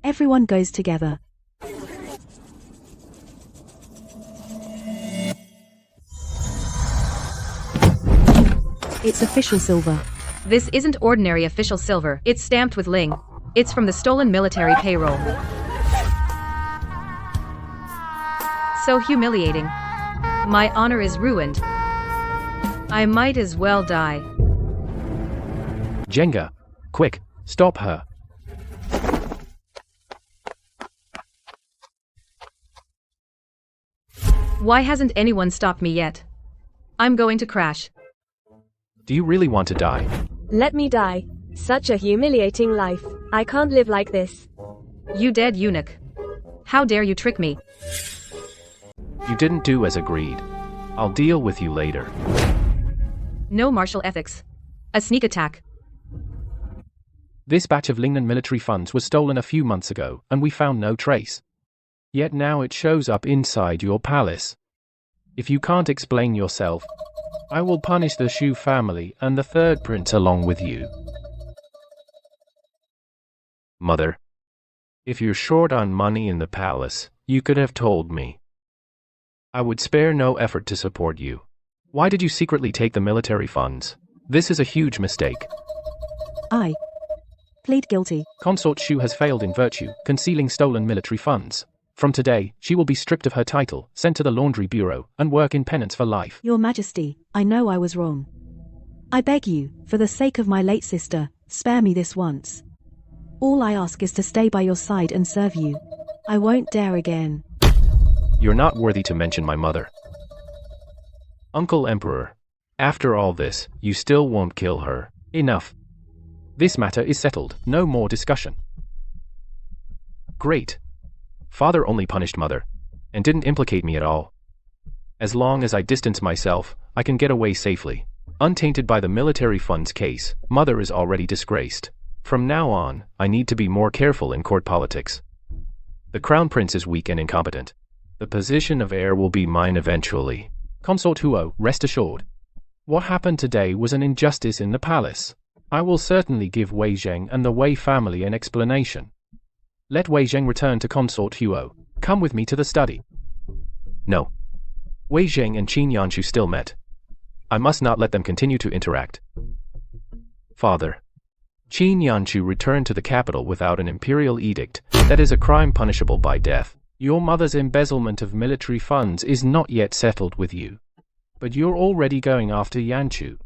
Everyone goes together. It's official silver. This isn't ordinary official silver. It's stamped with Ling. It's from the stolen military payroll. So humiliating. My honor is ruined. I might as well die. Jenga, quick, stop her. Why hasn't anyone stopped me yet? I'm going to crash. Do you really want to die? Let me die. Such a humiliating life. I can't live like this. You dead eunuch. How dare you trick me? You didn't do as agreed. I'll deal with you later. No martial ethics. A sneak attack. This batch of Lingnan military funds was stolen a few months ago, and we found no trace. Yet now it shows up inside your palace. If you can't explain yourself, I will punish the Shu family and the third prince along with you. Mother, if you're short on money in the palace, you could have told me. I would spare no effort to support you. Why did you secretly take the military funds? This is a huge mistake. I plead guilty. Consort Shu has failed in virtue, concealing stolen military funds. From today, she will be stripped of her title, sent to the laundry bureau, and work in penance for life. Your Majesty, I know I was wrong. I beg you, for the sake of my late sister, spare me this once. All I ask is to stay by your side and serve you. I won't dare again. You're not worthy to mention my mother. Uncle Emperor, after all this, you still won't kill her. Enough. This matter is settled, no more discussion. Great. Father only punished mother, and didn't implicate me at all. As long as I distance myself, I can get away safely. Untainted by the military funds case, mother is already disgraced. From now on, I need to be more careful in court politics. The crown prince is weak and incompetent. The position of heir will be mine eventually. Consort Huo, rest assured. What happened today was an injustice in the palace. I will certainly give Wei Zheng and the Wei family an explanation. Let Wei Zheng return to Consort Huo. Come with me to the study. No. Wei Zheng and Qin Yanshu still met. I must not let them continue to interact. Father. Qin Yanshu returned to the capital without an imperial edict. That is a crime punishable by death. Your mother's embezzlement of military funds is not yet settled with you. But you're already going after Yanshu.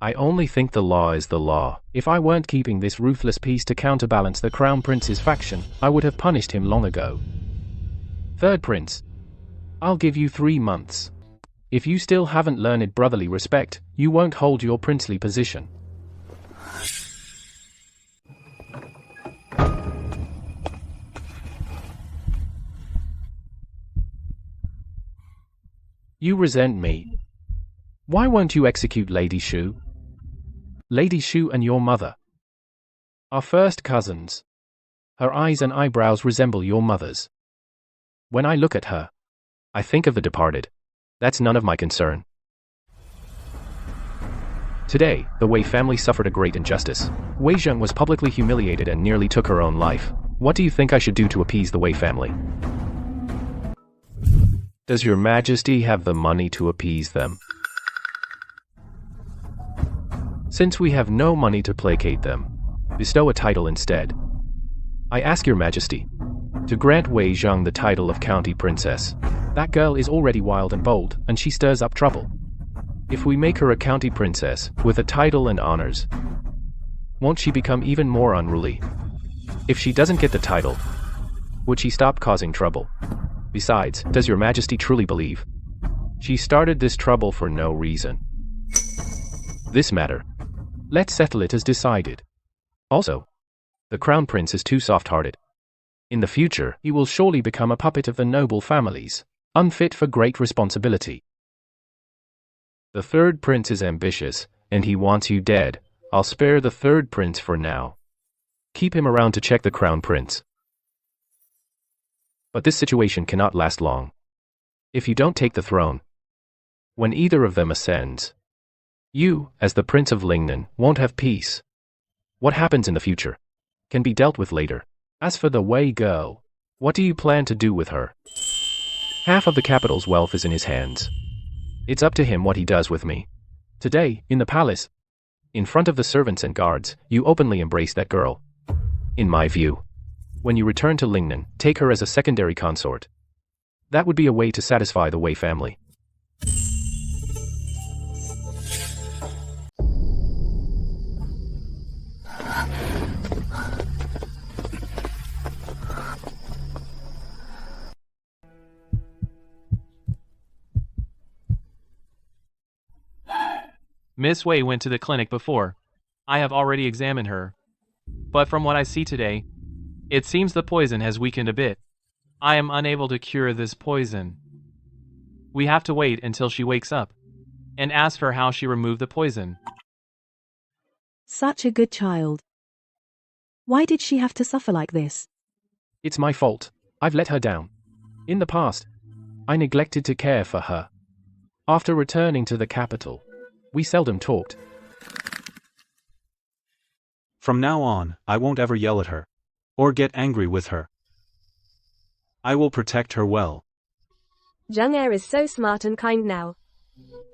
I only think the law is the law. If I weren't keeping this ruthless piece to counterbalance the crown prince's faction, I would have punished him long ago. Third prince. I'll give you 3 months. If you still haven't learned brotherly respect, you won't hold your princely position. You resent me. Why won't you execute Lady Shu? Lady Shu and your mother are first cousins. Her eyes and eyebrows resemble your mother's. When I look at her, I think of the departed. That's none of my concern. Today, the Wei family suffered a great injustice. Wei Zheng was publicly humiliated and nearly took her own life. What do you think I should do to appease the Wei family? Does your Majesty have the money to appease them? Since we have no money to placate them, bestow a title instead. I ask your Majesty to grant Wei Zheng the title of County Princess. That girl is already wild and bold, and she stirs up trouble. If we make her a county princess, with a title and honors, won't she become even more unruly? If she doesn't get the title, would she stop causing trouble? Besides, does your Majesty truly believe She started this trouble for no reason. This matter, let's settle it as decided. Also, the crown prince is too soft-hearted. In the future, he will surely become a puppet of the noble families, unfit for great responsibility. The third prince is ambitious, and he wants you dead. I'll spare the third prince for now. Keep him around to check the crown prince. But this situation cannot last long. If you don't take the throne, when either of them ascends, you, as the Prince of Lingnan, won't have peace. What happens in the future can be dealt with later. As for the Wei girl, what do you plan to do with her? Half of the capital's wealth is in his hands. It's up to him what he does with me. Today, in the palace, in front of the servants and guards, you openly embrace that girl. In my view, when you return to Lingnan, take her as a secondary consort. That would be a way to satisfy the Wei family. Miss Wei went to the clinic before. I have already examined her. But from what I see today, it seems the poison has weakened a bit. I am unable to cure this poison. We have to wait until she wakes up and ask her how she removed the poison. Such a good child. Why did she have to suffer like this? It's my fault. I've let her down. In the past, I neglected to care for her. After returning to the capital, we seldom talked. From now on, I won't ever yell at her or get angry with her. I will protect her well. Jung Er is so smart and kind now.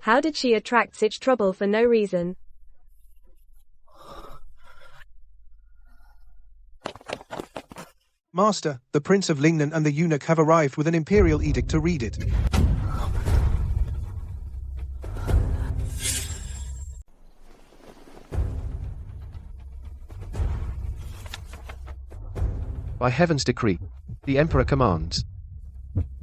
How did she attract such trouble for no reason? Master, the Prince of Lingnan and the eunuch have arrived with an imperial edict to read it. By heaven's decree, the Emperor commands.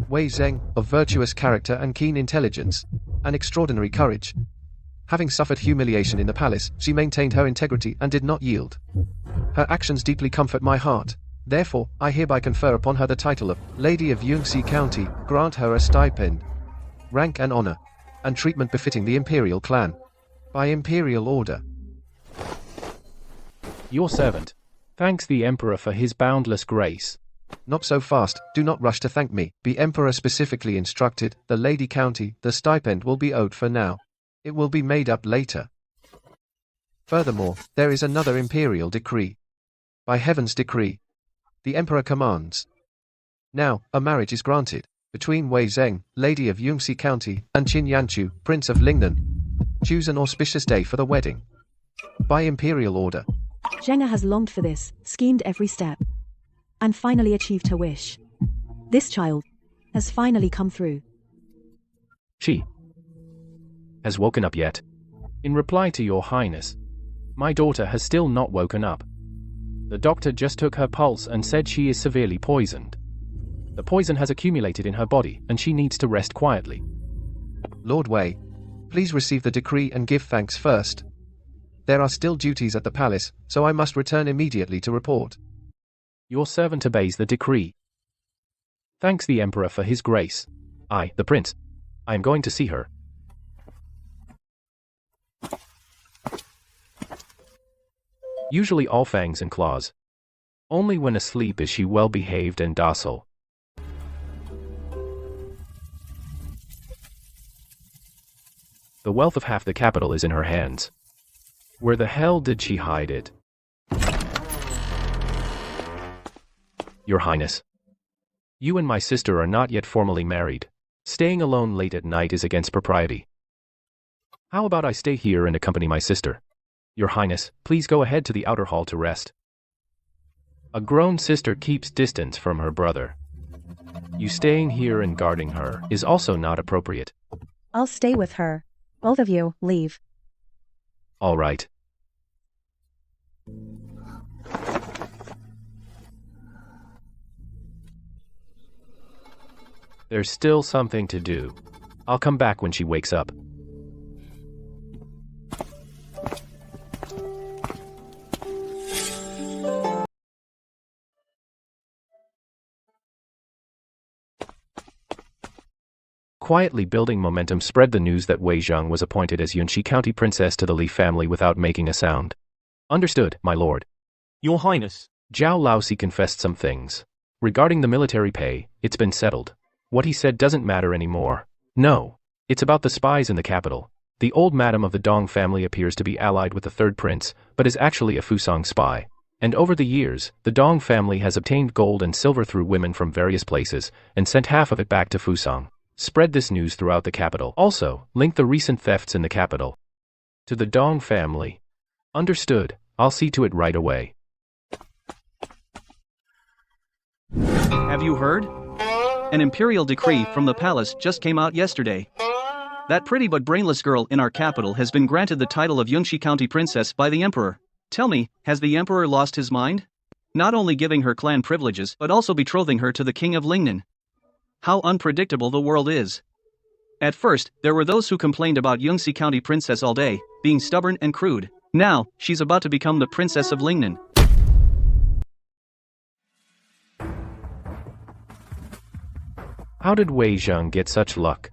Wei Zheng, of virtuous character and keen intelligence, and extraordinary courage. Having suffered humiliation in the palace, she maintained her integrity and did not yield. Her actions deeply comfort my heart. Therefore, I hereby confer upon her the title of Lady of Yunxi County, grant her a stipend, rank and honor, and treatment befitting the imperial clan. By imperial order. Your servant thanks the Emperor for his boundless grace. Not so fast, do not rush to thank me. The Emperor specifically instructed, the Lady County, the stipend will be owed for now. It will be made up later. Furthermore, there is another imperial decree. By heaven's decree, the Emperor commands. Now, a marriage is granted, between Wei Zheng, Lady of Yunxi County, and Qin Yanchu, Prince of Lingnan. Choose an auspicious day for the wedding. By imperial order. Zheng has longed for this, schemed every step, and finally achieved her wish. This child has finally come through. She has woken up yet? In reply to your highness, my daughter has still not woken up. The doctor just took her pulse and said she is severely poisoned. The poison has accumulated in her body and she needs to rest quietly. Lord Wei, please receive the decree and give thanks first. There are still duties at the palace, so I must return immediately to report. Your servant obeys the decree. Thanks the Emperor for his grace. I, the prince, I am going to see her. Usually all fangs and claws. Only when asleep is she well behaved and docile. The wealth of half the capital is in her hands. Where the hell did she hide it? Your Highness, you and my sister are not yet formally married. Staying alone late at night is against propriety. How about I stay here and accompany my sister? Your Highness, please go ahead to the outer hall to rest. A grown sister keeps distance from her brother. You staying here and guarding her is also not appropriate. I'll stay with her. Both of you, leave. All right. There's still something to do. I'll come back when she wakes up. Quietly building momentum spread the news that Wei Zhang was appointed as Yunxi County Princess to the Li family without making a sound. Understood, my lord. Your Highness. Zhao Laosi confessed some things. Regarding the military pay, it's been settled. What he said doesn't matter anymore. No. It's about the spies in the capital. The old madam of the Dong family appears to be allied with the third prince, but is actually a Fusang spy. And over the years, the Dong family has obtained gold and silver through women from various places, and sent half of it back to Fusang. Spread this news throughout the capital. Also, link the recent thefts in the capital to the Dong family. Understood. I'll see to it right away. Have you heard? An imperial decree from the palace just came out yesterday. That pretty but brainless girl in our capital has been granted the title of Yunxi County Princess by the emperor. Tell me, has the emperor lost his mind? Not only giving her clan privileges, but also betrothing her to the king of Lingnan. How unpredictable the world is. At first, there were those who complained about Yunxi County Princess all day, being stubborn and crude. Now, she's about to become the Princess of Lingnan. How did Wei Zhang get such luck?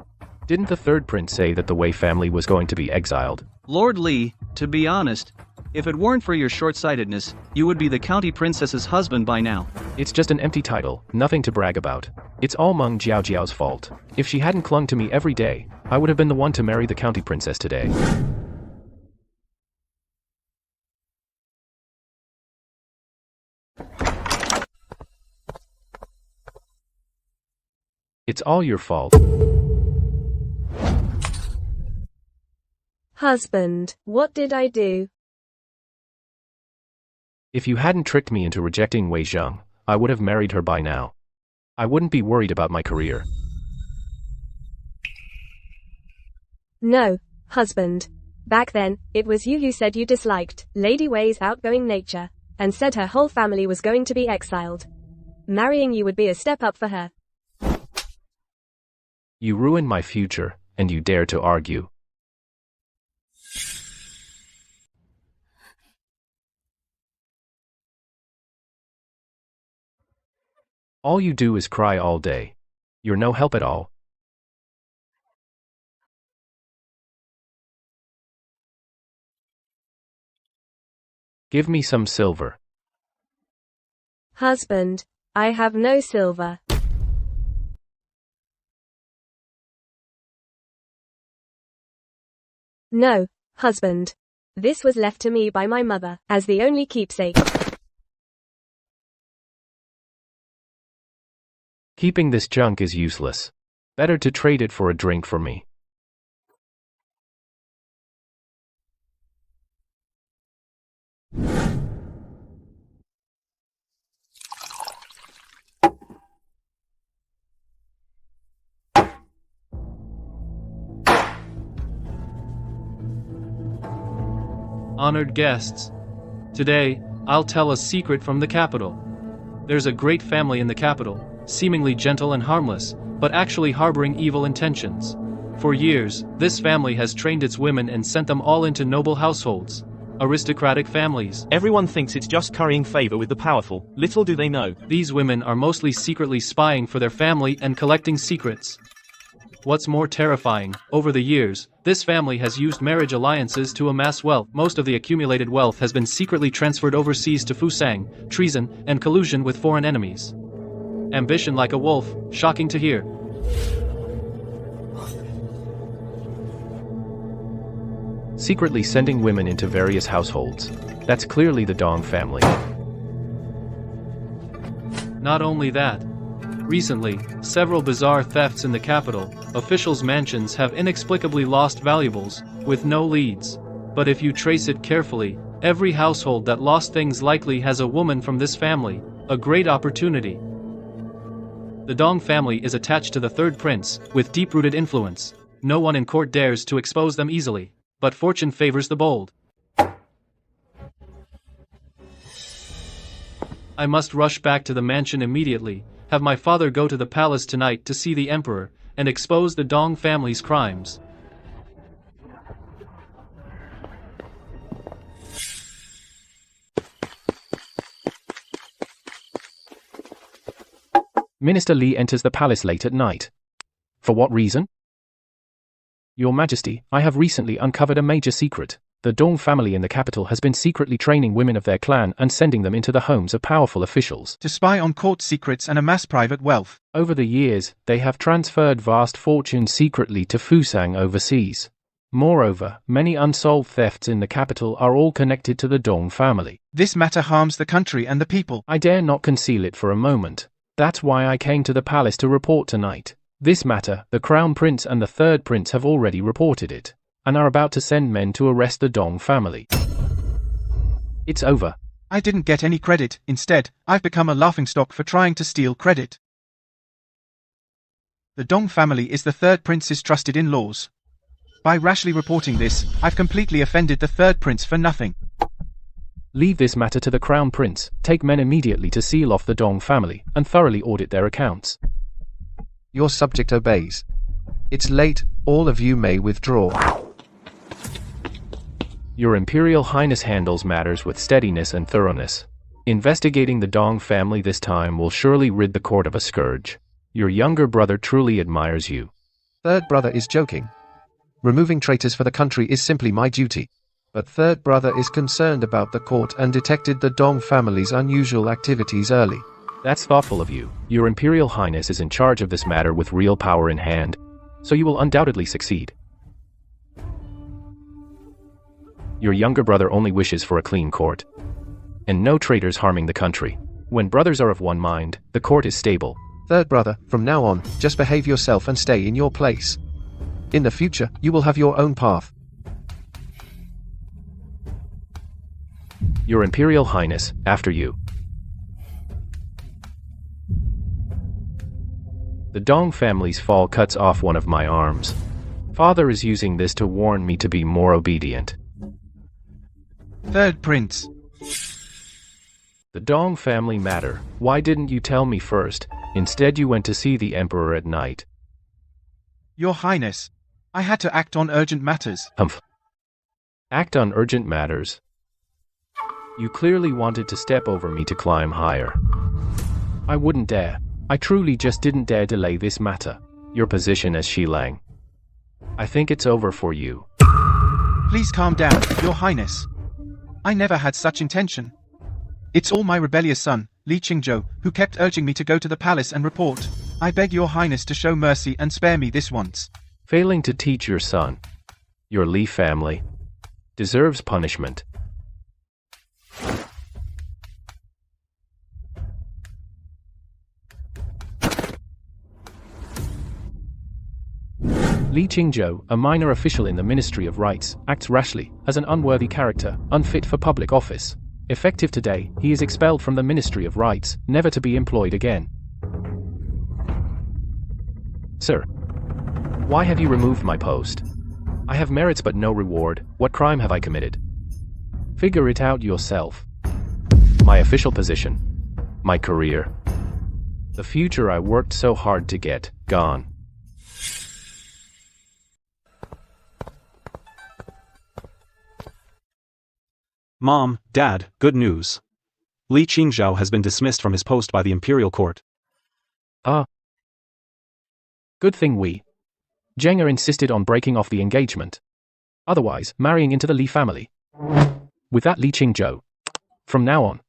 Didn't the third prince say that the Wei family was going to be exiled? Lord Li, to be honest, if it weren't for your short-sightedness, you would be the county princess's husband by now. It's just an empty title, nothing to brag about. It's all Meng Jiaojiao's fault. If she hadn't clung to me every day, I would have been the one to marry the county princess today. It's all your fault. Husband, what did I do? If you hadn't tricked me into rejecting Wei Zhang, I would have married her by now. I wouldn't be worried about my career. No, husband. Back then, it was you who said you disliked Lady Wei's outgoing nature, and said her whole family was going to be exiled. Marrying you would be a step up for her. You ruined my future, and you dare to argue. All you do is cry all day. You're no help at all. Give me some silver. Husband, I have no silver. No, husband. This was left to me by my mother, as the only keepsake. Keeping this junk is useless. Better to trade it for a drink for me. Honored guests, today, I'll tell a secret from the capital. There's a great family in the capital, seemingly gentle and harmless, but actually harboring evil intentions. For years, this family has trained its women and sent them all into noble households, aristocratic families. Everyone thinks it's just currying favor with the powerful. Little do they know. These women are mostly secretly spying for their family and collecting secrets. What's more terrifying, over the years, this family has used marriage alliances to amass wealth. Most of the accumulated wealth has been secretly transferred overseas to Fusang, treason, and collusion with foreign enemies. Ambition like a wolf, shocking to hear. Secretly sending women into various households. That's clearly the Dong family. Not only that. Recently, several bizarre thefts in the capital. Officials' mansions have inexplicably lost valuables, with no leads. But if you trace it carefully, every household that lost things likely has a woman from this family. A great opportunity. The Dong family is attached to the third prince, with deep-rooted influence. No one in court dares to expose them easily, but fortune favors the bold. I must rush back to the mansion immediately, have my father go to the palace tonight to see the emperor, and expose the Dong family's crimes. Minister Li enters the palace late at night. For what reason? Your Majesty, I have recently uncovered a major secret. The Dong family in the capital has been secretly training women of their clan and sending them into the homes of powerful officials to spy on court secrets and amass private wealth. Over the years, they have transferred vast fortunes secretly to Fusang overseas. Moreover, many unsolved thefts in the capital are all connected to the Dong family. This matter harms the country and the people. I dare not conceal it for a moment. That's why I came to the palace to report tonight. This matter, the Crown Prince and the Third Prince have already reported it, and are about to send men to arrest the Dong family. It's over. I didn't get any credit. Instead, I've become a laughingstock for trying to steal credit. The Dong family is the Third Prince's trusted in-laws. By rashly reporting this, I've completely offended the Third Prince for nothing. Leave this matter to the Crown Prince. Take men immediately to seal off the Dong family and thoroughly audit their accounts. Your subject obeys. It's late, all of you may withdraw. Your Imperial Highness handles matters with steadiness and thoroughness. Investigating the Dong family this time will surely rid the court of a scourge. Your younger brother truly admires you. Third brother is joking. Removing traitors for the country is simply my duty. But third brother is concerned about the court and detected the Dong family's unusual activities early. That's thoughtful of you. Your Imperial Highness is in charge of this matter with real power in hand, so you will undoubtedly succeed. Your younger brother only wishes for a clean court, and no traitors harming the country. When brothers are of one mind, the court is stable. Third brother, from now on, just behave yourself and stay in your place. In the future, you will have your own path. Your Imperial Highness, after you. The Dong family's fall cuts off one of my arms. Father is using this to warn me to be more obedient. Third Prince. The Dong family matter. Why didn't you tell me first? Instead you went to see the Emperor at night. Your Highness, I had to act on urgent matters. Humph. Act on urgent matters? You clearly wanted to step over me to climb higher. I wouldn't dare. I truly just didn't dare delay this matter. Your position as Shilang. I think it's over for you. Please calm down, Your Highness. I never had such intention. It's all my rebellious son, Li Qingzhou, who kept urging me to go to the palace and report. I beg Your Highness to show mercy and spare me this once. Failing to teach your son, your Li family, deserves punishment. Li Qingzhou, a minor official in the Ministry of Rights, acts rashly, as an unworthy character, unfit for public office. Effective today, he is expelled from the Ministry of Rights, never to be employed again. Sir, why have you removed my post? I have merits but no reward. What crime have I committed? Figure it out yourself. My official position, my career, the future I worked so hard to get, gone. Mom, Dad, good news. Li Qingzhou has been dismissed from his post by the Imperial Court. Good thing Zheng insisted on breaking off the engagement. Otherwise, marrying into the Li family. With that Li Qingzhou, from now on,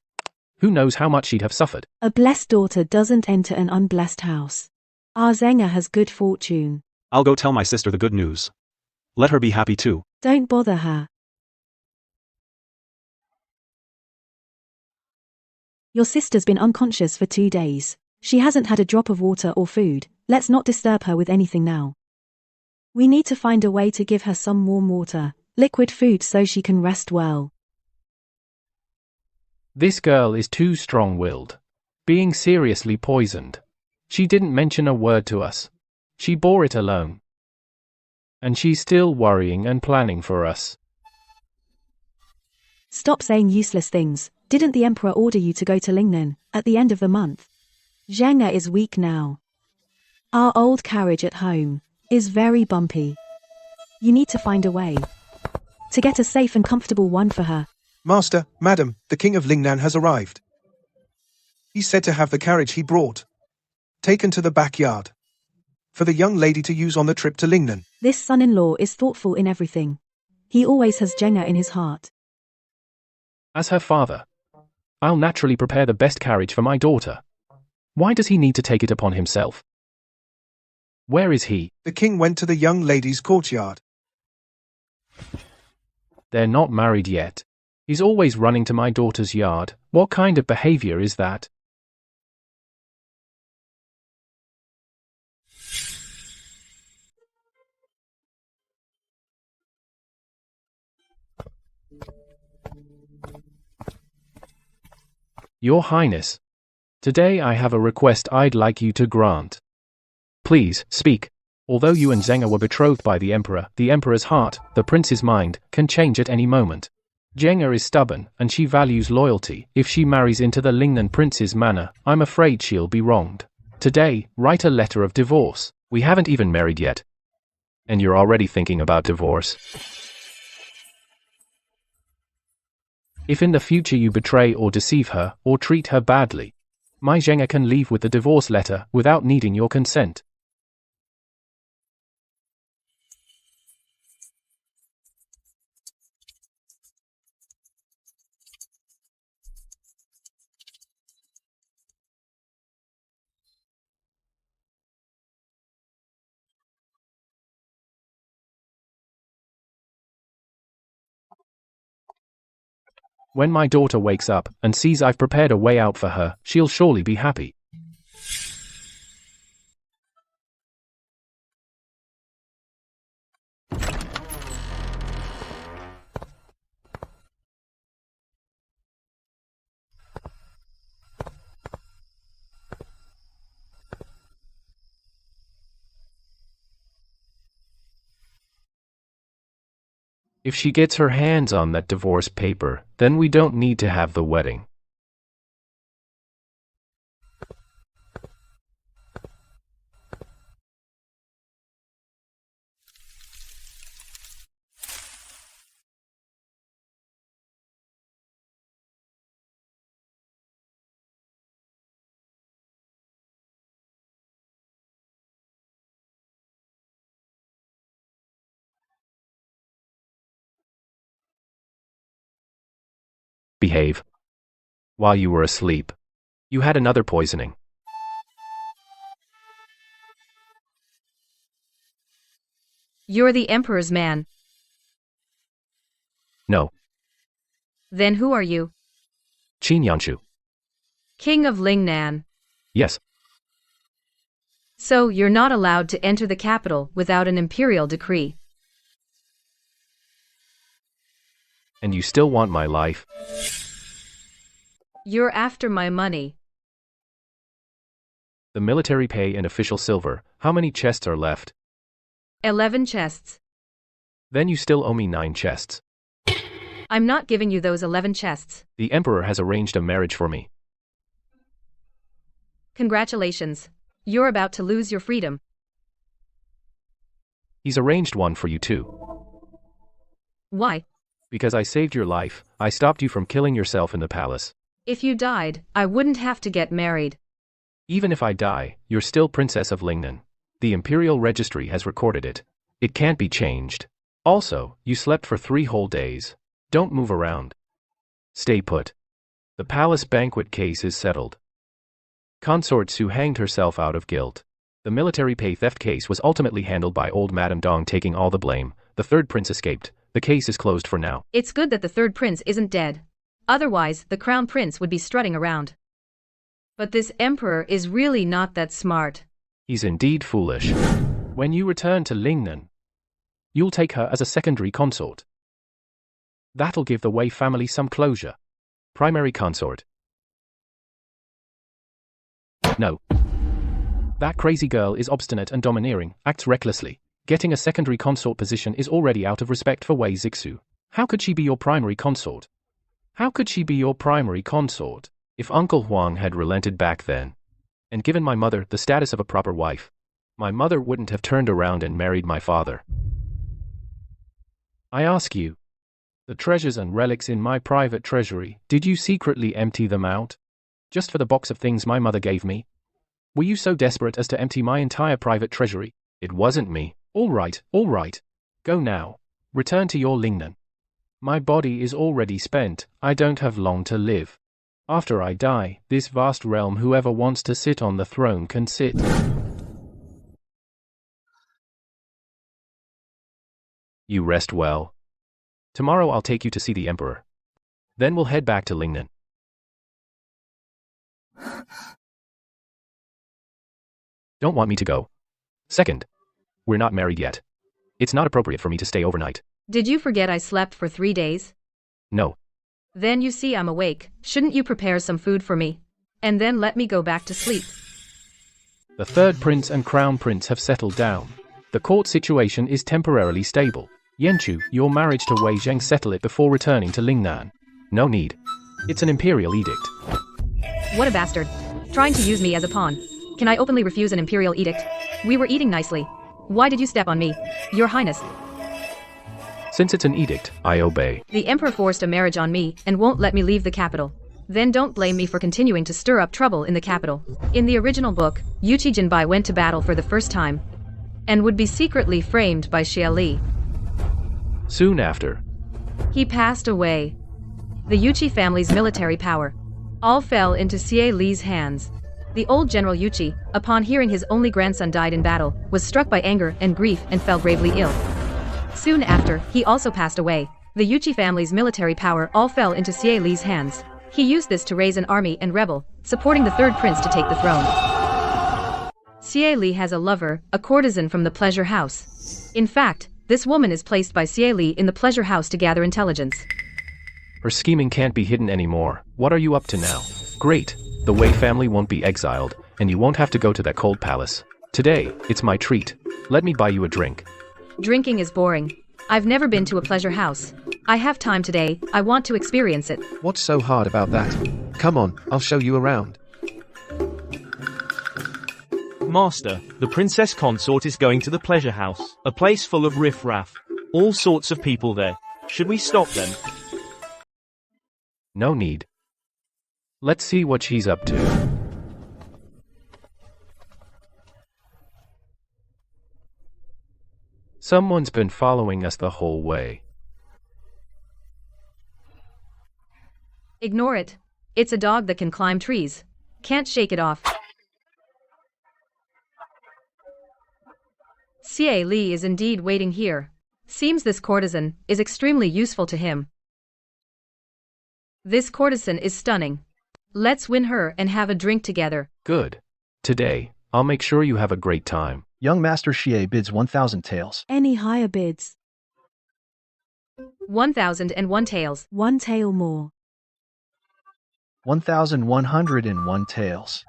who knows how much she'd have suffered. A blessed daughter doesn't enter an unblessed house. Our Zheng has good fortune. I'll go tell my sister the good news. Let her be happy too. Don't bother her. Your sister's been unconscious for 2 days. She hasn't had a drop of water or food. Let's not disturb her with anything now. We need to find a way to give her some warm water, liquid food so she can rest well. This girl is too strong-willed. Being seriously poisoned. She didn't mention a word to us. She bore it alone. And she's still worrying and planning for us. Stop saying useless things. Didn't the Emperor order you to go to Lingnan at the end of the month? Zheng is weak now. Our old carriage at home is very bumpy. You need to find a way to get a safe and comfortable one for her. Master, madam, the king of Lingnan has arrived. He's said to have the carriage he brought taken to the backyard for the young lady to use on the trip to Lingnan. This son-in-law is thoughtful in everything. He always has Jenga in his heart. As her father, I'll naturally prepare the best carriage for my daughter. Why does he need to take it upon himself? Where is he? The king went to the young lady's courtyard. They're not married yet. He's always running to my daughter's yard. What kind of behavior is that? Your Highness, today I have a request I'd like you to grant. Please, speak. Although you and Zenga were betrothed by the Emperor's heart, the prince's mind, can change at any moment. Jenga is stubborn, and she values loyalty. If she marries into the Lingnan prince's manor, I'm afraid she'll be wronged. Today, write a letter of divorce. We haven't even married yet. And you're already thinking about divorce. If in the future you betray or deceive her, or treat her badly, my Zhenga can leave with the divorce letter without needing your consent. When my daughter wakes up and sees I've prepared a way out for her, she'll surely be happy. If she gets her hands on that divorce paper, then we don't need to have the wedding. Behave. While you were asleep, you had another poisoning. You're the Emperor's man. No. Then who are you? Qin Yanshu. King of Lingnan. Yes. So you're not allowed to enter the capital without an imperial decree. And you still want my life? You're after my money. The military pay and official silver, how many chests are left? 11 chests. Then you still owe me 9 chests. I'm not giving you those 11 chests. The Emperor has arranged a marriage for me. Congratulations. You're about to lose your freedom. He's arranged one for you too. Why? Because I saved your life, I stopped you from killing yourself in the palace. If you died, I wouldn't have to get married. Even if I die, you're still Princess of Lingnan. The Imperial Registry has recorded it. It can't be changed. Also, you slept for 3 whole days. Don't move around. Stay put. The palace banquet case is settled. Consort Su hanged herself out of guilt. The military pay theft case was ultimately handled by old Madame Dong taking all the blame. The third prince escaped. The case is closed for now. It's good that the third prince isn't dead. Otherwise, the crown prince would be strutting around. But this emperor is really not that smart. He's indeed foolish. When you return to Lingnan, you'll take her as a secondary consort. That'll give the Wei family some closure. Primary consort. No. That crazy girl is obstinate and domineering, acts recklessly. Getting a secondary consort position is already out of respect for Wei Zixu. How could she be your primary consort? How could she be your primary consort? If Uncle Huang had relented back then, and given my mother the status of a proper wife, My mother wouldn't have turned around and married my father. I ask you, the treasures and relics in my private treasury, did you secretly empty them out? Just for the box of things my mother gave me? Were you so desperate as to empty my entire private treasury? It wasn't me. All right. Go now. Return to your Lingnan. My body is already spent, I don't have long to live. After I die, this vast realm whoever wants to sit on the throne can sit. You rest well. Tomorrow I'll take you to see the Emperor. Then we'll head back to Lingnan. Don't want me to go. Second, we're not married yet. It's not appropriate for me to stay overnight. Did you forget I slept for 3 days? No. Then you see I'm awake. Shouldn't you prepare some food for me? And then let me go back to sleep. The third prince and crown prince have settled down. The court situation is temporarily stable. Yanchu, your marriage to Wei Zheng, settle it before returning to Lingnan. No need. It's an imperial edict. What a bastard. Trying to use me as a pawn. Can I openly refuse an imperial edict? We were eating nicely. Why did you step on me? Your Highness. Since it's an edict, I obey. The Emperor forced a marriage on me and won't let me leave the capital. Then don't blame me for continuing to stir up trouble in the capital. In the original book, Yuqi Jinbai went to battle for the first time and would be secretly framed by Xie Li. Soon after, he passed away. The Yuqi family's military power all fell into Xie Li's hands. The old General Yuqi, upon hearing his only grandson died in battle, was struck by anger and grief and fell gravely ill. Soon after, he also passed away. The Yuqi family's military power all fell into Xie Li's hands. He used this to raise an army and rebel, supporting the third prince to take the throne. Xie Li has a lover, a courtesan from the pleasure house. In fact, this woman is placed by Xie Li in the pleasure house to gather intelligence. Her scheming can't be hidden anymore. What are you up to now? Great. The Wei family won't be exiled, and you won't have to go to that cold palace. Today, it's my treat. Let me buy you a drink. Drinking is boring. I've never been to a pleasure house. I have time today, I want to experience it. What's so hard about that? Come on, I'll show you around. Master, the princess consort is going to the pleasure house, a place full of riff-raff. All sorts of people there. Should we stop them? No need. Let's see what she's up to. Someone's been following us the whole way. Ignore it. It's a dog that can climb trees. Can't shake it off. Xie Li is indeed waiting here. Seems this courtesan is extremely useful to him. This courtesan is stunning. Let's win her and have a drink together. Good. Today, I'll make sure you have a great time. Young Master Xie bids 1,000 taels. Any higher bids? 1,001 taels. 1 tael more. 1,101 taels.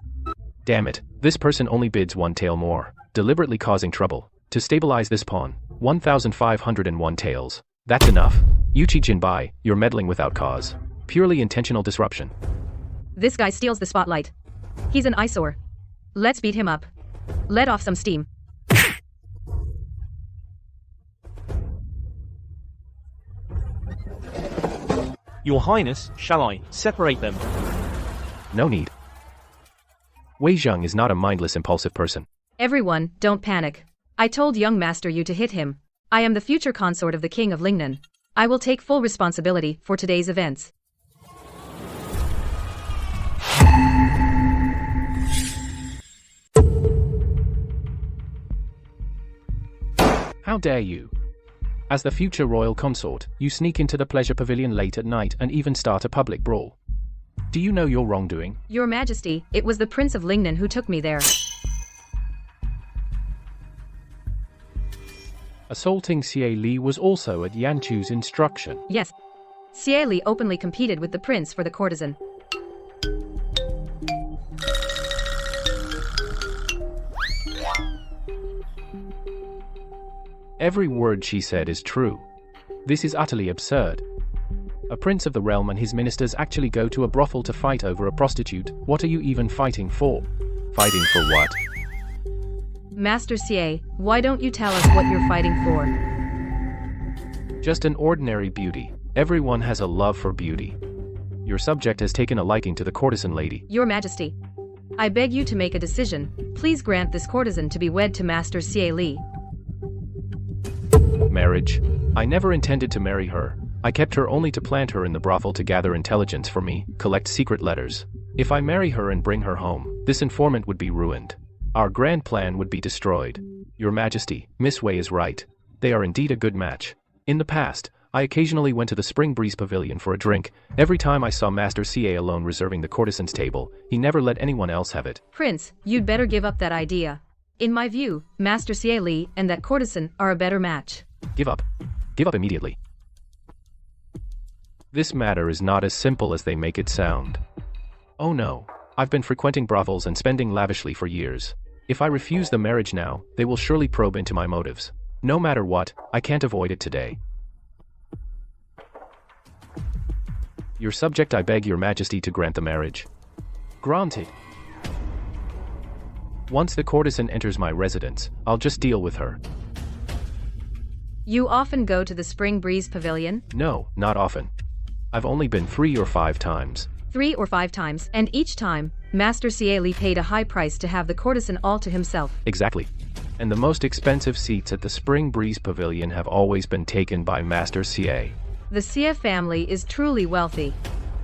Damn it, this person only bids 1 tael more, deliberately causing trouble. To stabilize this pawn, 1,501 taels. That's enough. Yuqi Jinbai, you're meddling without cause. Purely intentional disruption. This guy steals the spotlight. He's an eyesore. Let's beat him up. Let off some steam. Your Highness, shall I separate them? No need. Wei Zheng is not a mindless, impulsive person. Everyone, don't panic. I told young master you to hit him. I am the future consort of the King of Lingnan. I will take full responsibility for today's events. How dare you? As the future royal consort, you sneak into the pleasure pavilion late at night and even start a public brawl. Do you know your wrongdoing? Your Majesty, it was the Prince of Lingnan who took me there. Assaulting Xie Li was also at Yanchu's instruction. Yes. Xie Li openly competed with the prince for the courtesan. Every word she said is true. This is utterly absurd. A prince of the realm and his ministers actually go to a brothel to fight over a prostitute. What are you even fighting for? Fighting for what? Master Xie, why don't you tell us what you're fighting for? Just an ordinary beauty. Everyone has a love for beauty. Your subject has taken a liking to the courtesan lady. Your Majesty, I beg you to make a decision. Please grant this courtesan to be wed to Master Xie Li. Marriage? I never intended to marry her. I kept her only to plant her in the brothel to gather intelligence for me, collect secret letters. If I marry her and bring her home, this informant would be ruined. Our grand plan would be destroyed. Your Majesty, Miss Wei is right. They are indeed a good match. In the past, I occasionally went to the Spring Breeze Pavilion for a drink. Every time I saw Master Xie alone reserving the courtesan's table, he never let anyone else have it. Prince, you'd better give up that idea. In my view, Master Xie Li and that courtesan are a better match. Give up. Give up immediately. This matter is not as simple as they make it sound. Oh no, I've been frequenting brothels and spending lavishly for years. If I refuse the marriage now, they will surely probe into my motives. No matter what, I can't avoid it today. Your subject, I beg your Majesty to grant the marriage. Granted. Once the courtesan enters my residence, I'll just deal with her. You often go to the Spring Breeze Pavilion? No, not often. I've only been 3 or 5 times. 3 or 5 times, and each time, Master Xie Li paid a high price to have the courtesan all to himself. Exactly. And the most expensive seats at the Spring Breeze Pavilion have always been taken by Master Xie. The Xie family is truly wealthy.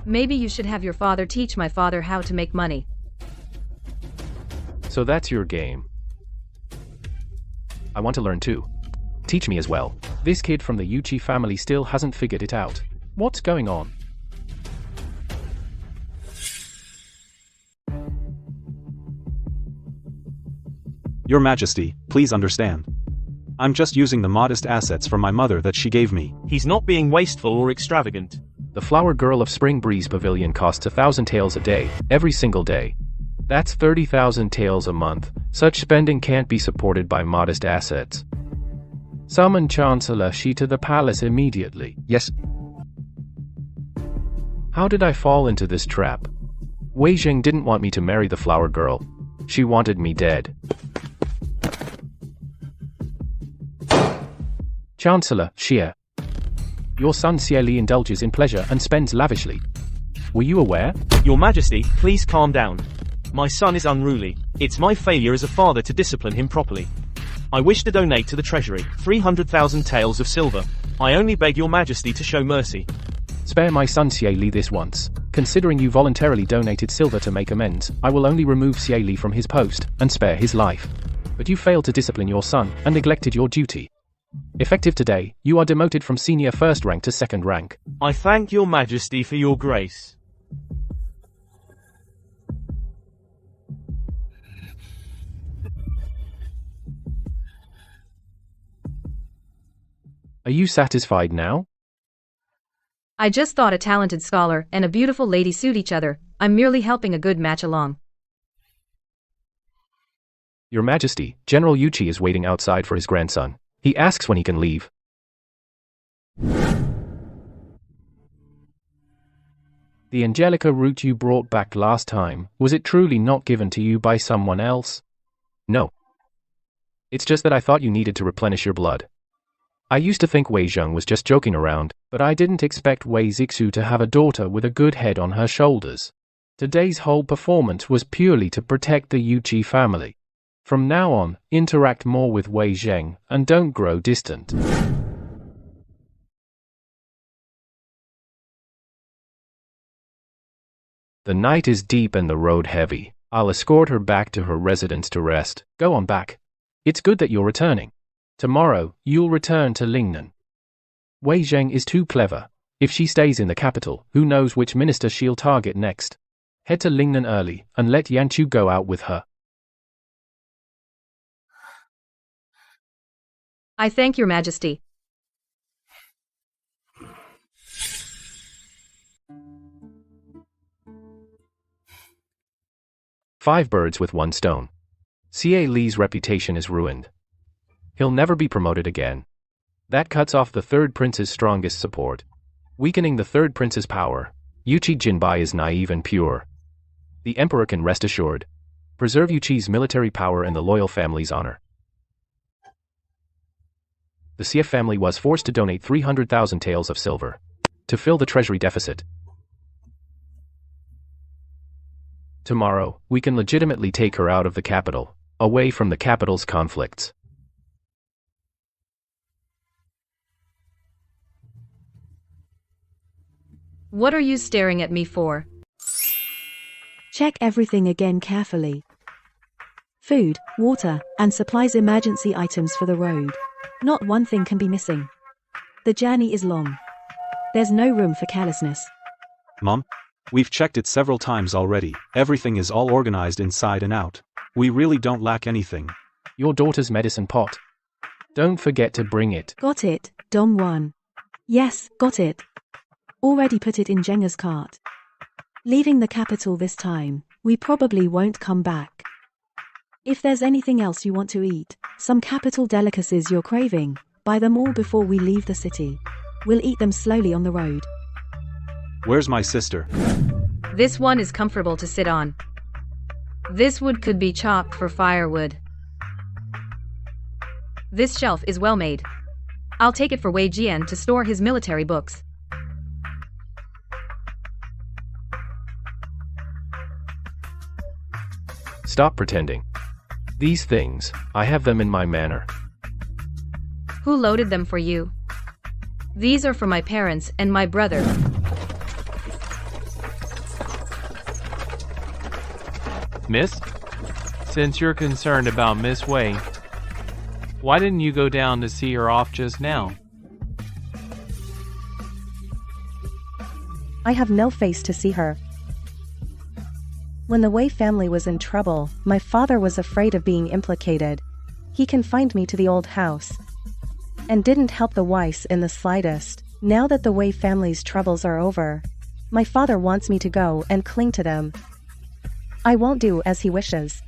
Maybe you should have your father teach my father how to make money. So that's your game. I want to learn too. Teach me as well. This kid from the Yuchi family still hasn't figured it out. What's going on? Your Majesty, please understand. I'm just using the modest assets from my mother that she gave me. He's not being wasteful or extravagant. The flower girl of Spring Breeze Pavilion costs 1,000 taels a day, every single day. That's 30,000 taels a month. Such spending can't be supported by modest assets. Summon Chancellor Shi to the palace immediately. Yes. How did I fall into this trap? Wei Zheng didn't want me to marry the flower girl. She wanted me dead. Chancellor Xie, your son Xie Li indulges in pleasure and spends lavishly. Were you aware? Your Majesty, please calm down. My son is unruly. It's my failure as a father to discipline him properly. I wish to donate to the treasury 300,000 taels of silver. I only beg your Majesty to show mercy. Spare my son Xie Li this once. Considering you voluntarily donated silver to make amends, I will only remove Xie Li from his post and spare his life. But you failed to discipline your son and neglected your duty. Effective today, you are demoted from senior first rank to second rank. I thank your Majesty for your grace. Are you satisfied now? I just thought a talented scholar and a beautiful lady suit each other. I'm merely helping a good match along. Your Majesty, General Yuchi is waiting outside for his grandson. He asks when he can leave. The Angelica root you brought back last time, was it truly not given to you by someone else? No. It's just that I thought you needed to replenish your blood. I used to think Wei Zheng was just joking around, but I didn't expect Wei Zixu to have a daughter with a good head on her shoulders. Today's whole performance was purely to protect the Yuchi family. From now on, interact more with Wei Zheng, and don't grow distant. The night is deep and the road heavy. I'll escort her back to her residence to rest. Go on back. It's good that you're returning. Tomorrow, you'll return to Lingnan. Wei Zheng is too clever. If she stays in the capital, who knows which minister she'll target next. Head to Lingnan early, and let Yanchu go out with her. I thank your Majesty. Five birds with one stone. Xie Li's reputation is ruined. He'll never be promoted again. That cuts off the third prince's strongest support. Weakening the third prince's power, Yuchi Jinbai is naive and pure. The emperor can rest assured. Preserve Yuchi's military power and the loyal family's honor. The CF family was forced to donate 300,000 taels of silver to fill the treasury deficit. Tomorrow, we can legitimately take her out of the capital, away from the capital's conflicts. What are you staring at me for? Check everything again carefully. Food, water, and supplies, emergency items for the road. Not one thing can be missing. The journey is long. There's no room for carelessness. Mom? We've checked it several times already. Everything is all organized inside and out. We really don't lack anything. Your daughter's medicine pot. Don't forget to bring it. Got it, Dong-won. Yes, got it. Already put it in Jenga's cart. Leaving the capital this time, we probably won't come back. If there's anything else you want to eat, some capital delicacies you're craving, buy them all before we leave the city. We'll eat them slowly on the road. Where's my sister? This one is comfortable to sit on. This wood could be chopped for firewood. This shelf is well made. I'll take it for Wei Jian to store his military books. Stop pretending. These things, I have them in my manor. Who loaded them for you? These are for my parents and my brother. Miss? Since you're concerned about Miss Wei, why didn't you go down to see her off just now? I have no face to see her. When the Wei family was in trouble, my father was afraid of being implicated. He confined me to the old house and didn't help the Weiss in the slightest. Now that the Wei family's troubles are over, my father wants me to go and cling to them. I won't do as he wishes.